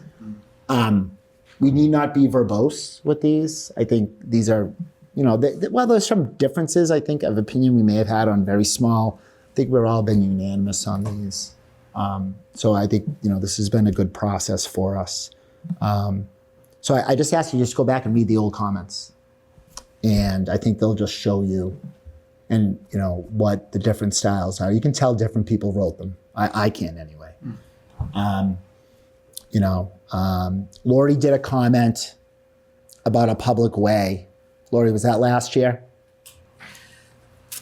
We need not be verbose with these. I think these are, well, there's some differences, I think, of opinion we may have had on very small. I think we've all been unanimous on these. So I think, this has been a good process for us. So I just ask you to just go back and read the old comments. And I think they'll just show you what the different styles are. You can tell different people wrote them. I can anyway. Lori did a comment about a public way. Lori, was that last year?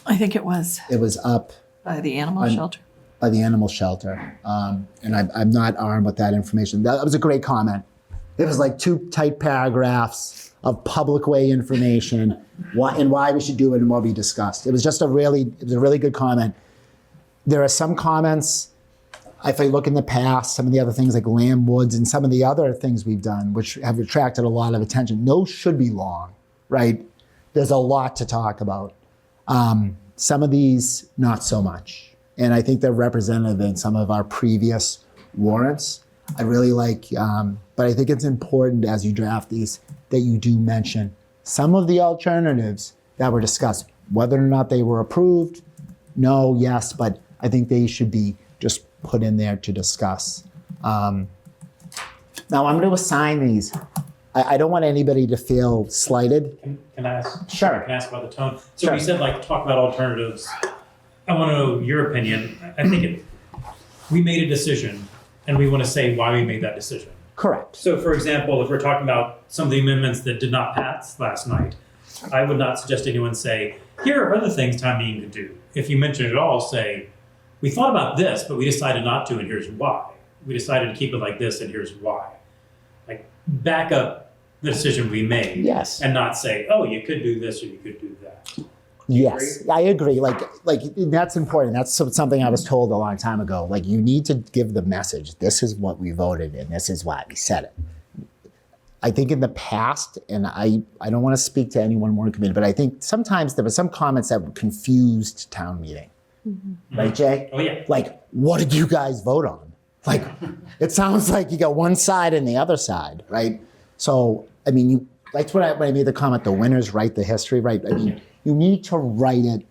I think it was. It was up By the animal shelter. By the animal shelter. And I'm not armed with that information. That was a great comment. It was like 2 tight paragraphs of public way information, why we should do it and what we discussed. It was just a really good comment. There are some comments, if I look in the past, some of the other things like Lamb Woods and some of the other things we've done, which have attracted a lot of attention, those should be long, right? There's a lot to talk about. Some of these, not so much. And I think they're represented in some of our previous warrants. I really like, but I think it's important as you draft these that you do mention some of the alternatives that were discussed, whether or not they were approved, no, yes, but I think they should be just put in there to discuss. Now I'm going to assign these. I don't want anybody to feel slighted. Can I ask? Sure. Can I ask about the tone? So Sure. we said like talk about alternatives. I want to know your opinion. I think we made a decision, and we want to say why we made that decision. Correct. So, for example, if we're talking about some of the amendments that did not pass last night, I would not suggest anyone say, here are other things town meeting could do. If you mention it all, say, we thought about this, but we decided not to, and here's why. We decided to keep it like this, and here's why. Like, back up the decision we made. Yes. And not say, oh, you could do this or you could do that. Yes, I agree. Like that's important. That's something I was told a long time ago. Like you need to give the message. This is what we voted and this is why we said it. I think in the past, and I don't want to speak to anyone more committed, but I think sometimes there were some comments that confused town meeting. Mm-hmm. Right, Jay? Oh, yeah. Like, what did you guys vote on? Like, it sounds like you got one side and the other side, right? So, I mean, that's when I made the comment, the winners write the history, right? I mean, you need to write it,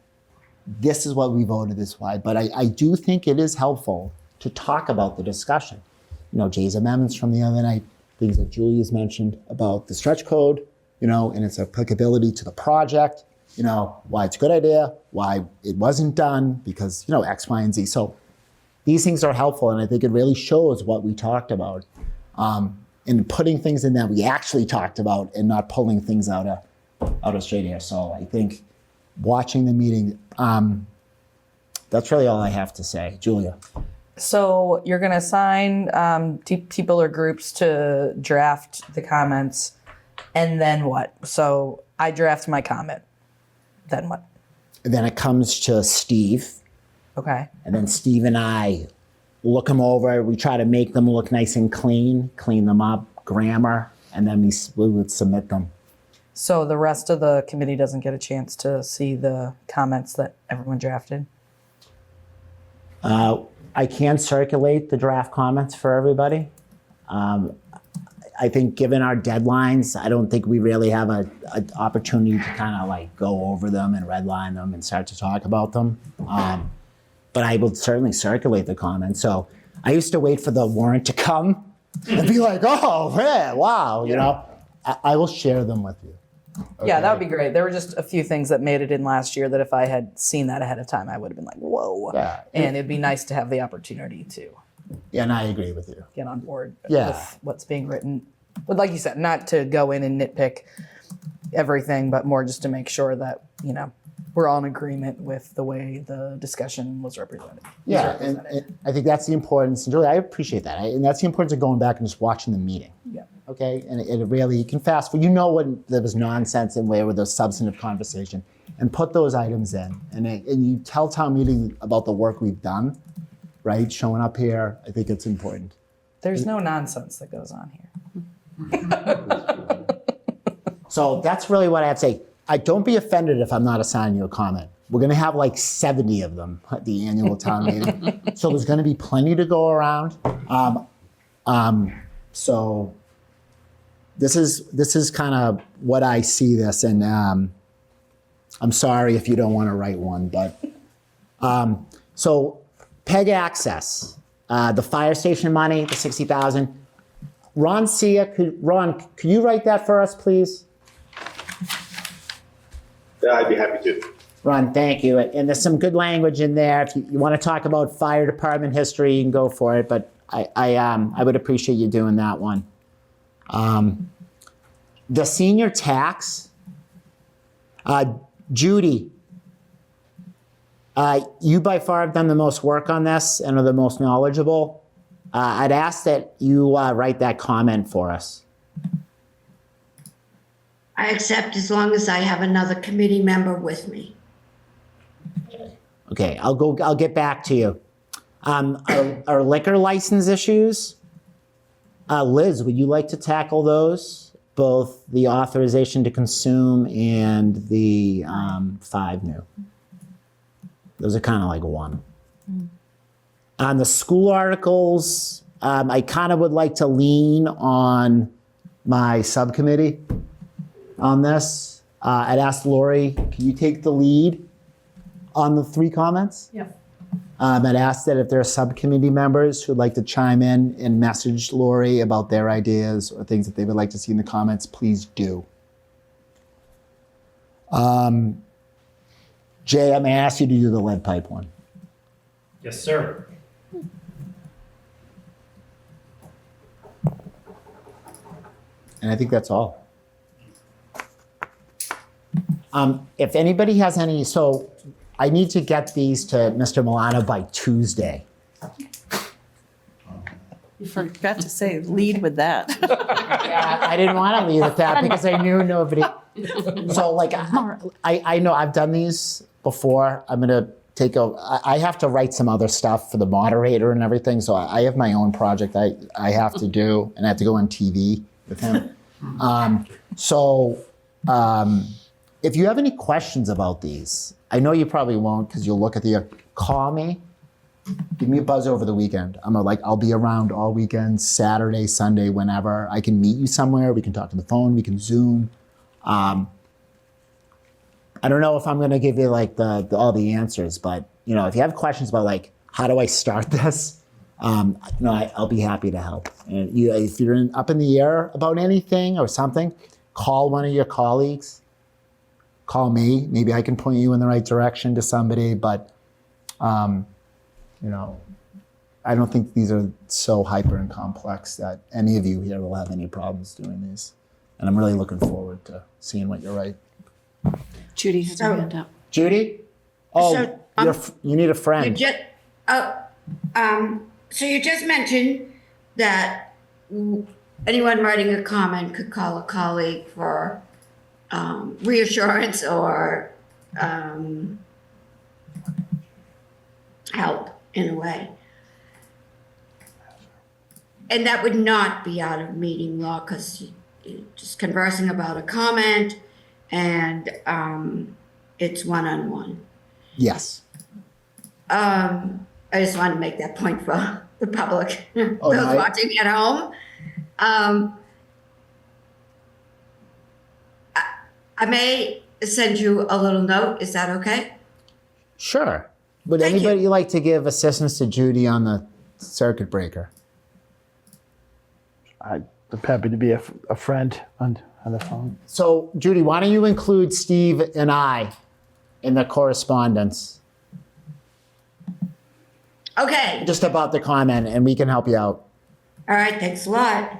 this is what we voted, this why. But I do think it is helpful to talk about the discussion. You know, Jay's amendments from the other night, things that Julia's mentioned about the stretch code, you know, and its applicability to the project, you know, why it's a good idea, why it wasn't done, because, you know, X, Y, and Z. So these things are helpful, and I think it really shows what we talked about in putting things in that we actually talked about and not pulling things out of straight air. So I think watching the meeting, that's really all I have to say. Julia. So you're going to assign people or groups to draft the comments, and then what? So I draft my comment. Then what? And then it comes to Steve. Okay. And then Steve and I look them over. We try to make them look nice and clean them up, grammar, and then we would submit them. So the rest of the committee doesn't get a chance to see the comments that everyone drafted? I can circulate the draft comments for everybody. I think given our deadlines, I don't think we really have an opportunity to kind of like go over them and redline them and start to talk about them. But I will certainly circulate the comments. So I used to wait for the warrant to come and be like, oh, yeah, wow, you know. I will share them with you. Okay. Yeah, that would be great. There were just a few things that made it in last year that if I had seen that ahead of time, I would have been like, whoa. Yeah. And it'd be nice to have the opportunity to Yeah, and I agree with you. get on board Yeah. with what's being written. But like you said, not to go in and nitpick everything, but more just to make sure that, you know, we're all in agreement with the way the discussion was represented. Yeah, and I think that's the importance. And Julie, I appreciate that. And that's the importance of going back and just watching the meeting. Yeah. Okay, and it really, you can fast forward. You know when there was nonsense and where there was substantive conversation, and put those items in. And you tell town meeting about the work we've done, right? Showing up here, I think it's important. There's no nonsense that goes on here. So that's really what I have to say. Don't be offended if I'm not assigning you a comment. We're going to have like 70 of them at the annual town meeting. So there's going to be plenty to go around. So this is kind of what I see this, and I'm sorry if you don't want to write one, but so PEG access, the fire station money, the $60,000. Ron Sia, Ron, could you write that for us, please? Yeah, I'd be happy to. Ron, thank you. And there's some good language in there. If you want to talk about fire department history, you can go for it. But I would appreciate you doing that one. The senior tax, Judy, you by far have done the most work on this and are the most knowledgeable. I'd ask that you write that comment for us. I accept as long as I have another committee member with me. Okay, I'll get back to you. Our liquor license issues, Liz, would you like to tackle those? Both the authorization to consume and the 5 new. Those are kind of like one. On the school articles, I kind of would like to lean on my subcommittee on this. I'd ask Lori, can you take the lead on the 3 comments? Yeah. I'd ask that if there are subcommittee members who'd like to chime in and message Lori about their ideas or things that they would like to see in the comments, please do. Jay, I'm gonna ask you to do the lead pipe one. Yes, sir. And I think that's all. If anybody has any, so I need to get these to Mr. Milano by Tuesday. You forgot to say lead with that. Yeah, I didn't want to leave with that because I knew nobody. So like, I know I've done these before. I'm gonna take I have to write some other stuff for the moderator and everything. So I have my own project I have to do, and I have to go on TV with him. If you have any questions about these, I know you probably won't because you'll look at call me. Give me a buzz over the weekend. I'll be around all weekend, Saturday, Sunday, whenever. I can meet you somewhere. We can talk to the phone. We can Zoom. I don't know if I'm going to give you like all the answers, but if you have questions about like how do I start this, I'll be happy to help. And if you're up in the air about anything or something, call one of your colleagues. Call me. Maybe I can point you in the right direction to somebody, but. I don't think these are so hyper and complex that any of you here will have any problems doing these. And I'm really looking forward to seeing what you write. Judy has her hand up. Judy? Oh, you need a friend. So you just mentioned that anyone writing a comment could call a colleague for reassurance or help in a way. And that would not be out of meeting law because you're just conversing about a comment and it's one-on-one. Yes. I just wanted to make that point for the public, those watching at home. I may send you a little note. Is that okay? Sure. Would anybody like to give assistance to Judy on the circuit breaker? I'm happy to be a friend on the phone. So, Judy, why don't you include Steve and I in the correspondence? Okay. Just about the comment, and we can help you out. All right. Thanks a lot.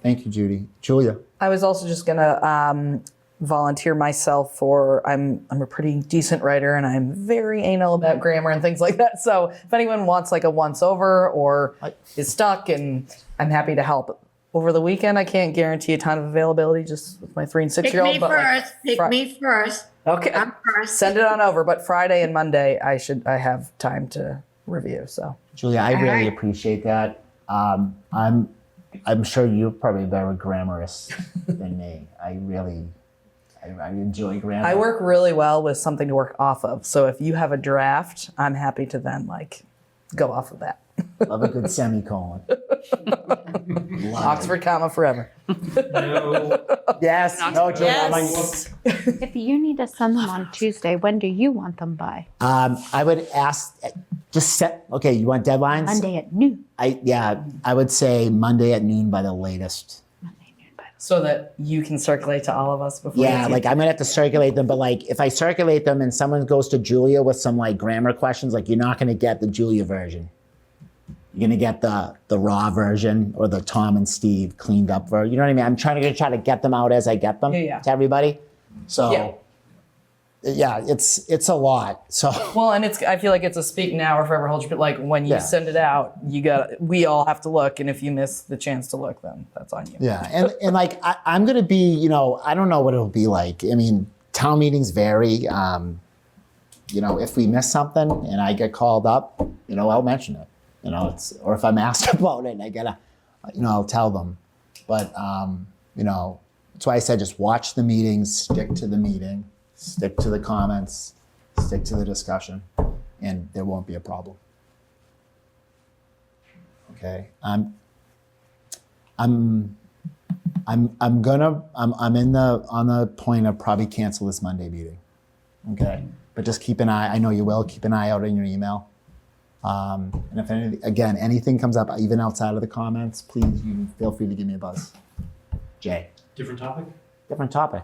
Thank you, Judy. Julia. I was also just gonna volunteer myself for, I'm a pretty decent writer and I'm very anal about grammar and things like that. So if anyone wants like a once over or is stuck, and I'm happy to help. Over the weekend, I can't guarantee a ton of availability just with my 3 and 6 year old. Pick me first. Okay. I'm first. Send it on over, but Friday and Monday I have time to review. So Julia, I really appreciate that. I'm sure you're probably better grammarist than me. I enjoy grammar. I work really well with something to work off of. So if you have a draft, I'm happy to then go off of that. Love a good semicolon. Oxford comma forever. No. Yes. No, Julia. Yes. If you need to send them on Tuesday, when do you want them by? I would ask, okay, you want deadlines? Monday at noon. I would say Monday at noon by the latest. So that you can circulate to all of us before. Yeah, I'm gonna have to circulate them, but if I circulate them and someone goes to Julia with some grammar questions, you're not gonna get the Julia version. You're gonna get the raw version or the Tom and Steve cleaned up version. You know what I mean? I'm trying to get them out as I get them to everybody. So it's a lot. So well, and I feel like it's a speak now or forever hold your peace. When you send it out, we all have to look, and if you miss the chance to look, then that's on you. Yeah, and I'm gonna be, I don't know what it'll be like. I mean, town meetings vary. If we miss something and I get called up, I'll mention it. Or if I'm asked about it, I gotta, I'll tell them. But that's why I said just watch the meetings, stick to the meeting, stick to the comments, stick to the discussion, and there won't be a problem. Okay, I'm on the point of probably cancel this Monday meeting. Okay, but just keep an eye. I know you will keep an eye out in your email. And if anything comes up, even outside of the comments, please you feel free to give me a buzz. Jay. Different topic? Different topic.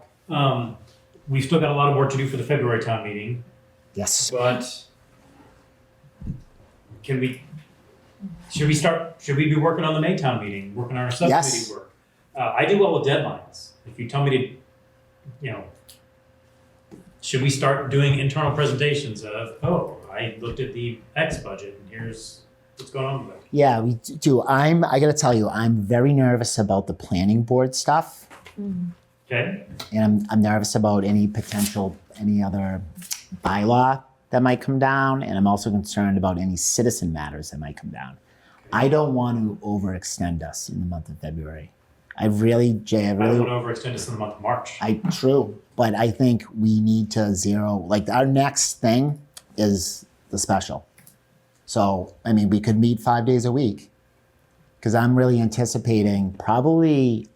We've still got a lot of work to do for the February town meeting. Yes. But should we be working on the May town meeting, working on our subcommittee work? I do well with deadlines. If you tell me to, should we start doing internal presentations of, I looked at the X budget and here's what's going on with it? Yeah, we do. I gotta tell you, I'm very nervous about the planning board stuff. Okay. And I'm nervous about any other bylaw that might come down. And I'm also concerned about any citizen matters that might come down. I don't want to overextend us in the month of February. I don't want to overextend us in the month of March. True, but I think we need to zero, our next thing is the special. So, we could meet 5 days a week because I'm really anticipating probably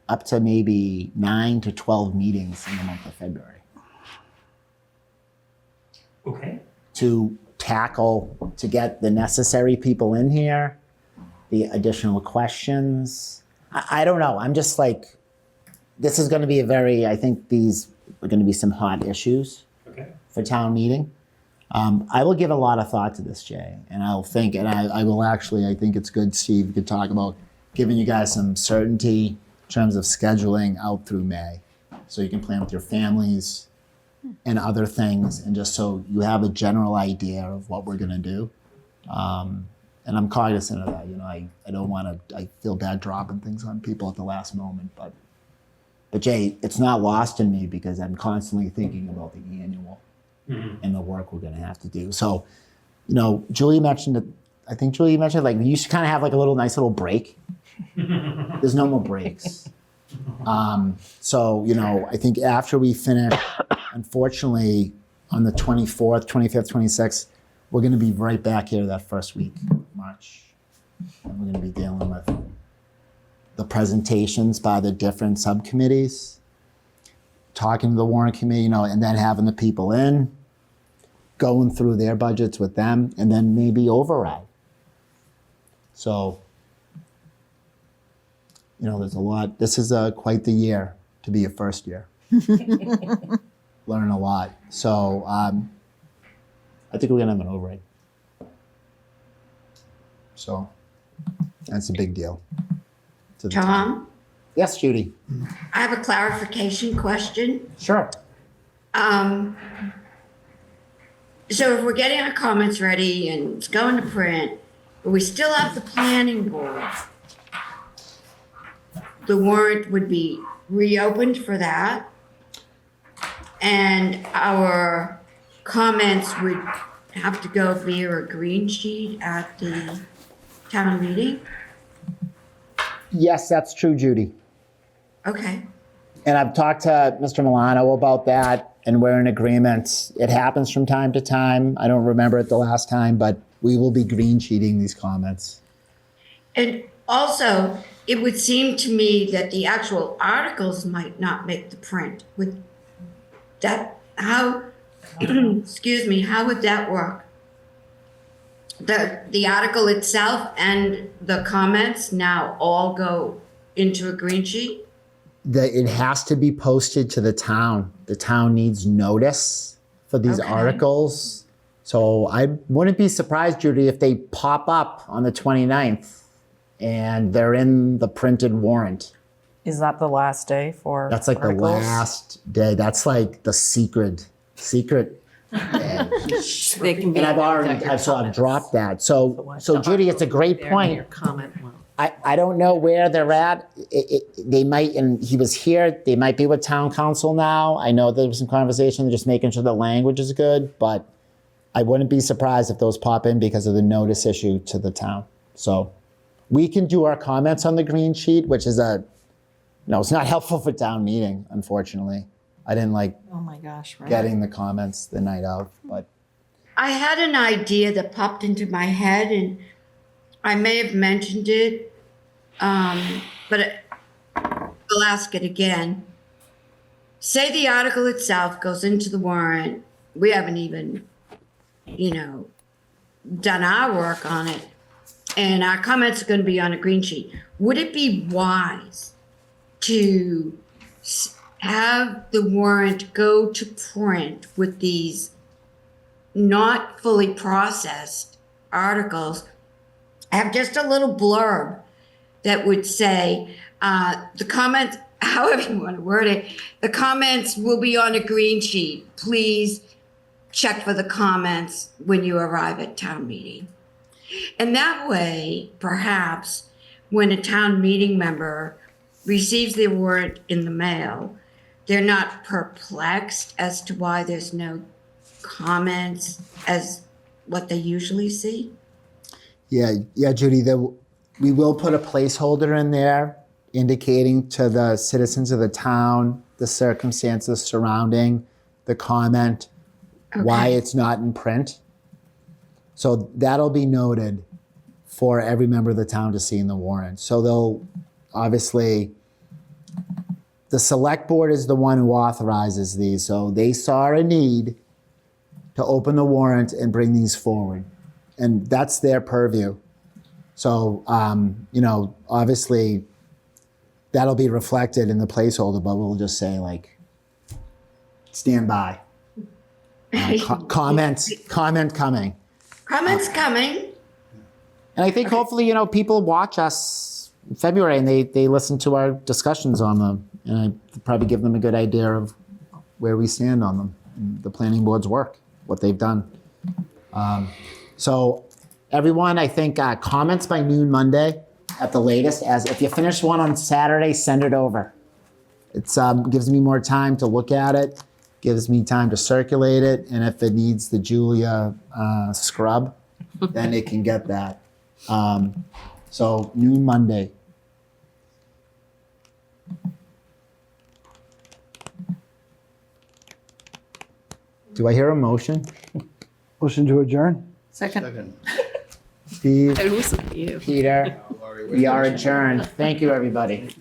up to maybe 9 to 12 meetings in the month of February. Okay. To get the necessary people in here, the additional questions. I don't know. I'm just this is going to be I think these are going to be some hot issues for town meeting. I will give a lot of thought to this, Jay, and I think it's good, Steve, you could talk about giving you guys some certainty in terms of scheduling out through May. So you can plan with your families and other things, and just so you have a general idea of what we're going to do. And I'm cognizant of that. I don't want to, I feel bad dropping things on people at the last moment, but Jay, it's not lost in me because I'm constantly thinking about the annual and the work we're going to have to do. So, Julie mentioned it. I think Julie mentioned you should kind of have a nice little break. There's no more breaks. So, I think after we finish, unfortunately, on the 24th, 25th, 26th, we're going to be right back here that first week of March. And we're going to be dealing with the presentations by the different subcommittees, talking to the Warrant Committee, and then having the people in, going through their budgets with them, and then maybe override. So, there's a lot. This is quite the year to be a first year. Learn a lot. So, I think we're going to have an override. So, that's a big deal. Tom? Yes, Judy. I have a clarification question. Sure. So if we're getting our comments ready and it's going to print, but we still have the planning board, the warrant would be reopened for that. And our comments would have to go via a green sheet at the town meeting? Yes, that's true, Judy. Okay. And I've talked to Mr. Milano about that, and we're in agreement. It happens from time to time. I don't remember it the last time, but we will be green sheeting these comments. And also, it would seem to me that the actual articles might not make the print. Would that, excuse me, how would that work? The article itself and the comments now all go into a green sheet? It has to be posted to the town. The town needs notice for these articles. So I wouldn't be surprised, Judy, if they pop up on the 29th and they're in the printed warrant. Is that the last day for That's the last day. That's the secret They can be. And I've dropped that. So Judy, it's a great point. Your comment. I don't know where they're at. They might, and he was here, they might be with town council now. I know there was some conversation, just making sure the language is good, but I wouldn't be surprised if those pop in because of the notice issue to the town. So we can do our comments on the green sheet, which is it's not helpful for town meeting, unfortunately. I didn't like Oh my gosh, right? getting the comments the night of, but I had an idea that popped into my head, and I may have mentioned it, but I'll ask it again. Say the article itself goes into the warrant. We haven't even, done our work on it, and our comments are going to be on a green sheet. Would it be wise to have the warrant go to print with these not fully processed articles, have just a little blurb that would say, the comments, however you want to word it, the comments will be on a green sheet. Please check for the comments when you arrive at town meeting. And that way, perhaps, when a town meeting member receives the warrant in the mail, they're not perplexed as to why there's no comments as what they usually see. yeah, Judy, we will put a placeholder in there indicating to the citizens of the town the circumstances surrounding the comment, why it's not in print. So that'll be noted for every member of the town to see in the warrant. So they'll obviously, the select board is the one who authorizes these. So they saw a need to open the warrant and bring these forward. And that's their purview. So, obviously that'll be reflected in the placeholder, but we'll just say stand by. Comment coming. Comments coming. And I think hopefully, people watch us in February and they listen to our discussions on them. And I probably give them a good idea of where we stand on them, and the planning board's work, what they've done. So everyone, I think comments by noon Monday at the latest. As if you finish one on Saturday, send it over. It gives me more time to look at it, gives me time to circulate it, and if it needs the Julia scrub, then it can get that. So noon Monday. Do I hear a motion? Motion to adjourn? Second. Steve, It was you. Peter, we are adjourned. Thank you, everybody.